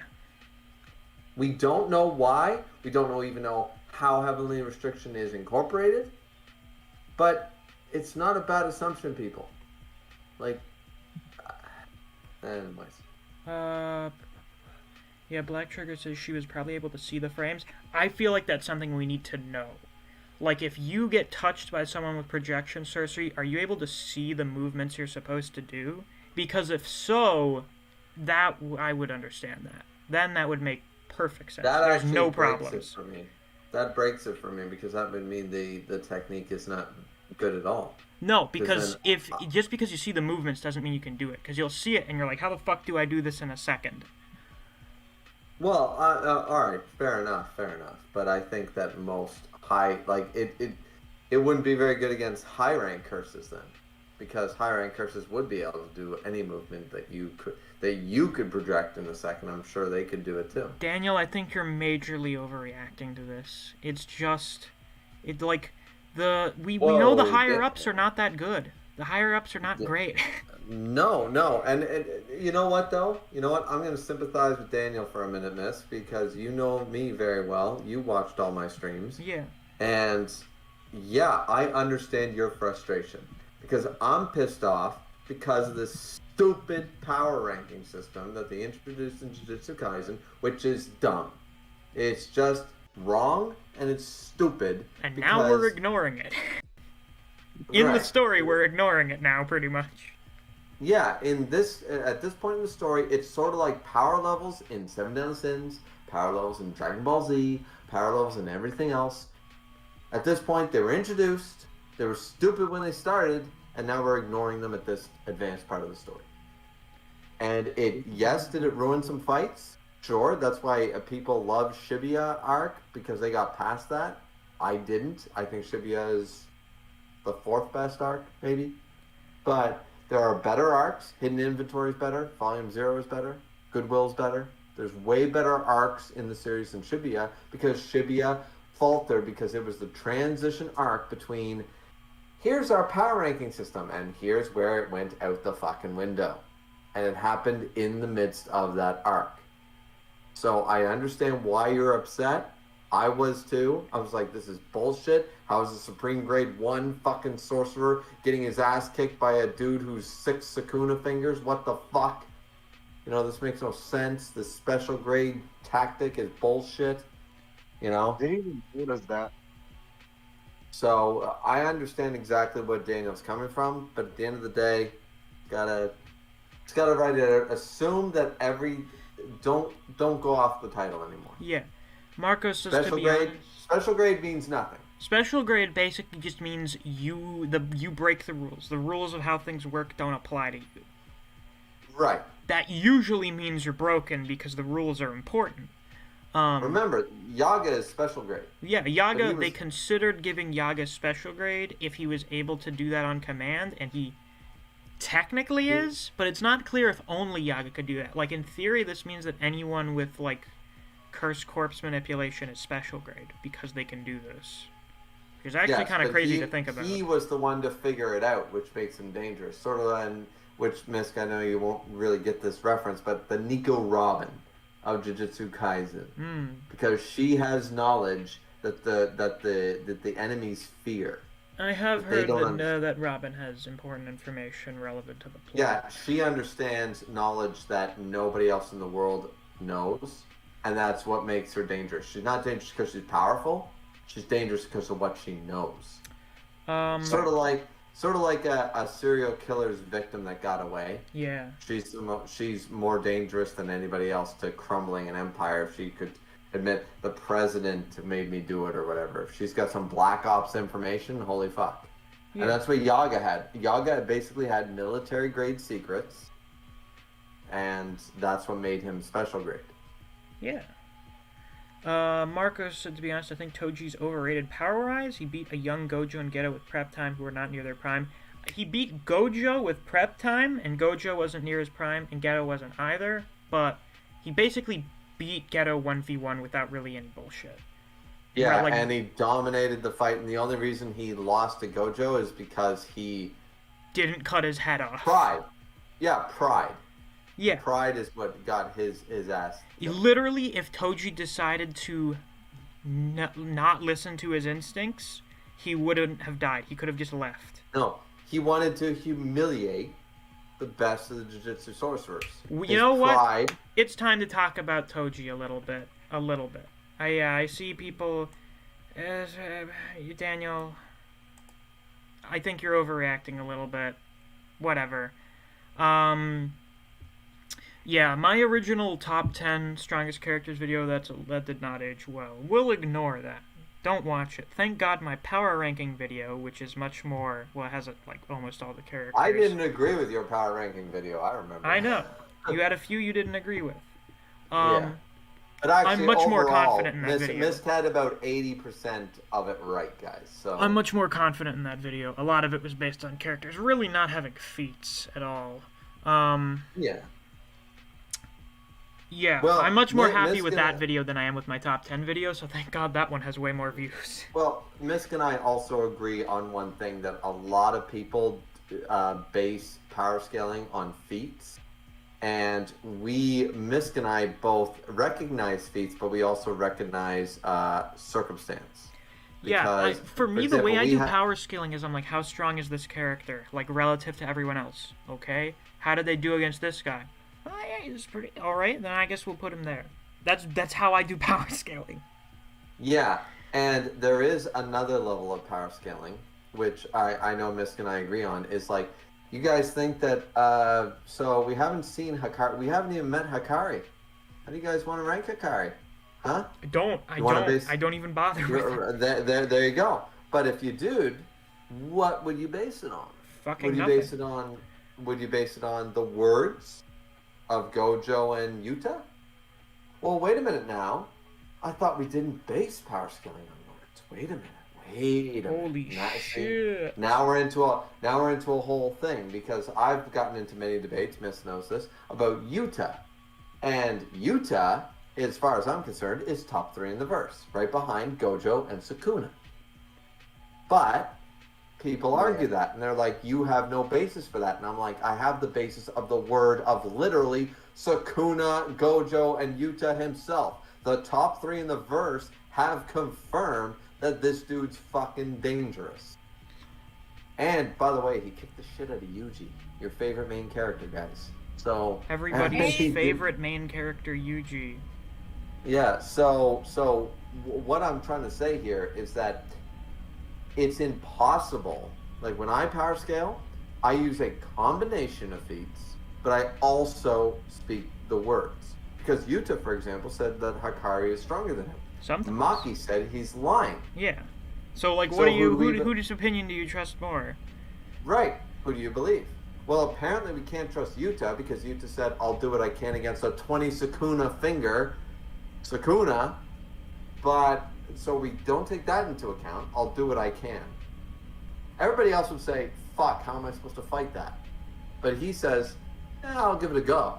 We don't know why. We don't even know how heavenly restriction is incorporated. But it's not a bad assumption, people. Like, anyways. Yeah, Black Trigger says she was probably able to see the frames. I feel like that's something we need to know. Like, if you get touched by someone with projection sorcery, are you able to see the movements you're supposed to do? Because if so, I would understand that. Then that would make perfect sense. That There's actually no breaks problems. it for me. That breaks it for me, because that would mean the technique is not good at all. No, because then- just because you see the movements doesn't mean you can do it. Because you'll see it and you're like, how the fuck do I do this in a second? Well, all right, fair enough. But I think that most high, like, it wouldn't be very good against high rank curses then, because high rank curses would be able to do any movement that you could project in a second. I'm sure they could do it too. Daniel, I think you're majorly overreacting to this. It's just, like, We know the Whoa, higher ups are not that good. The higher ups are not great. No, and you know what though? You know what? I'm going to sympathize with Daniel for a minute, Miss, because you know me very well. You watched all my streams. Yeah. And yeah, I understand your frustration because I'm pissed off because of this stupid power ranking system that they introduced in Jujutsu Kaisen, which is dumb. It's just wrong and it's stupid. And now we're ignoring it. In the story, we're ignoring it now, pretty much. Yeah, at this point in the story, it's sort of like power levels in Seven Deadly Sins, power levels in Dragon Ball Z, power levels in everything else. At this point, they were introduced, they were stupid when they started, and now we're ignoring them at this advanced part of the story. And yes, did it ruin some fights? Sure, that's why people love Shibuya arc, because they got past that. I didn't. I think Shibuya is the 4th best arc, maybe. But there are better arcs. Hidden Inventory is better. Volume 0 is better. Goodwill is better. There's way better arcs in the series than Shibuya, because Shibuya faltered because it was the transition arc between here's our power ranking system and here's where it went out the fucking window. And it happened in the midst of that arc. So I understand why you're upset. I was too. I was like, this is bullshit. How is a Supreme Grade 1 fucking sorcerer getting his ass kicked by a dude who's 6 Sakuna fingers? What the fuck? You know, this makes no sense. This special grade tactic is bullshit. You know? They didn't even told us that. So I understand exactly what Daniel's coming from, but at the end of the day, it's gotta write it. Assume that don't go off the title anymore. Yeah. Marcos says to be honest, special grade means nothing. Special grade basically just means you break the rules. The rules of how things work don't apply to you. Right. That usually means you're broken because the rules are important. Remember, Yaga is special grade. Yeah, Yaga, they considered giving Yaga special grade if he was able to do that on command, and he technically is, but it's not clear if only Yaga could do that. Like, in theory, this means that anyone with, like, Cursed Corpse Manipulation is special grade, because they can do this. Which is actually kind of crazy to think about. He was the one to figure it out, which makes him dangerous. Sort of, and which, Misc, I know you won't really get this reference, but the Nico Robin of Jujutsu Kaisen, because she has knowledge that the enemies fear. I have heard that Robin has important information relevant to the plot. Yeah, she understands knowledge that nobody else in the world knows, and that's what makes her dangerous. She's not dangerous because she's powerful. She's dangerous because of what she knows. Sort of like a serial killer's victim that got away. Yeah. She's more dangerous than anybody else to crumbling an empire if she could admit the president made me do it or whatever. If she's got some black ops information, holy fuck. Yeah. And that's what Yaga had. Yaga basically had military grade secrets, and that's what made him special grade. Yeah. Marcos said, to be honest, I think Toji's overrated power-wise. He beat a young Gojo and Geto with prep time who are not near their prime. He beat Gojo with prep time, and Gojo wasn't near his prime, and Geto wasn't either, but he basically beat Geto 1v1 without really any bullshit. Yeah, right, and he dominated the fight, and the only reason he lost to Gojo is because he didn't cut his head off. Pride. Yeah, pride. Yeah. Pride is what got his ass. Literally, if Toji decided to not listen to his instincts, he wouldn't have died. He could have just left. No, he wanted to humiliate the best of the Jujutsu sorcerers. You know what? It's time to talk about Toji a little bit. I see people... Daniel... I think you're overreacting a little bit. Whatever. Yeah, my original top 10 strongest characters video, that did not age well. We'll ignore that. Don't watch it. Thank God my power ranking video, which is much more, well, it has like almost all the characters. I didn't agree with your power ranking video, I remember. I know. You had a few you didn't agree with. Yeah. But actually, I'm much more confident in that video. Misc had about 80% of it right, guys. So I'm much more confident in that video. A lot of it was based on characters really not having feats at all. Yeah. Yeah, Well, I'm much more Mi- happy Misc with and that I- video than I am with my top 10 video, so thank God that one has way more views. Well, Misk and I also agree on one thing, that a lot of people base power scaling on feats. And Misk and I both recognize feats, but we also recognize circumstance. Yeah, Because, for me, the example, way I we do ha- power scaling is I'm like, how strong is this character, like, relative to everyone else, okay? How did they do against this guy? Oh, yeah, he's pretty alright, then I guess we'll put him there. That's how I do power scaling. Yeah, and there is another level of power scaling, which I know Misk and I agree on, is like, you guys think that, so we haven't seen Hikari, we haven't even met Hikari. How do you guys want to rank Hikari? Huh? I don't even bother with it. There you go. But if you did, what would you base it on? Fucking Would you nothing. base it on, the words of Gojo and Yuta? Well, wait a minute now. I thought we didn't base power scaling on words. Wait a minute. Holy shit. Now we're into a whole thing, because I've gotten into many debates, Miss knows this, about Yuta. And Yuta, as far as I'm concerned, is top 3 in the verse, right behind Gojo and Sukuna. But people argue that, and they're like, you have no basis for that. And I'm like, I have the basis of the word of literally Sukuna, Gojo, and Yuta himself. The top 3 in the verse have confirmed that this dude's fucking dangerous. And, by the way, he kicked the shit out of Yuji, your favorite main character, guys. So Everybody's favorite main character, Yuji. Yeah, so what I'm trying to say here is that it's impossible. Like, when I power scale, I use a combination of feats, but I also speak the words. Because Yuta, for example, said that Hikari is stronger than him. Sometimes. Maki said he's lying. Yeah. So, like, So whose opinion do you trust more? Right. Who do you believe? Well, apparently we can't trust Yuta, because Yuta said, I'll do what I can against a 20 Sukuna finger. Sukuna. But, so we don't take that into account. I'll do what I can. Everybody else would say, fuck, how am I supposed to fight that? But he says, I'll give it a go.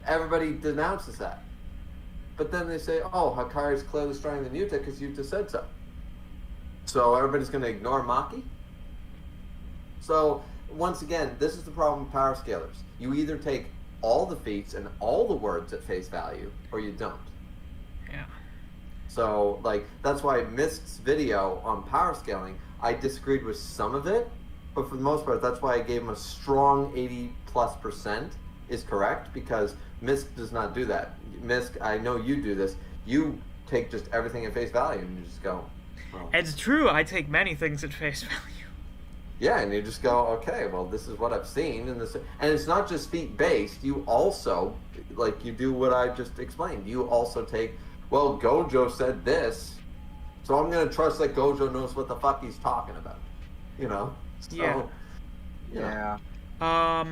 Everybody denounces that. But then they say, oh, Hikari's clearly stronger than Yuta because Yuta said so. So everybody's going to ignore Maki? So, once again, this is the problem with power scalers. You either take all the feats and all the words at face value, or you don't. Yeah. So, like, that's why Misk's video on power scaling, I disagreed with some of it, but for the most part, that's why I gave him a strong 80+% is correct, because Misk does not do that. Misk, I know you do this. You take just everything at face value and you just go, well, It's true, I take many things at face value. yeah, and you just go, okay, well, this is what I've seen, and it's not just feat based. You also, like, you do what I just explained. You also take, well, Gojo said this, so I'm gonna trust that Gojo knows what the fuck he's talking about, you know? So, Yeah. Yeah.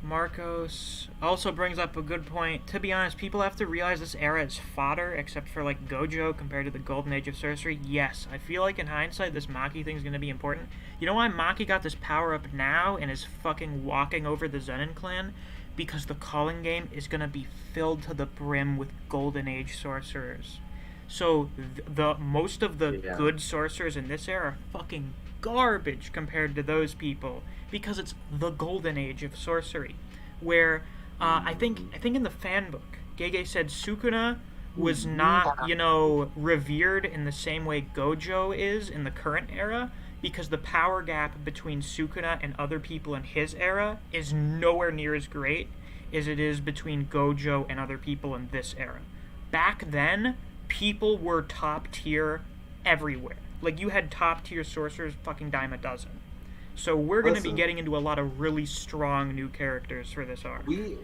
Marcos also brings up a good point. To be honest, people have to realize this era is fodder, except for, like, Gojo compared to the golden age of sorcery. Yes, I feel like in hindsight this Maki thing is going to be important. You know why Maki got this power up now and is fucking walking over the Zenin clan? Because the calling game is going to be filled to the brim with golden age sorcerers. So the most of the good sorcerers in this era are fucking garbage compared to those people, because it's the golden age of sorcery, where I think in the fan book, Gege said Sukuna was not, revered in the same way Gojo is in the current era, because the power gap between Sukuna and other people in his era is nowhere near as great as it is between Gojo and other people in this era. Back then, people were top tier everywhere. Like, you had top tier sorcerers fucking dime a dozen. So we're going to be getting into a lot of really strong new characters for this arc. We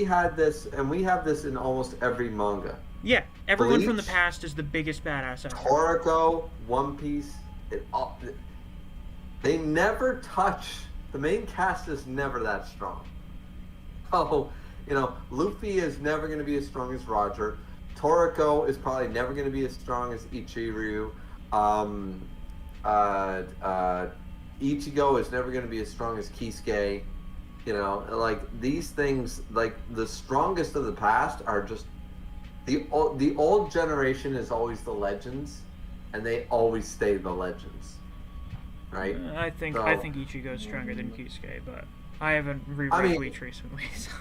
had this, and we have this in almost every manga. Yeah, everyone Bleach, from the past is the biggest badass ever. Toriko, One Piece, they never touch, the main cast is never that strong. Oh, Luffy is never going to be as strong as Roger. Toriko is probably never going to be as strong as Ichiryu. Ichigo is never going to be as strong as Kisuke. You know, like these things, like the strongest of the past are just the old generation is always the legends, and they always stay the legends, right? I think So, Ichigo's stronger than Kisuke, but I haven't reread I mean, Bleach recently. So.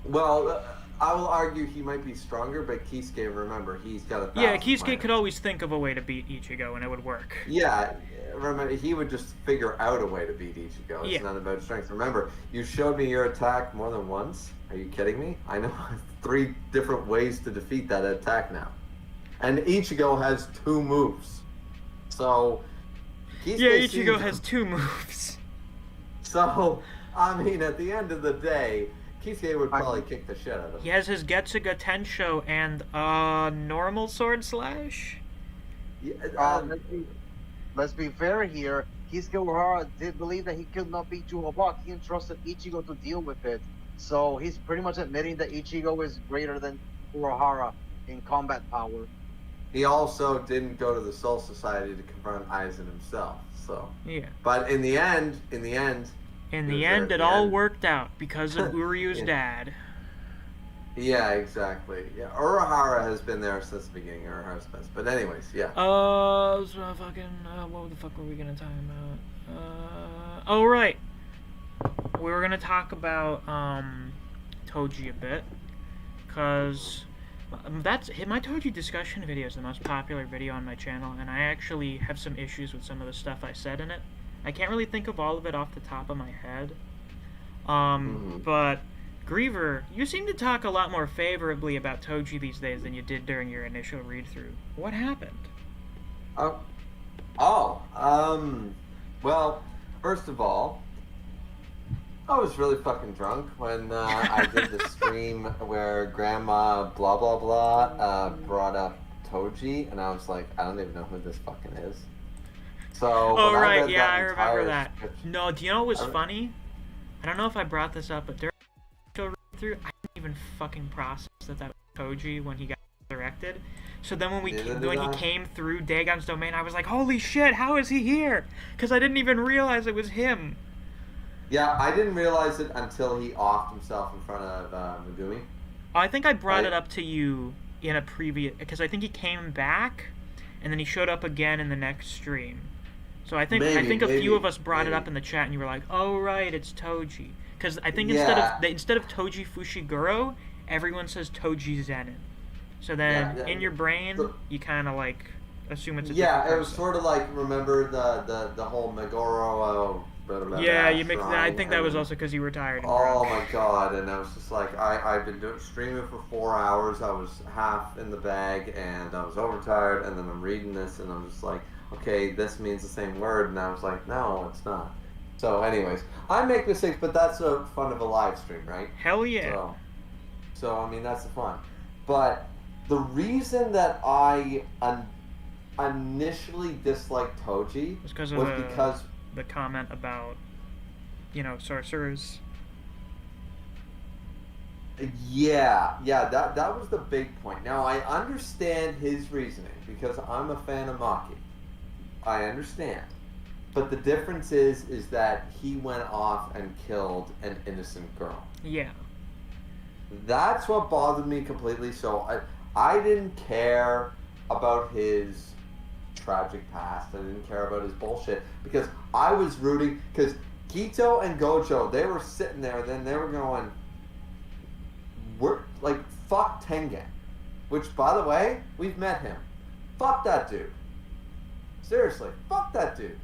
well, I will argue he might be stronger, but Kisuke, remember, he's got 1,000 Yeah, Kisuke planets. could always think of a way to beat Ichigo, and it would work. Yeah, remember, he would just figure out a way to beat Ichigo. It's not about strength. Remember, you showed me your attack more than once. Are you kidding me? I know 3 different ways to defeat that attack now. And Ichigo has 2 moves. So, Ichigo has 2 moves. So, I mean, at the end of the day, Kisuke would probably kick the shit out of him. He has his Getsuga Tensho and normal sword slash. Yeah, let's be fair here. Kisuke Urahara did believe that he could not beat Juhobak. He entrusted Ichigo to deal with it. So he's pretty much admitting that Ichigo is greater than Urahara in combat power. He also didn't go to the Soul Society to confront Aizen himself. So yeah. But in the end, it all worked out because of Uryu's dad. Yeah, exactly. Yeah, Urahara has been there since the beginning. Urahara's best. But anyways, yeah. What the fuck were we gonna talk about? Oh right. We were gonna talk about Toji a bit, cause my Toji discussion video is the most popular video on my channel, and I actually have some issues with some of the stuff I said in it. I can't really think of all of it off the top of my head. But Griever, you seem to talk a lot more favorably about Toji these days than you did during your initial read-through. What happened? Well, first of all, I was really fucking drunk when I did the stream where Grandma blah blah blah brought up Toji, and I was like, I don't even know who this fucking is. So. Oh right, yeah, I remember that. No, do you know what was funny? I don't know if I brought this up, but during the read-through, I didn't even fucking process that was Toji when he got resurrected. So then when he came through Dagon's domain, I was like, holy shit, how is he here? Because I didn't even realize it was him. Yeah, I didn't realize it until he offed himself in front of Megumi. I think I brought it up to you in a previous... Because I think he came back, and then he showed up again in the next stream. So I think a few of us brought it up in the chat, and you were like, oh right, it's Toji. Because I think instead of Toji Fushiguro, everyone says Toji Zenin. So then in your brain, you kind of like assume it's a different person. It was sort of like, remember the whole Megoro... Yeah, you mixed that. I think that was also because you were tired. And drunk. My god! And I was just like, I've been streaming for 4 hours. I was half in the bag, and I was overtired. And then I'm reading this, and I'm just like, okay, this means the same word. And I was like, no, it's not. So, anyways, I make mistakes, but that's the fun of a live stream, right? Hell yeah. So I mean, that's the fun. But the reason that I initially disliked Toji was because the comment about, sorcerers. Yeah, that was the big point. Now, I understand his reasoning, because I'm a fan of Maki. I understand. But the difference is that he went off and killed an innocent girl. Yeah. That's what bothered me completely, so I didn't care about his tragic past. I didn't care about his bullshit, because I was rooting, because Gito and Gojo, they were sitting there, and then they were going, we're like, fuck Tengen, which, by the way, we've met him. Fuck that dude. Seriously, fuck that dude.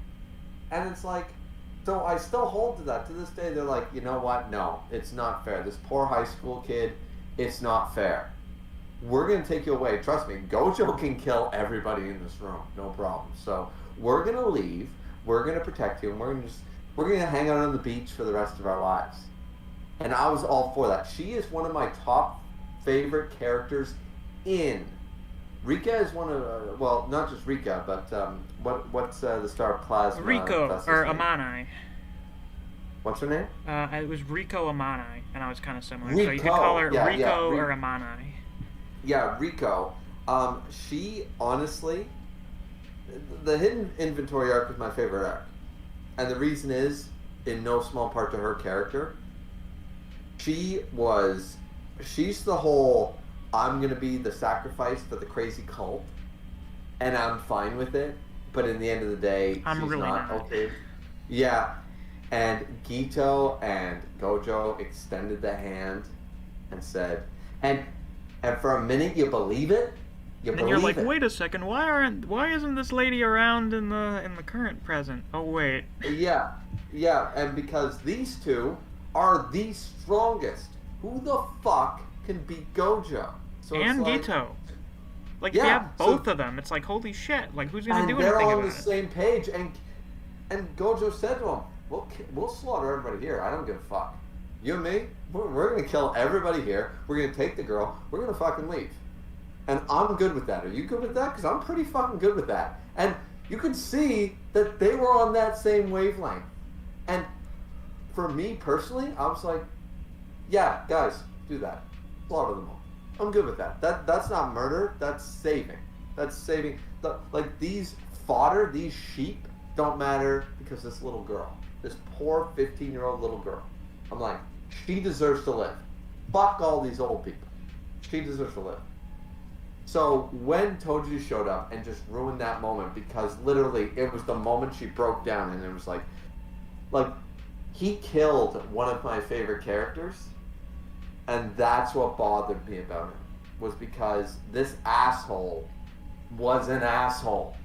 And it's like, so I still hold to that. To this day, they're like, you know what? No, it's not fair. This poor high school kid, it's not fair. We're going to take you away. Trust me, Gojo can kill everybody in this room. No problem. So we're going to leave. We're going to protect you. And we're going to hang out on the beach for the rest of our lives. And I was all for that. She is one of my top favorite characters in. Rika is one of, well, not just Rika, but what's the Star Plasma? Riko, or Amanai. What's her name? It was Riko Amanai, and I was kind of similar. Riko. So you could call her Riko or Amanai. Yeah, Riko. She, honestly, the Hidden Inventory arc is my favorite arc. And the reason is, in no small part to her character, she's the whole, I'm gonna be the sacrifice for the crazy cult, and I'm fine with it. But in the end of the day, I'm she's really not not. okay. Yeah, and Gito and Gojo extended the hand and said, and for a minute you believe it. You And then you're believe like, it. wait a second, why isn't this lady around in the current present? Oh wait. Yeah, yeah, and because these two are the strongest. Who the fuck can beat Gojo? So it's And like, Gito. Like, if you yeah, have so both of them, it's like, holy shit, like, who's gonna and do they're anything all on about the it? same page, and Gojo said to him, "We'll slaughter everybody here. I don't give a fuck. You and me, we're gonna kill everybody here. We're gonna take the girl. We're gonna fucking leave." And I'm good with that. Are you good with that? Because I'm pretty fucking good with that. And you could see that they were on that same wavelength. And for me personally, I was like, yeah, guys, do that. Slaughter them all. I'm good with that. That's not murder. That's saving. That's saving. Like, these fodder, these sheep don't matter because this little girl, this poor 15-year-old little girl, I'm like, she deserves to live. Fuck all these old people. She deserves to live. So when Toji showed up and just ruined that moment, because literally it was the moment she broke down, and it was like he killed one of my favorite characters, and that's what bothered me about him, was because this asshole was an asshole.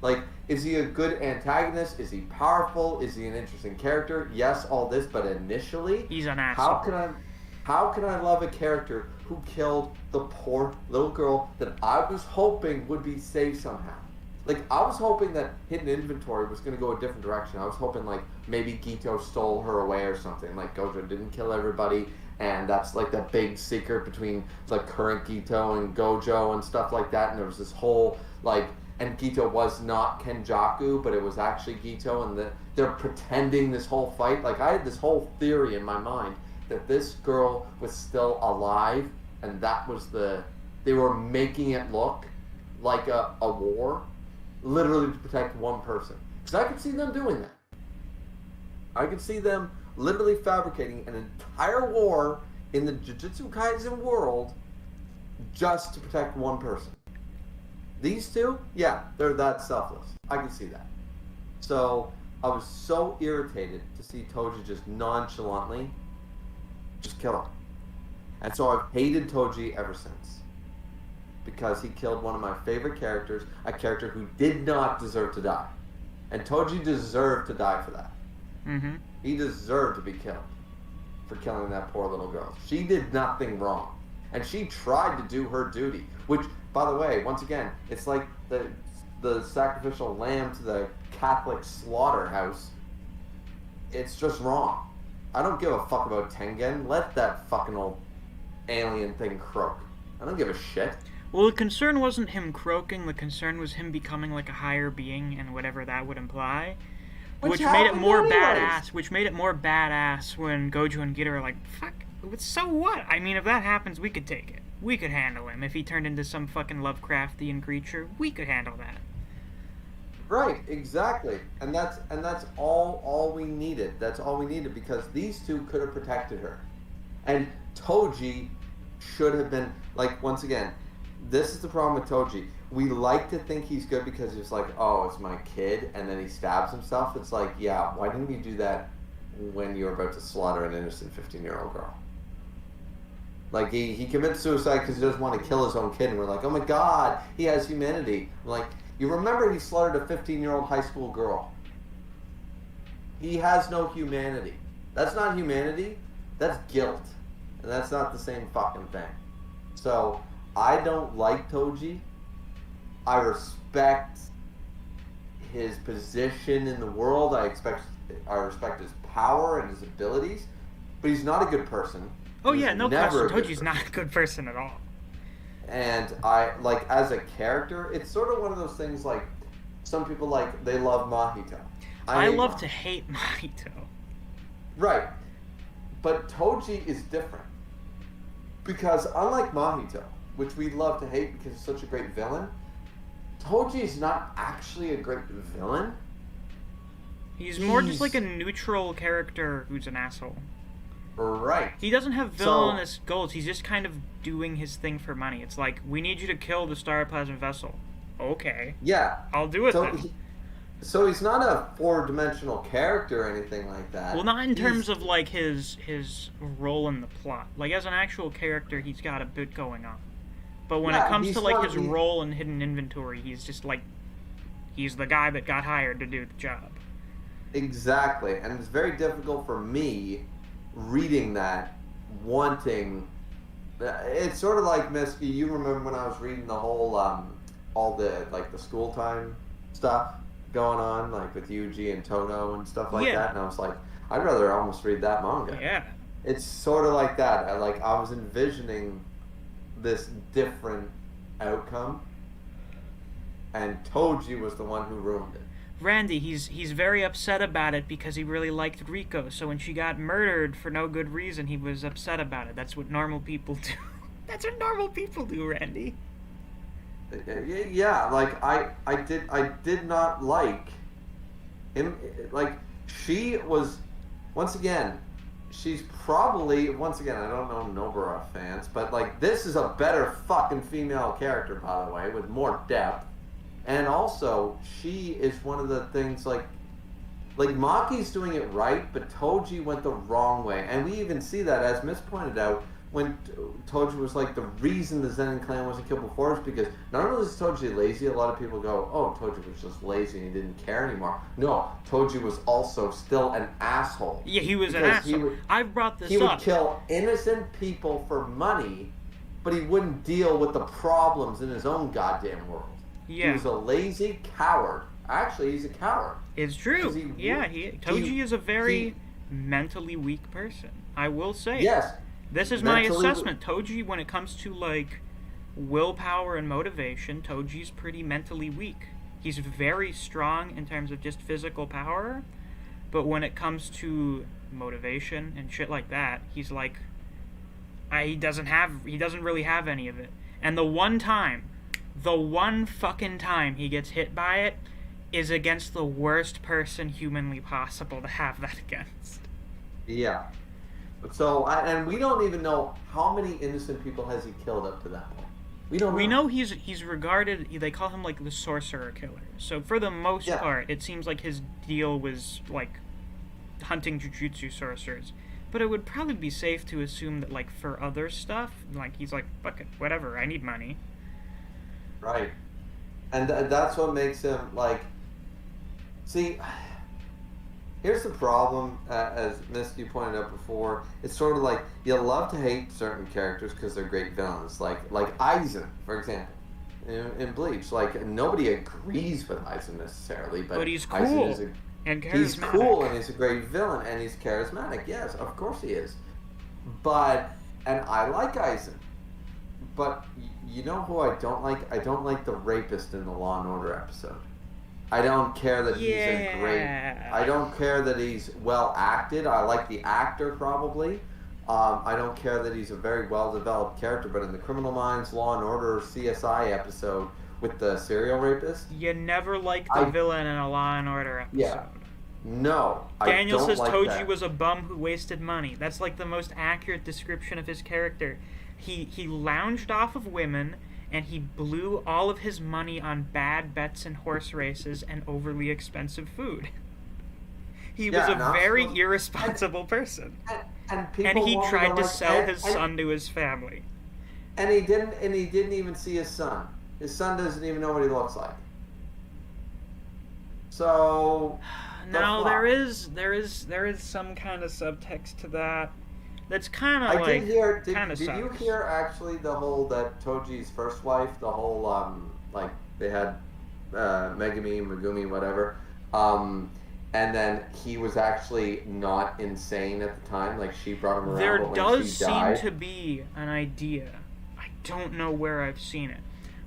Like, is he a good antagonist? Is he powerful? Is he an interesting character? Yes, all this, but initially, He's an asshole. how can I love a character who killed the poor little girl that I was hoping would be saved somehow? Like, I was hoping that Hidden Inventory was going to go a different direction. I was hoping, like, maybe Gito stole her away or something. Like, Gojo didn't kill everybody, and that's, like, the big secret between, like, current Gito and Gojo and stuff like that. And there was this whole, like, and Gito was not Kenjaku, but it was actually Gito, and they're pretending this whole fight. Like, I had this whole theory in my mind that this girl was still alive, and that was they were making it look like a war, literally to protect one person. Because I could see them doing that. I could see them literally fabricating an entire war in the Jujutsu Kaisen world just to protect one person. These two, yeah, they're that selfless. I can see that. So I was so irritated to see Toji just nonchalantly just kill him. And so I've hated Toji ever since. Because he killed one of my favorite characters, a character who did not deserve to die. And Toji deserved to die for that. Mm-hmm. He deserved to be killed for killing that poor little girl. She did nothing wrong. And she tried to do her duty. Which, by the way, once again, it's like the sacrificial lamb to the Catholic slaughterhouse. It's just wrong. I don't give a fuck about Tengen. Let that fucking old alien thing croak. I don't give a shit. Well, the concern wasn't him croaking, the concern was him becoming like a higher being, and whatever that would imply. Which made it more badass. Which made it more badass when Gojo and Gito are like, fuck, so what? I mean, if that happens, we could take it. We could handle him. If he turned into some fucking Lovecraftian creature, we could handle that. Right, exactly. And that's all we needed. That's all we needed, because these two could have protected her. And Toji should have been, like, once again, this is the problem with Toji. We like to think he's good because he's like, oh, it's my kid, and then he stabs himself. It's like, yeah, why didn't you do that when you were about to slaughter an innocent 15-year-old girl? Like, he commits suicide because he doesn't want to kill his own kid, and we're like, oh my god, he has humanity. I'm like, you remember he slaughtered a 15-year-old high school girl. He has no humanity. That's not humanity, that's guilt. And that's not the same fucking thing. So, I don't like Toji. I respect his position in the world. I respect his power and his abilities. But he's not a good person. Oh yeah, no question. Toji's person. not a good person at all. And I, like, as a character, it's sort of one of those things, like, some people, like, they love Mahito. I love Mahito. to hate Mahito. Right. But Toji is different. Because unlike Mahito, which we love to hate because he's such a great villain, Toji is not actually a great villain. He's more just like a neutral character who's an asshole. Right. He doesn't have So- villainous goals. He's just kind of doing his thing for money. It's like, we need you to kill the Star Plasma Vessel. Okay. Yeah. I'll do it So, then. so he's not a four-dimensional character or anything like that. Well, not in terms of, like, his role in the plot. Like, as an actual character, he's got a bit going on. But when it comes to, like, his role in Hidden Inventory, he's just, like, he's the guy that got hired to do the job. Exactly, and it's very difficult for me reading that, wanting. It's sort of like Misc. You remember when I was reading the whole, all the like the school time stuff going on, like with Yuji and Tono and stuff like that, and I was like, I'd rather almost read that manga. Yeah. It's sort of like that. I was envisioning this different outcome, and Toji was the one who ruined it. Randy, he's very upset about it because he really liked Riko, so when she got murdered for no good reason, he was upset about it. That's what normal people do. That's what normal people do, Randy. Yeah, like I did not like him. Like, she was, once again, she's probably, once again, I don't know Nobara fans, but like, this is a better fucking female character, by the way, with more depth. And also, she is one of the things, like Maki's doing it right, but Toji went the wrong way. And we even see that, as Misc pointed out, when Toji was like, the reason the Zenin clan wasn't killed before is because not only is Toji lazy, a lot of people go, oh, Toji was just lazy and he didn't care anymore. No, Toji was also still an asshole. Yeah, he was an asshole. I've brought this up. He would kill innocent people for money, but he wouldn't deal with the problems in his own goddamn world. Yeah. He was a lazy coward. Actually, he's a coward. It's true. Toji is a very mentally weak person. I will say. Yes. This is my assessment. Toji, when it comes to, like, willpower and motivation, Toji's pretty mentally weak. He's very strong in terms of just physical power, but when it comes to motivation and shit like that, he's like, he doesn't really have any of it. And the one fucking time he gets hit by it is against the worst person humanly possible to have that against. Yeah. So, and we don't even know how many innocent people has he killed up to that point. We don't know. We know he's regarded, they call him like the sorcerer killer. So for the most part, it seems like his deal was like hunting jujutsu sorcerers. But it would probably be safe to assume that, like, for other stuff, like, he's like, fuck it, whatever, I need money. Right. And that's what makes him, like... See, here's the problem, as Misc, you pointed out before. It's sort of like, you love to hate certain characters because they're great villains. Like Aizen, for example, in Bleach. Like, nobody agrees with Aizen necessarily, but he's cool Aizen and charismatic. He's cool and he's a great villain and he's charismatic. Yes, of course he is. But, and I like Aizen. But you know who I don't like? I don't like the rapist in the Law and Order episode. I don't care that he's a great... I don't care that he's well acted. I like the actor, probably. I don't care that he's a very well-developed character, but in the Criminal Minds Law and Order CSI episode with the serial rapist... You never liked the villain in a Law and Order episode. Yeah. No, Daniel says like Toji that. was a bum who wasted money. That's like the most accurate description of his character. He lounged off of women... and he blew all of his money on bad bets and horse races and overly expensive food. He was a very irresponsible person. And he tried to sell his son to his family. And he didn't even see his son. His son doesn't even know what he looks like. So no, there is some kind of subtext to that. That's kind of like Did you hear actually the whole that Toji's first wife, the whole like they had Megumi, whatever, and then he was actually not insane at the time. Like she brought him around. There but when does she died, seem to be an idea. I don't know where I've seen it,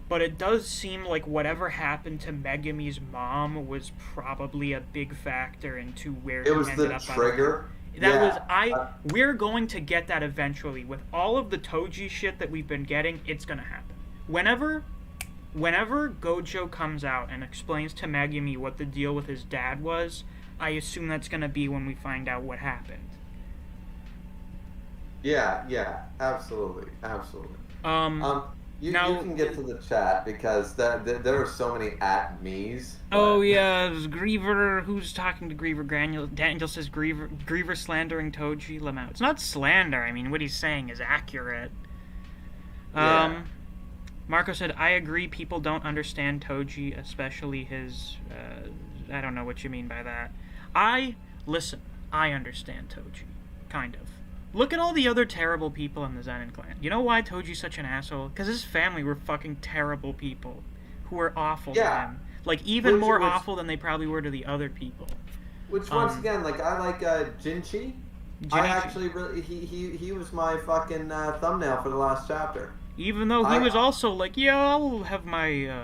but it does seem like whatever happened to Megumi's mom was probably a big factor into where he ended up. It was the trigger. We're going to get that eventually. With all of the Toji shit that we've been getting, it's gonna happen. Whenever Gojo comes out and explains to Megumi what the deal with his dad was, I assume that's gonna be when we find out what happened. Yeah, absolutely, absolutely. Um, Um, you now, can get to the chat because there are so many at me's, oh but yeah, it was Griever. Who's talking to Griever? Daniel says Griever slandering Toji Lamau. It's not slander. I mean, what he's saying is accurate. yeah, Um, Marco said, I agree. People don't understand Toji, especially his. I don't know what you mean by that. Listen. I understand Toji, kind of. Look at all the other terrible people in the Zenin clan. You know why Toji's such an asshole? Because his family were fucking terrible people who were awful to yeah. him. Like, even Which more which awful than they probably were to the other people. which once Um, again, like I like Jinchi. I Jinichi. actually really he was my fucking thumbnail for the last chapter. Even though he I was also like, yeah, I'll have my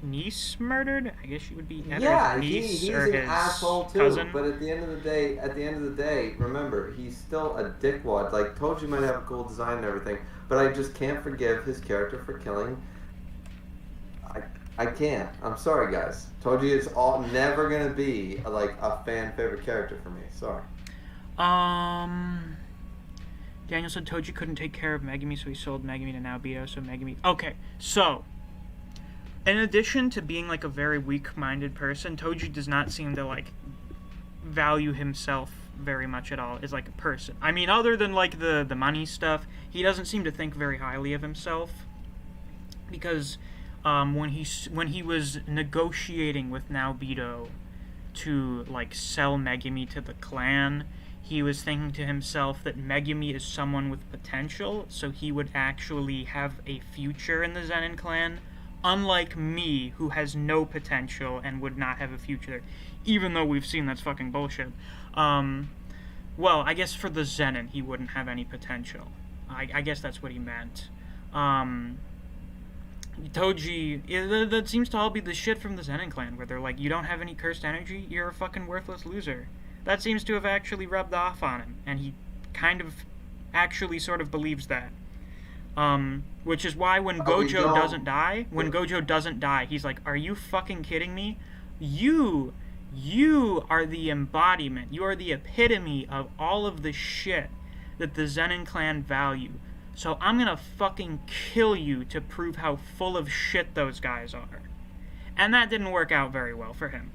niece murdered. I guess she would be either his Yeah, niece he's or an his asshole too. cousin. But at the end of the day, remember he's still a dickwad. Like Toji might have a cool design and everything, but I just can't forgive his character for killing. I I can't. I'm sorry, guys. Toji is all never gonna be like a fan favorite character for me. Sorry. Um, Daniel said Toji couldn't take care of Megumi, so he sold Megumi to Naobito. So Megumi. Okay, so in addition to being like a very weak-minded person, Toji does not seem to like value himself very much at all as like a person. I mean, other than like the money stuff, he doesn't seem to think very highly of himself because when he was negotiating with Naobito to like sell Megumi to the clan, he was thinking to himself that Megumi is someone with potential, so he would actually have a future in the Zenin clan, unlike me, who has no potential and would not have a future, even though we've seen that's fucking bullshit. Well, I guess for the Zenin, he wouldn't have any potential. I guess that's what he meant. Toji, that seems to all be the shit from the Zenin clan, where they're like, you don't have any cursed energy, you're a fucking worthless loser. That seems to have actually rubbed off on him, and he kind of actually sort of believes that. Which is why when Gojo doesn't die, he's like, are you fucking kidding me? You are the embodiment, you are the epitome of all of the shit that the Zenin clan value. So I'm gonna fucking kill you to prove how full of shit those guys are. And that didn't work out very well for him.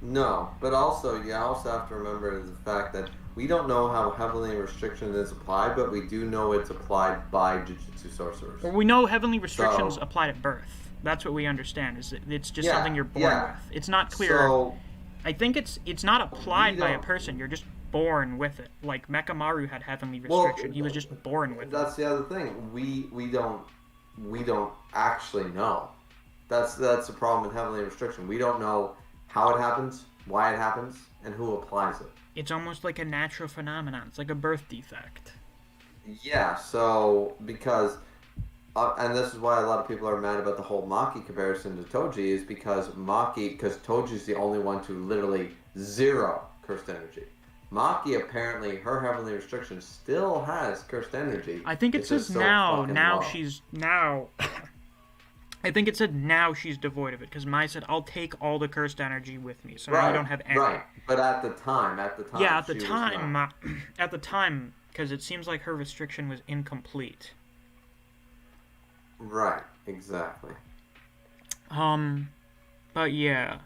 No, but also you also have to remember the fact that we don't know how heavily restriction is applied, but we do know it's applied by Jujutsu sorcerers. Well, we know heavenly restrictions applied at birth. That's what we understand. Is it's just something you're born with. It's not clear. So, I think it's not applied by a person. You're just born with it. Like Mekamaru had heavenly restriction. He was just born with it. That's the other thing. We don't actually know. That's the problem with heavily restriction. We don't know how it happens, why it happens, and who applies it. It's almost like a natural phenomenon. It's like a birth defect. Yeah, so because and this is why a lot of people are mad about the whole Maki comparison to Toji is because Toji's the only one to literally zero cursed energy. Maki apparently her heavenly restriction still has cursed energy. I think it says now. I think it said now she's devoid of it because Mai said I'll take all the cursed energy with me, so now you don't have any. Right, but at the time, yeah, at the time, because it seems like her restriction was incomplete. Right, exactly. But yeah,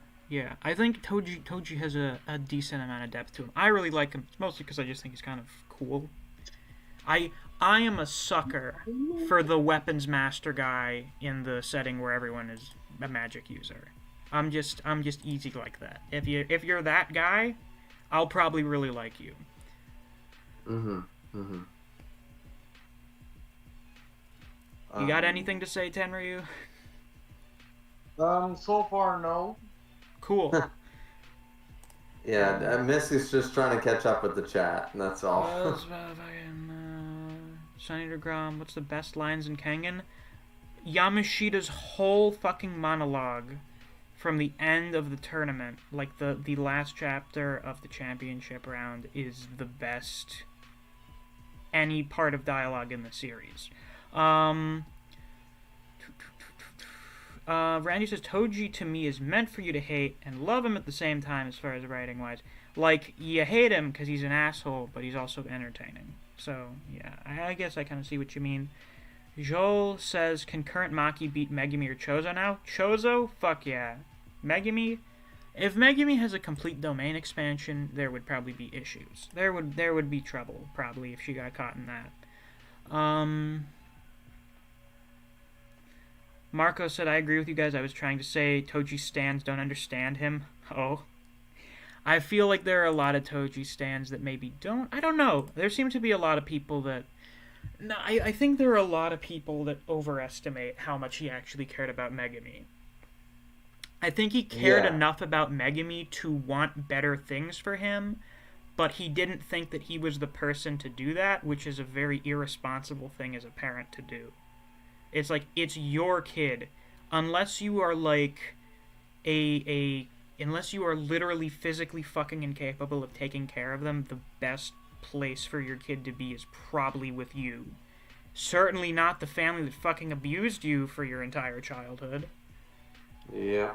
I think Toji has a decent amount of depth to him. I really like him, mostly because I just think he's kind of cool. I am a sucker for the weapons master guy in the setting where everyone is a magic user. I'm just easy like that. If you're that guy, I'll probably really like you. You got anything to say, Tenryuu? So far, no. Cool. Yeah, Misc is just trying to catch up with the chat, and that's all. Sunny Grom, what's the best lines in Kengan? Yamashita's whole fucking monologue from the end of the tournament, like the last chapter of the championship round, is the best any part of dialogue in the series. Randy says, Toji to me is meant for you to hate and love him at the same time as far as writing-wise. Like, you hate him because he's an asshole, but he's also entertaining. So, yeah, I guess I kind of see what you mean. Joel says, can current Maki beat Megumi or Chozo now? Chozo? Fuck yeah. Megumi? If Megumi has a complete domain expansion, there would probably be issues. There would be trouble, probably, if she got caught in that. Marco said, I agree with you guys. I was trying to say Toji stans don't understand him. Oh. I feel like there are a lot of Toji stans that maybe don't. I don't know. There seem to be a lot of people that... No, I think there are a lot of people that overestimate how much he actually cared about Megumi. I think he cared enough about Megumi to want better things for him, but he didn't think that he was the person to do that, which is a very irresponsible thing as a parent to do. It's like, it's your kid. Unless you are like unless you are literally physically fucking incapable of taking care of them, the best place for your kid to be is probably with you. Certainly not the family that fucking abused you for your entire childhood. Yeah.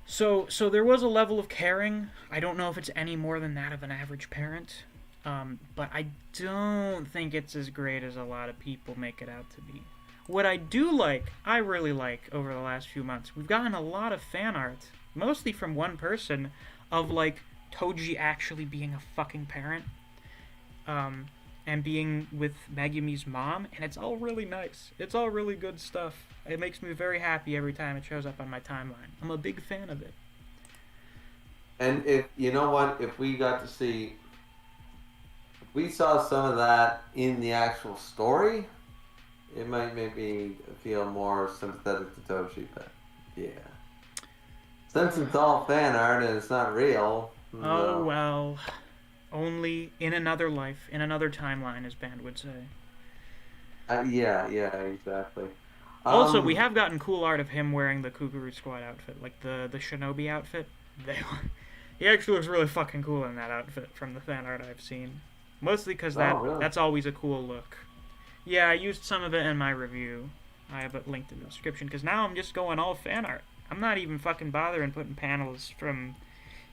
So there was a level of caring. I don't know if it's any more than that of an average parent. But I don't think it's as great as a lot of people make it out to be. What I really like over the last few months, we've gotten a lot of fan art, mostly from one person, of, like, Toji actually being a fucking parent, and being with Megumi's mom, and it's all really nice. It's all really good stuff. It makes me very happy every time it shows up on my timeline. I'm a big fan of it. And if we got to see, if we saw some of that in the actual story, it might make me feel more sympathetic to Toshi, but yeah. Since it's all fan art and it's not real. No. Oh, well. Only in another life, in another timeline, as Band would say. Yeah, exactly. Also, we have gotten cool art of him wearing the Kukuru Squad outfit, like the Shinobi outfit. He actually looks really fucking cool in that outfit from the fan art I've seen. Mostly because that's always a cool look. Yeah, I used some of it in my review. I have it linked in the description, because now I'm just going all fan art. I'm not even fucking bothering putting panels from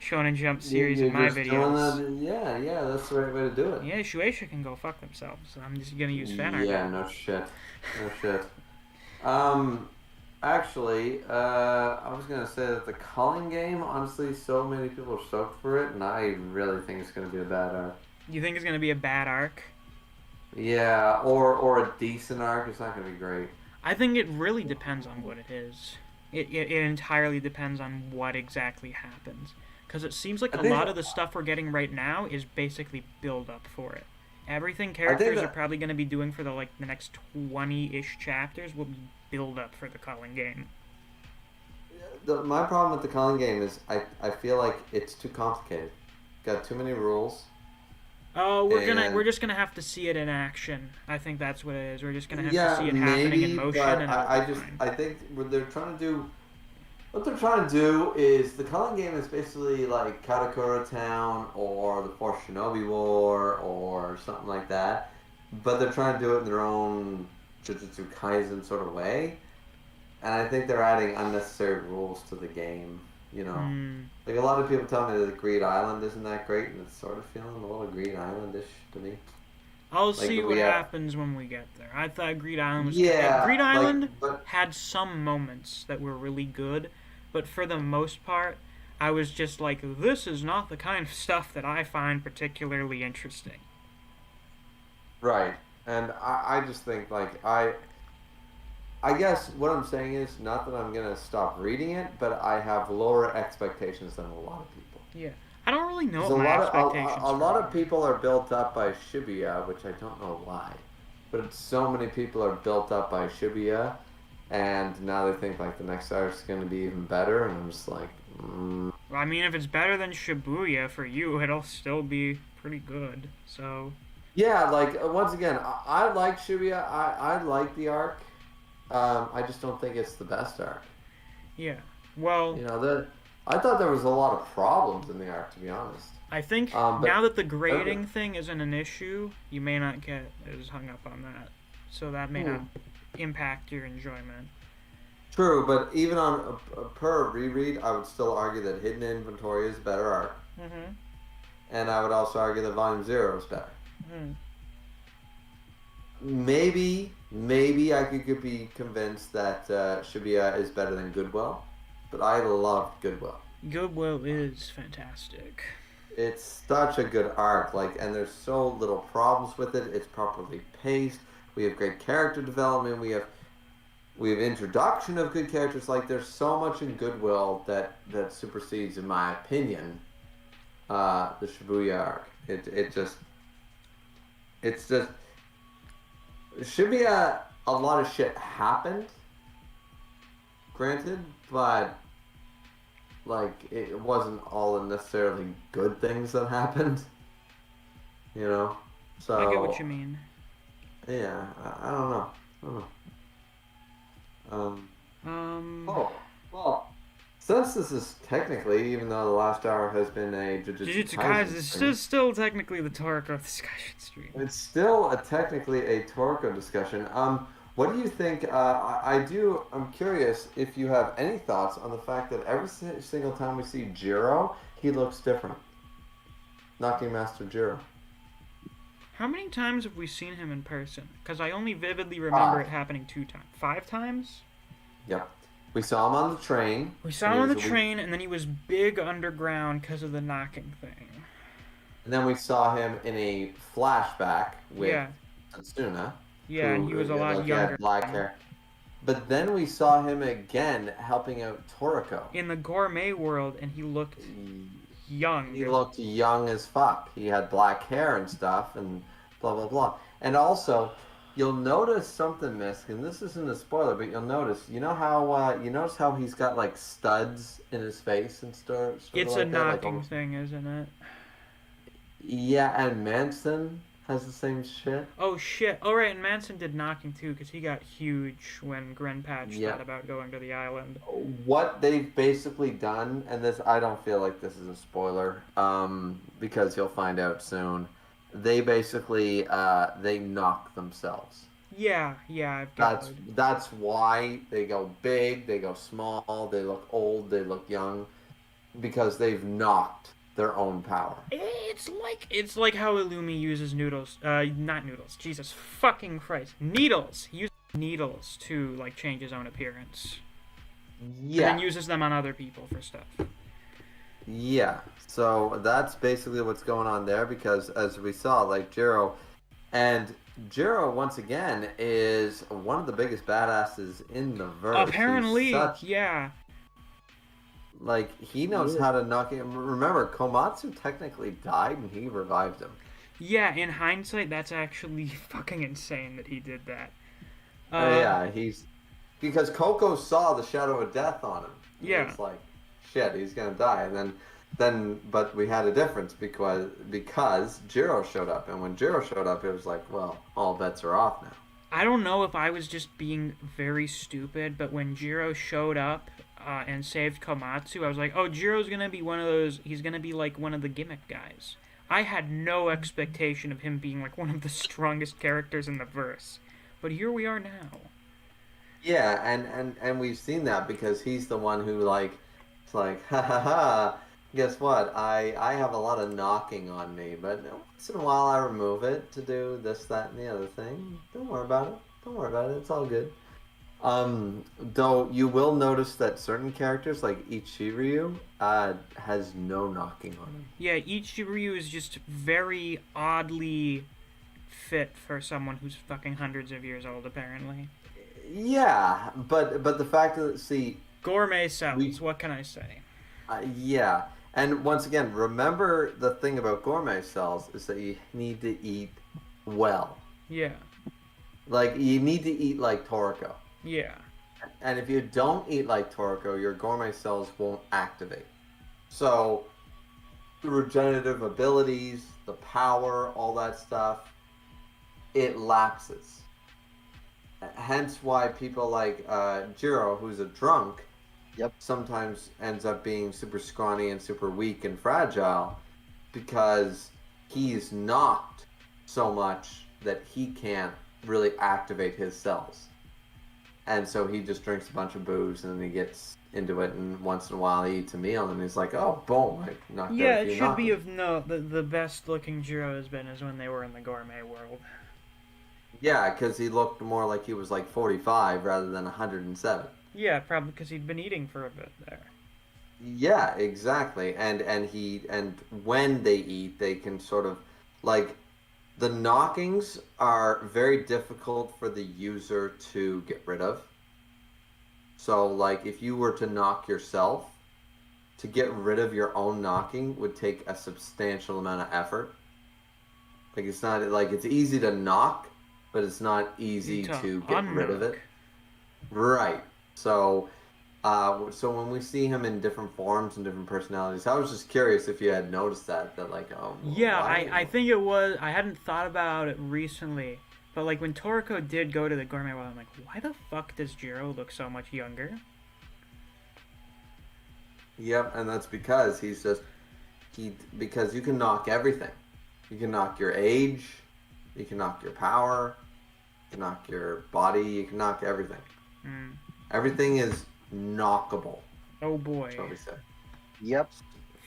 Shonen Jump series in my videos. Yeah, that's the right way to do it. Yeah, Shueisha can go fuck themselves. I'm just gonna use fan art. Yeah, no shit. Actually, I was gonna say that the Culling game, honestly, so many people are stoked for it, and I really think it's gonna be a bad arc. You think it's gonna be a bad arc? Yeah, or a decent arc. It's not gonna be great. I think it really depends on what it is. It entirely depends on what exactly happens. Because it seems like a lot of the stuff we're getting right now is basically build up for it. Everything characters are probably going to be doing for the next 20-ish chapters will be build up for the Culling game. My problem with the Culling game is I feel like it's too complicated. Got too many rules. Oh, we're just gonna have to see it in action. I think that's what it is. We're just gonna have to see it happening in motion. But I think what they're trying to do is the Culling game is basically like Katakura Town or the Fourth Shinobi War or something like that, but they're trying to do it in their own Jujutsu Kaisen sort of way, and I think they're adding unnecessary rules to the game. Like a lot of people tell me that Greed Island isn't that great, and it's sort of feeling a little Greed Island-ish to me. I'll see what happens when we get there. I thought Greed Island was Greed Island had some moments that were really good, but for the most part, I was just like, this is not the kind of stuff that I find particularly interesting. Right, and I just think I guess what I'm saying is not that I'm gonna stop reading it, but I have lower expectations than a lot of people. Yeah, I don't really know what my expectations are. A lot of people are built up by Shibuya, which I don't know why, but so many people are built up by Shibuya, and now they think the next arc's gonna be even better, and I'm just like. Well, I mean, if it's better than Shibuya for you, it'll still be pretty good. So. Yeah, once again, I like Shibuya. I like the arc. I just don't think it's the best arc. Yeah, well... I thought there was a lot of problems in the arc, to be honest. I think now that the grading thing isn't an issue, you may not get as hung up on that. So that may not impact your enjoyment. True, but even on per reread, I would still argue that Hidden Inventory is a better arc. Mm-hmm. And I would also argue that Volume 0 is better. Mm. Maybe I could be convinced that Shibuya is better than Goodwill, but I loved Goodwill. Goodwill is fantastic. It's such a good arc, and there's so little problems with it. It's properly paced. We have great character development. We have introduction of good characters. There's so much in Goodwill that supersedes, in my opinion, the Shibuya arc. It's just Shibuya. A lot of shit happened, granted, but it wasn't all necessarily good things that happened. So I get what you mean. Yeah, I don't know. Oh, well, since this is technically, even though the last hour has been a Jujutsu Kaisen, it's still technically the Toriko discussion stream. It's still technically a Toriko discussion. What do you think? I'm curious if you have any thoughts on the fact that every single time we see Jiro, he looks different. Knocking Master Jiro. How many times have we seen him in person? Because I only vividly remember it happening 2 times. 5 times? Yep. We saw him on the train. We saw him on the train, and then he was big underground because of the knocking thing. And then we saw him in a flashback with Tatsuna. Yeah, and he was a lot younger. He had black hair. But then we saw him again helping out Toriko. In the gourmet world, and he looked young. He looked young as fuck. He had black hair and stuff, and blah, blah, blah. And also, you'll notice something, Misc, and this isn't a spoiler, but you'll notice, you notice how he's got, studs in his face and stuff? It's a knocking thing, isn't it? Yeah, and Manson has the same shit. Oh, shit. Oh, right, and Manson did knocking, too, because he got huge when Grenpatch thought about going to the island. What they've basically done, and this, I don't feel like this is a spoiler, because you'll find out soon, they basically, they knock themselves. Yeah, I've got That's why they go big, they go small, they look old, they look young, because they've knocked their own power. It's like how Illumi uses not noodles. Jesus fucking Christ. Needles. He uses needles to change his own appearance. Yeah. And then uses them on other people for stuff. Yeah. So that's basically what's going on there, because as we saw, Jiro, and Jiro once again is one of the biggest badasses in the verse. Apparently, yeah. He knows how to knock him. Remember, Komatsu technically died and he revived him. Yeah, in hindsight, that's actually fucking insane that he did that. Yeah, because Coco saw the shadow of death on him. Yeah. It's shit, he's gonna die. And then, but we had a difference because Jiro showed up. And when Jiro showed up, it was well, all bets are off now. I don't know if I was just being very stupid, but when Jiro showed up and saved Komatsu, I was like, oh, Jiro's gonna be one of those, he's gonna be one of the gimmick guys. I had no expectation of him being one of the strongest characters in the verse. But here we are now. Yeah, and we've seen that because he's the one who it's ha ha ha, guess what? I have a lot of knocking on me, but once in a while I remove it to do this, that, and the other thing. Don't worry about it. It's all good. Though you will notice that certain characters like Ichiryu has no knocking on him. Yeah, Ichiryu is just very oddly fit for someone who's fucking hundreds of years old, apparently. Yeah, but the fact that, gourmet sells, what can I say? Yeah, and once again, remember the thing about gourmet cells is that you need to eat well. Yeah. You need to eat like Toriko. Yeah. And if you don't eat like Toriko, your gourmet cells won't activate. So, the regenerative abilities, the power, all that stuff, it lapses. Hence why people like Jiro, who's a drunk, sometimes ends up being super scrawny and super weak and fragile because he's knocked so much that he can't really activate his cells. And so he just drinks a bunch of booze, and then he gets into it, and once in a while he eats a meal, and he's like, oh, boom, I knocked out a it few should be knockers. of note that the best looking Jiro has been is when they were in the gourmet world. Yeah, because he looked more like he was like 45 rather than 107. Yeah, probably because he'd been eating for a bit there. Yeah, exactly. And when they eat, they can sort of like the knockings are very difficult for the user to get rid of. So like if you were to knock yourself, to get rid of your own knocking would take a substantial amount of effort. Like it's not like it's easy to knock, but it's not easy to get rid of it. Right. So so when we see him in different forms and different personalities, I was just curious if you had noticed that like yeah, I think it was. I hadn't thought about it recently, but like when Toriko did go to the gourmet world, I'm like, why the fuck does Jiro look so much younger? Yep, and that's because because you can knock everything. You can knock your age, you can knock your power, you can knock your body, you can knock everything. Everything is knockable. Oh boy. That's what we say. Yep.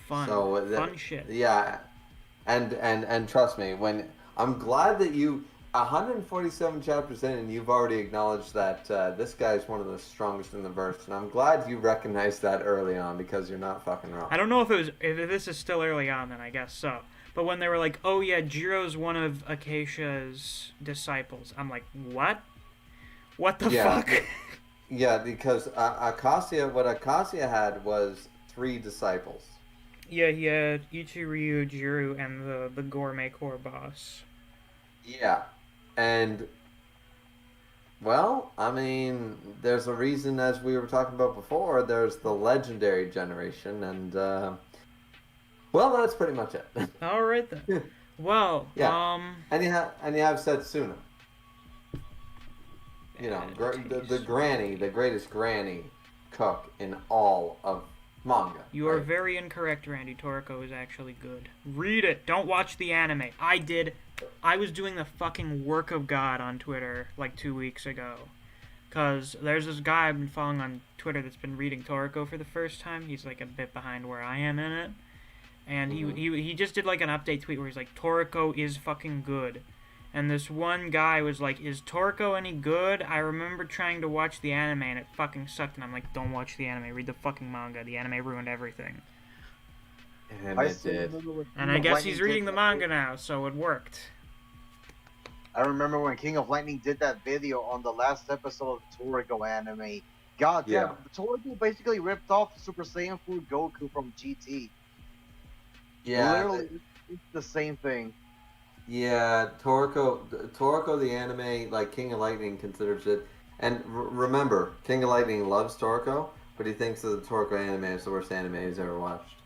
Fun. Fun shit. Yeah. And trust me, when I'm glad that 147 chapters in, and you've already acknowledged that this guy is one of the strongest in the verse, and I'm glad you recognized that early on because you're not fucking wrong. I don't know if this is still early on, then I guess so. But when they were like, oh yeah, Jiro's one of Acacia's disciples, I'm like, what? What the fuck? Yeah, because what Acacia had was 3 disciples. Yeah, he had Ichiryu, Jiru, and the gourmet core boss. Yeah, and well, I mean, there's a reason, as we were talking about before. There's the legendary generation, and well, that's pretty much it. All right then. Well, and you have Setsuna. You know, the granny, the greatest granny cook in all of manga. You are very incorrect, Randy. Toriko is actually good. Read it. Don't watch the anime. I did. I was doing the fucking work of God on Twitter like 2 weeks ago. Because there's this guy I've been following on Twitter that's been reading Toriko for the first time. He's like a bit behind where I am in it. And he just did like an update tweet where he's like, Toriko is fucking good. And this one guy was like, is Toriko any good? I remember trying to watch the anime and it fucking sucked. And I'm like, don't watch the anime. Read the fucking manga. The anime ruined everything. And it did. And I guess he's reading the manga now, so it worked. I remember when King of Lightning did that video on the last episode of the Toriko anime. God damn, Toriko basically ripped off Super Saiyan 4 Goku from GT. Yeah. Literally, it's the same thing. Yeah, Toriko the anime, like King of Lightning considers it, and remember, King of Lightning loves Toriko, but he thinks that the Toriko anime is the worst anime he's ever watched.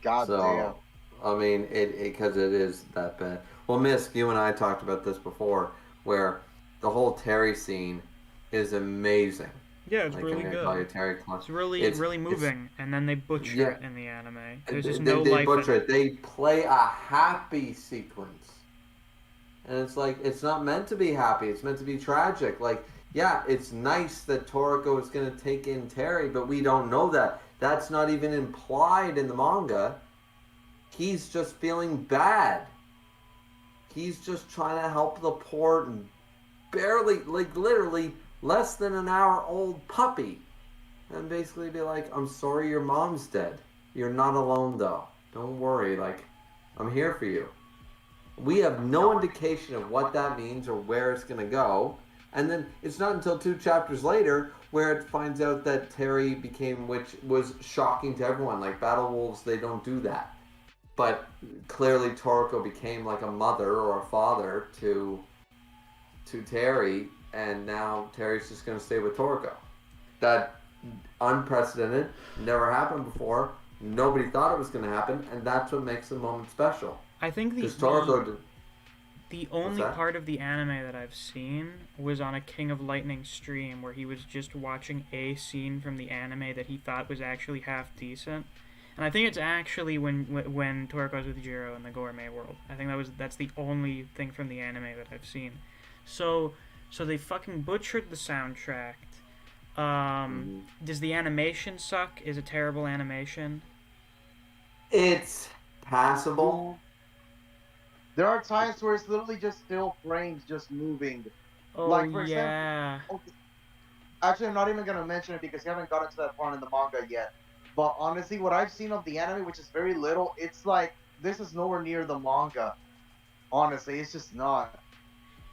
God damn. I mean, because it is that bad. Well, Misc, you and I talked about this before, where the whole Terry scene is amazing. Yeah, it's really good. It's really moving, and then they butcher it in the anime. There's just no life. They butcher it. They play a happy sequence, and it's like it's not meant to be happy. It's meant to be tragic. Like, yeah, it's nice that Toriko is going to take in Terry, but we don't know that. That's not even implied in the manga. He's just feeling bad. He's just trying to help the poor, barely, like literally, less than an hour old puppy, and basically be like, I'm sorry your mom's dead. You're not alone though. Don't worry, like, I'm here for you. We have no indication of what that means or where it's going to go. And then it's not until 2 chapters later where it finds out that Terry became, which was shocking to everyone. Like, Battle Wolves, they don't do that. But clearly Toriko became like a mother or a father to Terry, and now Terry's just going to stay with Toriko. That unprecedented, never happened before. Nobody thought it was going to happen, and that's what makes the moment special. I think the only part of the anime that I've seen was on a King of Lightning stream where he was just watching a scene from the anime that he thought was actually half decent. And I think it's actually when Toriko's with Jiro in the gourmet world. I think that's the only thing from the anime that I've seen. So So they fucking butchered the soundtrack. Mhm. Does the animation suck? Is it terrible animation? It's passable. There are times where it's literally just still frames just moving. Oh Like, for example, yeah. okay, actually, I'm not even gonna mention it because you haven't gotten to that part in the manga yet. But honestly, what I've seen of the anime, which is very little, it's like this is nowhere near the manga. Honestly, it's just not.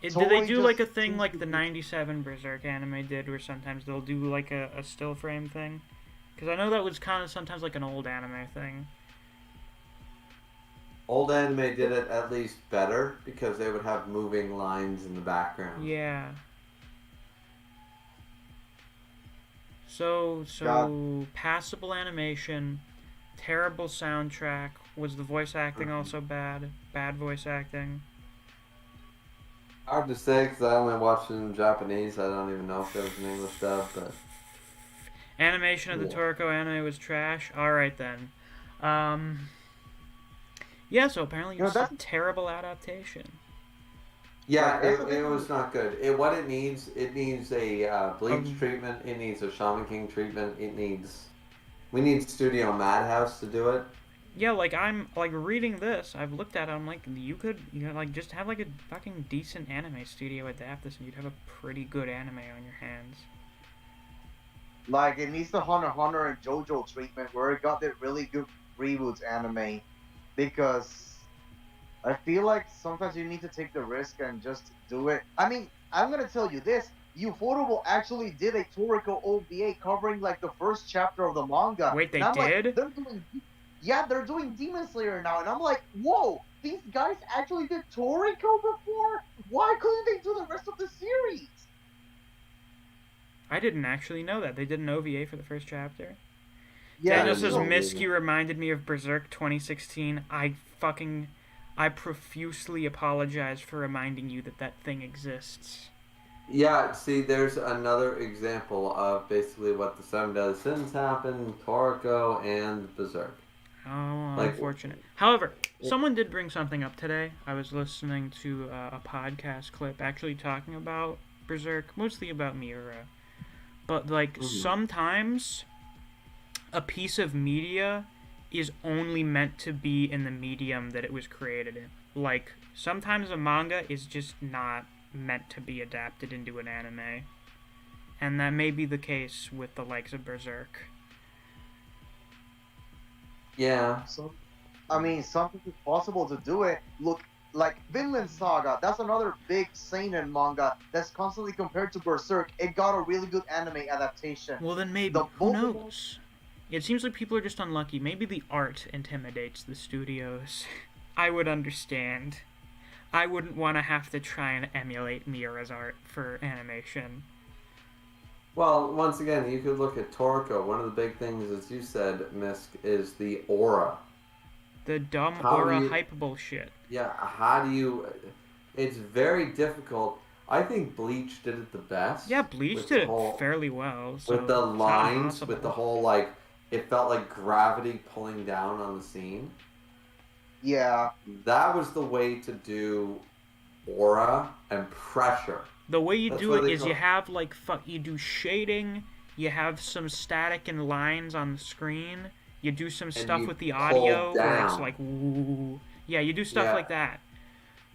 Do they Toei do like just a thing seems like to the be. '97 Berserk anime did, where sometimes they'll do like a still frame thing? Because I know that was kind of sometimes like an old anime thing. Old anime did it at least better because they would have moving lines in the background. Yeah. So God. passable animation, terrible soundtrack. Was the voice acting also bad? Bad voice acting. Hard to say because I only watched it in Japanese. I don't even know if there was an English dub, but Animation of the yeah. Toriko anime was trash. All right then. Um, yeah. So apparently You know, it's a that's terrible adaptation. Yeah, like that's the it thing. was not good. What it needs a bleach Um, treatment. It needs a Shaman King treatment. We need Studio Madhouse to do it. Yeah, like I'm like reading this. I've looked at it. I'm like, you know, like just have like a fucking decent anime studio adapt this, and you'd have a pretty good anime on your hands. Like it needs the Hunter x Hunter and JoJo treatment where it got that really good reboots anime because I feel like sometimes you need to take the risk and just do it. I mean, I'm gonna tell you this. Ufotable actually did a Toriko OVA covering like the first chapter of the manga. Wait, they And I'm like, did? they're doing Demon Slayer now, and I'm like, whoa, these guys actually did Toriko before? Why couldn't they do the rest of the series? I didn't actually know that they did an OVA for the first chapter. Yeah, Daniel didn't says know Misc either. reminded me of Berserk 2016. I profusely apologize for reminding you that that thing exists. Yeah, see, there's another example of basically what the Seven Deadly Sins happened, Toriko, and Berserk. Oh, Like, unfortunate. However, someone did bring something up today. I was listening to a podcast clip actually talking about Berserk, mostly about Miura. But, like, sometimes a piece of media is only meant to be in the medium that it was created in. Like, sometimes a manga is just not meant to be adapted into an anime. And that may be the case with the likes of Berserk. yeah. So, I mean, something is possible to do it. Look, like Vinland Saga, that's another big seinen manga that's constantly compared to Berserk. It got a really good anime adaptation. Well, then maybe. The Who both of them, knows? It seems like people are just unlucky. Maybe the art intimidates the studios. I would understand. I wouldn't want to have to try and emulate Miura's art for animation. Well, once again, you could look at Toriko. One of the big things, as you said, Misk, is the aura. The dumb How aura do you- hype bullshit. Yeah, how do you... It's very difficult. I think Bleach did it the best. Yeah, Bleach with did the it whole- fairly well. So with the it's not lines, impossible. with the whole, like, it felt like gravity pulling down on the scene. yeah, That was the way to do aura and pressure. The way you That's do what it they is call- you have like you do shading, you have some static and lines on the screen, you do some stuff you with the pull audio where it's down. like woo. Yeah, you do stuff Yeah. like that.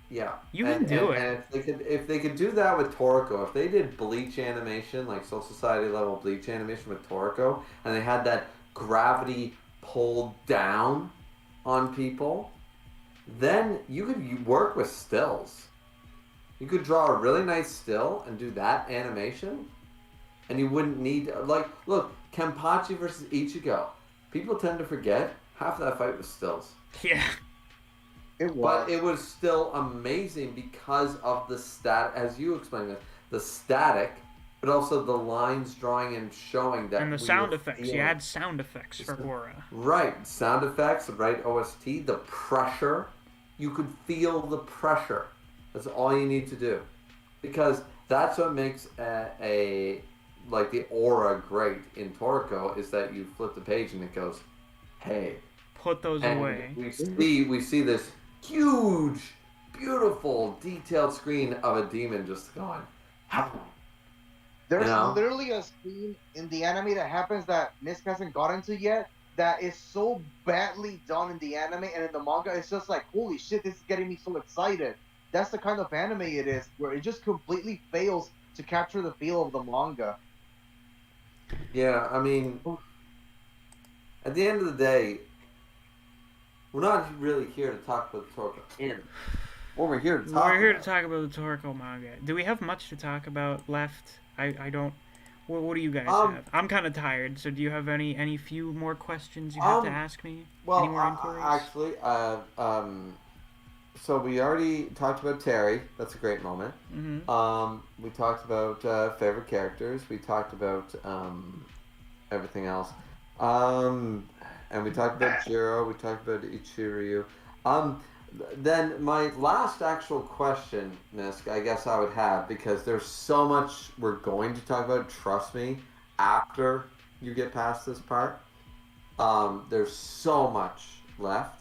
Yeah, You can do it. And if they could do that with Toriko, if they did Bleach animation, like Soul Society level Bleach animation with Toriko, and they had that gravity pulled down on people, then you could work with stills. You could draw a really nice still and do that animation, and you wouldn't need look, Kenpachi versus Ichigo. People tend to forget half of that fight was stills. Yeah. it was. But it was still amazing because of the as you explained it, the static, but also the lines drawing and showing that. And the we sound were effects. You feeling- add sound effects for aura. Right, sound effects, right OST, the pressure. You could feel the pressure. That's all you need to do, because that's what makes like the aura great in Toriko is that you flip the page and it goes, hey. Put those And away. we see this huge, beautiful, detailed screen of a demon just going, There's You know? literally a scene in the anime that happens that Misc hasn't gotten to yet that is so badly done in the anime and in the manga. It's just like, holy shit, this is getting me so excited. That's the kind of anime it is, where it just completely fails to capture the feel of the manga. Yeah, I mean, at the end of the day, we're not really here to talk about the Toriko anime. What we're here to talk We're here to about. talk about the Toriko manga. Do we have much to talk about left? I don't. What do you guys have? I'm kind of tired. So do you have any few more questions you have to ask me? Any more inquiries? Actually, so we already talked about Terry. That's a great moment. Mm-hmm. We talked about favorite characters. We talked about everything else. And we talked about Jiro. We talked about Ichiryu. Then my last actual question, Misc, I guess I would have, because there's so much we're going to talk about, trust me, after you get past this part. There's so much left.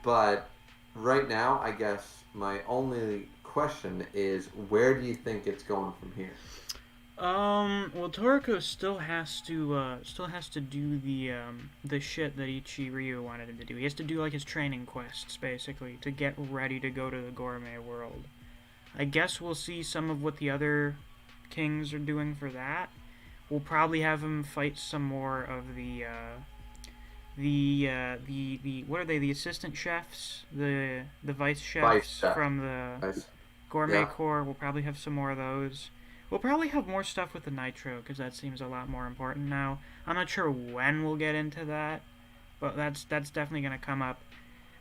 But right now, I guess my only question is, where do you think it's going from here? Well, Toriko still has to do the shit that Ichiryu wanted him to do. He has to do like his training quests basically to get ready to go to the gourmet world. I guess we'll see some of what the other kings are doing for that. We'll probably have him fight some more of the what are they? The assistant chefs, the vice chefs chef. from the Nice. gourmet Yeah. corps. We'll probably have some more of those. We'll probably have more stuff with the nitro because that seems a lot more important now. I'm not sure when we'll get into that, but that's definitely gonna come up.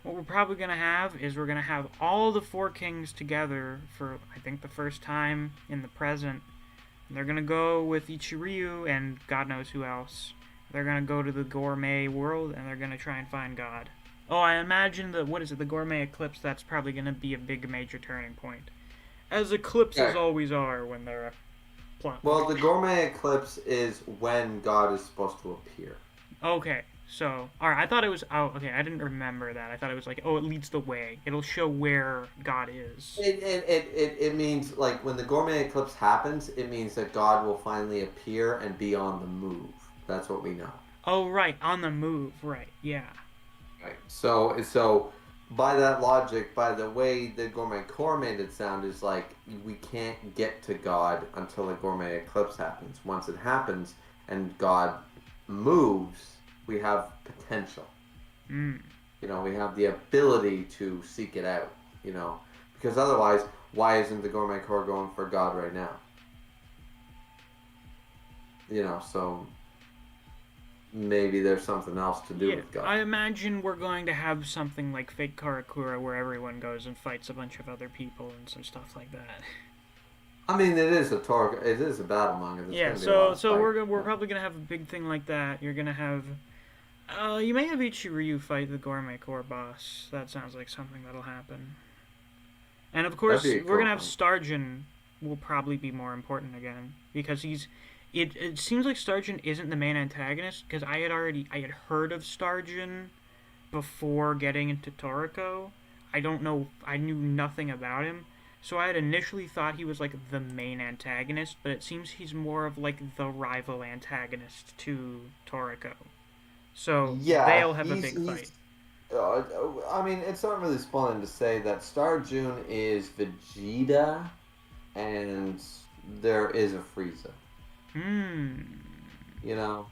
What we're probably gonna have is we're gonna have all the four kings together for I think the first time in the present. And they're gonna go with Ichiryu and God knows who else. They're gonna go to the gourmet world and they're gonna try and find God. Oh, I imagine the gourmet eclipse, that's probably gonna be a big major turning point. As eclipses always are when they're a plot. Well, the gourmet eclipse is when God is supposed to appear. Okay, so, alright, I thought it was, okay, I didn't remember that. I thought it was like, it leads the way. It'll show where God is. It means, like, when the gourmet eclipse happens, it means that God will finally appear and be on the move. That's what we know. Oh, right, on the move, right, yeah. Right. So by that logic, by the way the gourmet core made it sound, is like we can't get to God until the gourmet eclipse happens. Once it happens and God moves, we have potential. Mm. You know, we have the ability to seek it out. You know, because otherwise, why isn't the gourmet core going for God right now? You know, so maybe there's something else to do with God. I imagine we're going to have something like Fake Karakura where everyone goes and fights a bunch of other people and some stuff like that. I mean, it is a battle manga. Yeah, so we're probably gonna have a big thing like that. You're gonna have, you may have Ichiryu fight the Gourmet Corps boss. That sounds like something that'll happen. And of course, we're gonna have Starjin. Will probably be more important again because he's. It seems like Starjin isn't the main antagonist because I had heard of Starjin before getting into Toriko. I knew nothing about him. So I had initially thought he was like the main antagonist, but it seems he's more of like the rival antagonist to Toriko. So they'll have a big fight. I mean, it's not really spoiling to say that Starjun is Vegeta, and there is a Frieza. You know,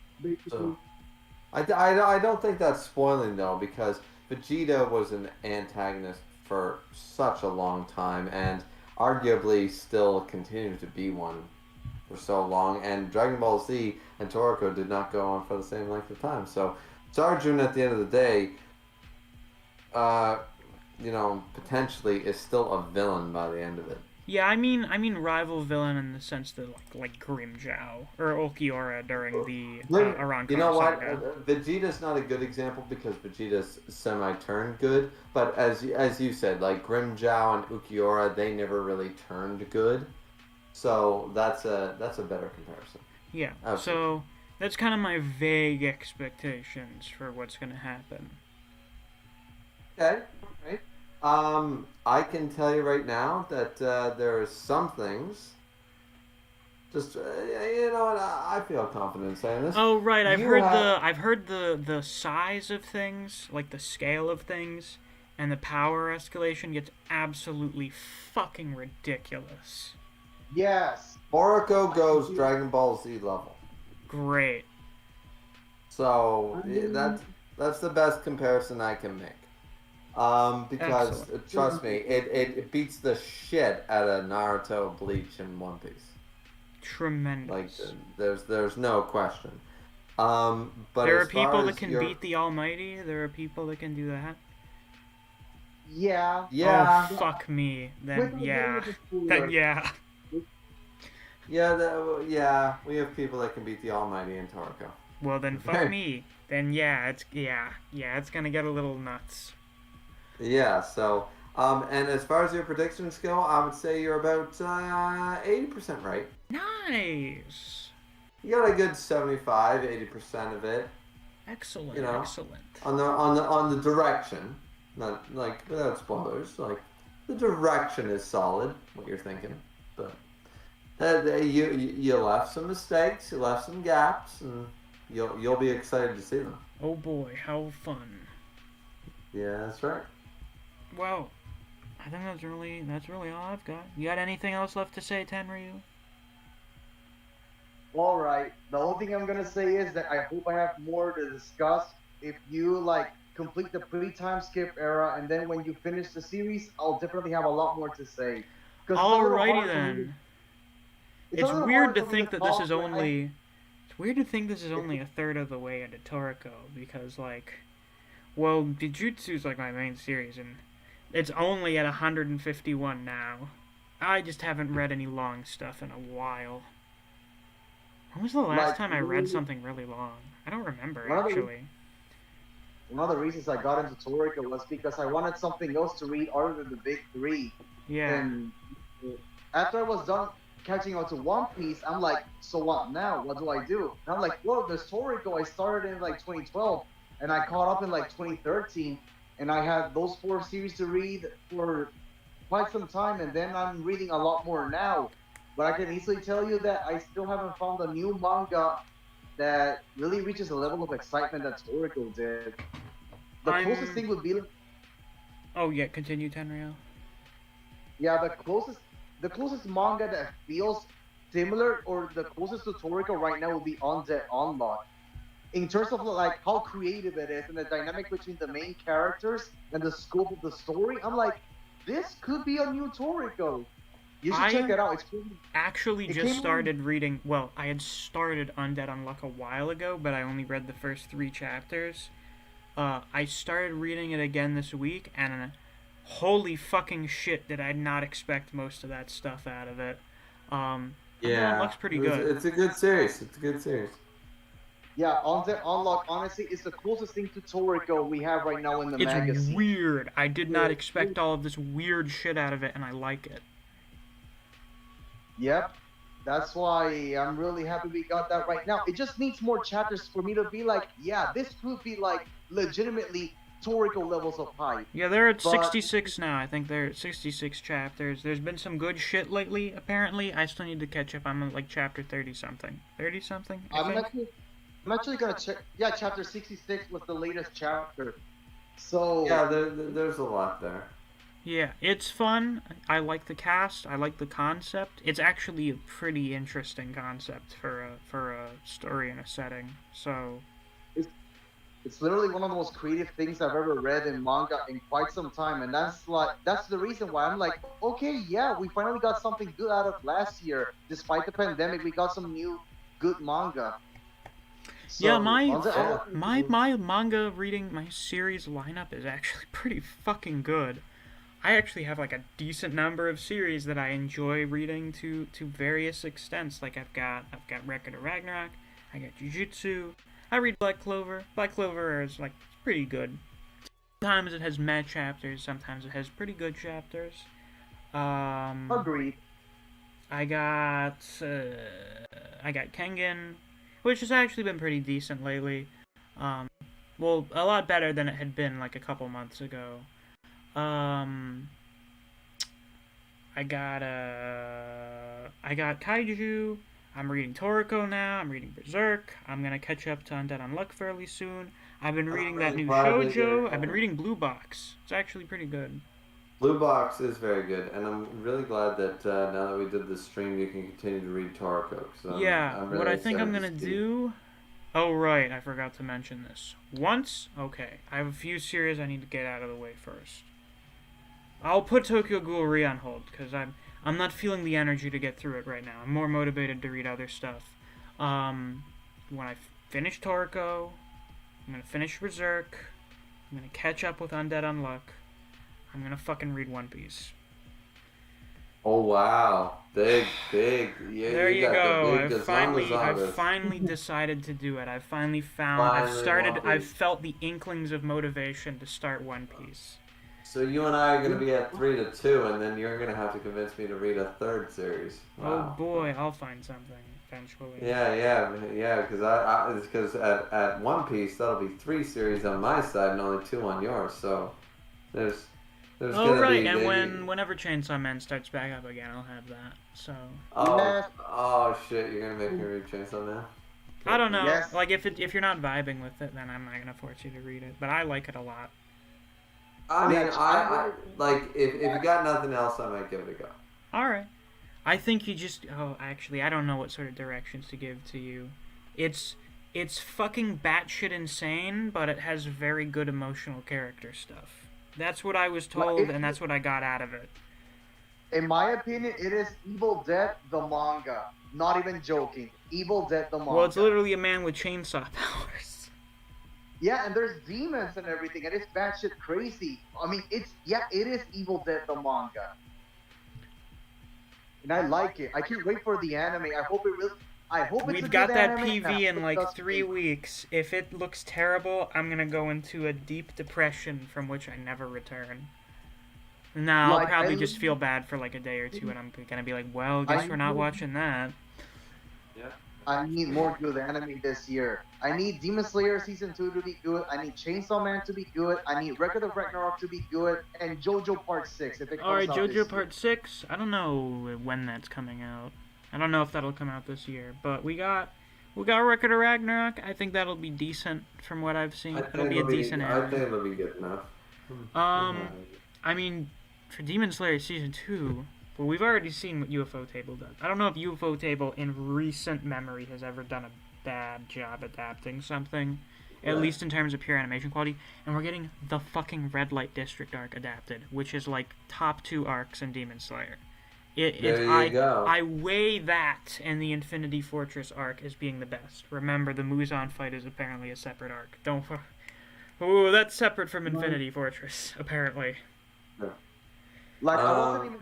so I don't think that's spoiling though, because Vegeta was an antagonist for such a long time, and arguably still continues to be one for so long. And Dragon Ball Z and Toriko did not go on for the same length of time. So Starjun, at the end of the day, you know, potentially is still a villain by the end of it. Yeah, I mean rival villain in the sense that like Grimmjow or Ulquiorra during the Aran. You know what? Vegeta's not a good example because Vegeta's semi-turned good, but as you said, like Grimmjow and Ulquiorra, they never really turned good. So that's a better comparison. Yeah. Absolutely. So that's kind of my vague expectations for what's going to happen. Okay. Right. I can tell you right now that there are some things Just you know what? I feel confident saying this. Oh right, You have I've heard the size of things, like the scale of things, and the power escalation gets absolutely fucking ridiculous. Yes. Toriko I goes do. Dragon Ball Z level. Great. So I mean, that's the best comparison I can make. Because Excellent. trust me, it beats the shit out of Naruto, Bleach, and One Piece. Like Tremendous. there's no question. But There are as people far that as can beat the Almighty. There are people that can do that. yeah. Oh, yeah, fuck me. Then Without getting yeah. into Then spoilers, yeah. yeah, we have people that can beat the Almighty in Toriko. Well, then fuck me. Then yeah, it's gonna get a little nuts. Yeah, so and as far as your predictions go, I would say you're about 80% right. Nice. You got a good 75, 80% of it, Excellent, you know, excellent. on the direction. Not like without spoilers, like the direction is solid, what you're thinking. But you left some mistakes, you left some gaps, and you'll be excited to see them. Oh boy, how fun. Yeah, that's right. Well, I think that's really all I've got. You got anything else left to say, Tenryuu? all right. The only thing I'm gonna say is that I hope I have more to discuss. If you like complete the pre-time skip era, and then when you finish the series, I'll definitely have a lot more to say. Because it's a little Alrighty hard for me. then. It's a It's little weird hard to for me think to that this talk is when I. only. It's weird to think this is only a third of the way into Toriko because, like, well, Jujutsu's like my main series, and it's only at 151 now. I just haven't read any long stuff in a while. When was the last Like time I read something really long? I don't remember one of the actually. one of the reasons I got into Toriko was because I wanted something else to read other than the big three. Yeah. And after I was done catching up to One Piece, I'm like, so what now? What do I do? And I'm like, well, there's Toriko. I started in like 2012, and I caught up in like 2013, and I had those 4 series to read for quite some time, and then I'm reading a lot more now. But I can easily tell you that I still haven't found a new manga that really reaches the level of excitement that Toriko did. The closest thing I'm. would be, Oh yeah, continue, Tenryuu. yeah, the closest manga that feels similar or the closest to Toriko right now would be Undead Unlock. In terms of like how creative it is and the dynamic between the main characters and the scope of the story, I'm like, this could be a new Toriko. You should check I it out. It's pretty. actually It just came out. started reading. Well, I had started Undead Unluck a while ago, but I only read the first 3 chapters. I started reading it again this week, and holy fucking shit, did I not expect most of that stuff out of it. Undead Yeah, Unluck's pretty good. it's a good series. It's a good series. Yeah, Undead Unlock honestly is the closest thing to Toriko we have right now in the It's magazine. weird. I did not expect all of this weird shit out of it, and I like it. Yep. That's why I'm really happy we got that right now. It just needs more chapters for me to be like, yeah, this could be like legitimately Toriko levels of hype. Yeah, they're at But 66 now. I think they're at 66 chapters. There's been some good shit lately, apparently. I still need to catch up. I'm on like chapter 30 something. 30 something, I I'm think. actually, I'm actually gonna check. Yeah, chapter 66 was the latest chapter. So Yeah, there's a lot there. Yeah, it's fun. I like the cast. I like the concept. It's actually a pretty interesting concept for a story and a setting. So it's literally one of the most creative things I've ever read in manga in quite some time, and that's the reason why I'm like, okay, yeah, we finally got something good out of last year. Despite the pandemic, we got some new good manga. So yeah, my manga reading, my series lineup is actually pretty fucking good. I actually have like a decent number of series that I enjoy reading to various extents. Like I've got Record of Ragnarok, I got Jujutsu, I read Black Clover. Black Clover is like pretty good. Sometimes it has meh chapters, sometimes it has pretty good chapters. Agreed. I got Kengan, which has actually been pretty decent lately. Well, a lot better than it had been like a couple months ago. I got Kaiju. I'm reading Toriko now. I'm reading Berserk. I'm gonna catch up to Undead Unluck fairly soon. I've been reading that new shoujo. I've been reading Blue Box. It's actually pretty good. Blue Box is very good, and I'm really glad that now that we did this stream, you can continue to read Toriko. Yeah, I'm really what I think I'm excited gonna to see. do. Oh, right, I forgot to mention this. Okay, I have a few series I need to get out of the way first. I'll put Tokyo Ghoul Re on hold, because I'm not feeling the energy to get through it right now. I'm more motivated to read other stuff. When I finish Toriko, I'm gonna finish Berserk, I'm gonna catch up with Undead Unluck, I'm gonna fucking read One Piece. Oh wow, big. Yeah, There you got go. the big I've finally decided to do it. I've finally found. I've felt the inklings of motivation to start One Piece. So you and I are going to be at 3-2, and then you're going to have to convince me to read a third series. Wow. Oh boy, I'll find something eventually. Yeah. Because at One Piece that'll be 3 series on my side and only 2 on yours. So there's oh right, and whenever Chainsaw Man starts back up again, I'll have that. So. Oh shit! You're gonna make me read Chainsaw Man? I don't know. Yes. Like if you're not vibing with it, then I'm not gonna force you to read it. But I like it a lot. I mean, I like if you got nothing else, I might give it a go. All right. I think you just. Oh, actually, I don't know what sort of directions to give to you. It's fucking batshit insane, but it has very good emotional character stuff. That's what I was told, and that's what I got out of it. In my opinion, it is Evil Dead the manga. Not even joking. Evil Dead the manga. Well, it's literally a man with chainsaw powers. Yeah, and there's demons and everything, and it's batshit crazy. I mean, it is Evil Dead the manga. And I like it. I can't wait for the anime. I hope it's We've a got good that anime, PV in like that's 3 weeks. If it looks terrible, I'm gonna go into a deep depression from which I never return. No, I'll probably just feel bad for like a day or two, and I'm gonna be like, well, guess we're not watching that. Yeah. I need more good anime this year. I need Demon Slayer Season 2 to be good. I need Chainsaw Man to be good. I need Record of Ragnarok to be good. And JoJo Part 6 if it comes Alright, out JoJo this Part 6. I don't know when that's coming out. I don't know if that'll come out this year. But we got Record of Ragnarok. I think that'll be decent from what I've seen. It'll be a decent anime. I think it'll be good enough. I mean, for Demon Slayer Season 2... Well, we've already seen what UFO Table does. I don't know if UFO Table in recent memory has ever done a bad job adapting something, at least in terms of pure animation quality. And we're getting the fucking Red Light District arc adapted, which is like top 2 arcs in Demon Slayer. There you go. I weigh that and the Infinity Fortress arc as being the best. Remember, the Muzan fight is apparently a separate arc. Ooh, that's separate from Infinity Fortress, apparently. Like, I wasn't even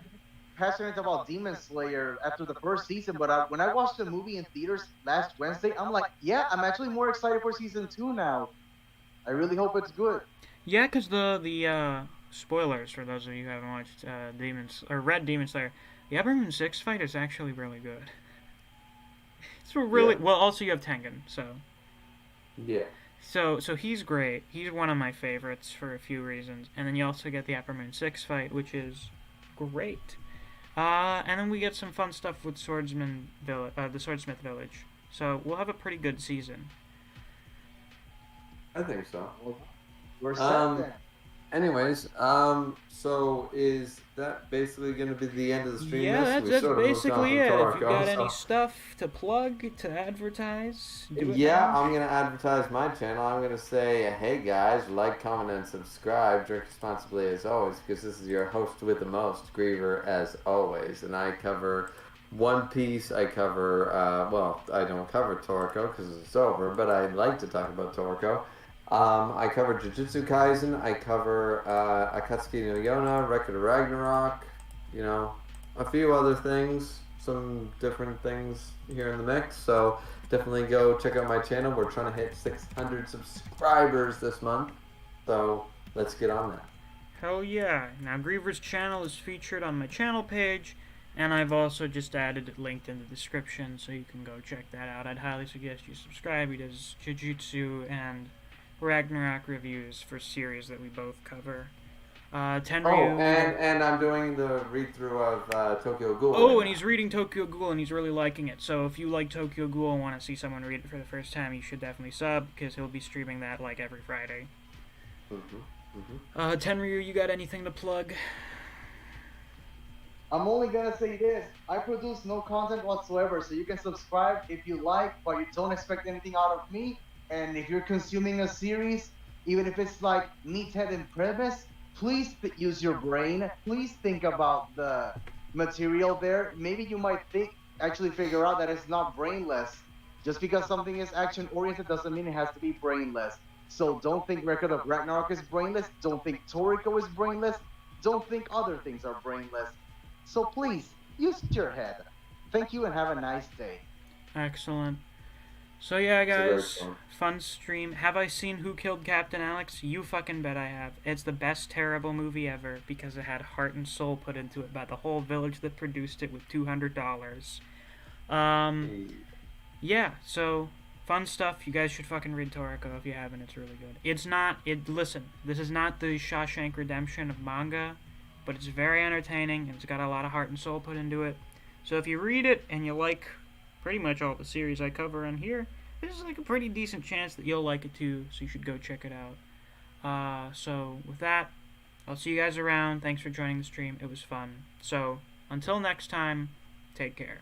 passionate about Demon Slayer after the first season, but when I watched the movie in theaters last Wednesday, I'm like, yeah, I'm actually more excited for Season 2 now. I really hope it's good. Yeah, because the spoilers for those of you who haven't watched Red Demon Slayer, the Upper Moon 6 fight is actually really good. It's really well. Also, you have Tengen, so Yeah. So he's great. He's one of my favorites for a few reasons, and then you also get the Upper Moon 6 fight, which is great. And then we get some fun stuff with the Swordsmith Village. So we'll have a pretty good season. I think so. We're set then. Anyways, so is that basically going to be the end of the stream? Yeah, We that's sort of moved on basically from it. If Toriko, you got so- any stuff to plug, to advertise, do it Yeah, now. I'm going to advertise my channel. I'm going to say, hey guys, like, comment, and subscribe. Drink responsibly as always, because this is your host with the most, Griever, as always. And I cover One Piece. I cover, I don't cover Toriko because it's over, but I like to talk about Toriko. I cover Jujutsu Kaisen. I cover Akatsuki no Yona, Record of Ragnarok, a few other things, some different things here in the mix. So definitely go check out my channel. We're trying to hit 600 subscribers this month. So let's get on that. Hell yeah. Now, Griever's channel is featured on my channel page, and I've also just added it linked in the description, so you can go check that out. I'd highly suggest you subscribe. He does Jujutsu and Ragnarok reviews for series that we both cover. Tenryuu. and I'm doing the read through of Tokyo Ghoul. Oh, right and now. he's reading Tokyo Ghoul, and he's really liking it. So if you like Tokyo Ghoul and want to see someone read it for the first time, you should definitely sub, because he'll be streaming that like every Friday. Tenryuu, you got anything to plug? I'm only gonna say this. I produce no content whatsoever, so you can subscribe if you like, but you don't expect anything out of me. And if you're consuming a series, even if it's like meathead and premise, please use your brain. Please think about the material there. Maybe you might actually figure out that it's not brainless. Just because something is action oriented doesn't mean it has to be brainless. So don't think Record of Ragnarok is brainless. Don't think Toriko is brainless. Don't think other things are brainless. So please, use your head. Thank you and have a nice day. Excellent. So yeah, guys, fun. fun stream. Have I seen Who Killed Captain Alex? You fucking bet I have. It's the best terrible movie ever because it had heart and soul put into it by the whole village that produced it with $200. Yeah, so fun stuff. You guys should fucking read Toriko if you haven't. It's really good. Listen, this is not the Shawshank Redemption of manga, but it's very entertaining and it's got a lot of heart and soul put into it. So if you read it and you like pretty much all the series I cover on here, there's like a pretty decent chance that you'll like it too, so you should go check it out. So with that, I'll see you guys around. Thanks for joining the stream. It was fun. So until next time, take care.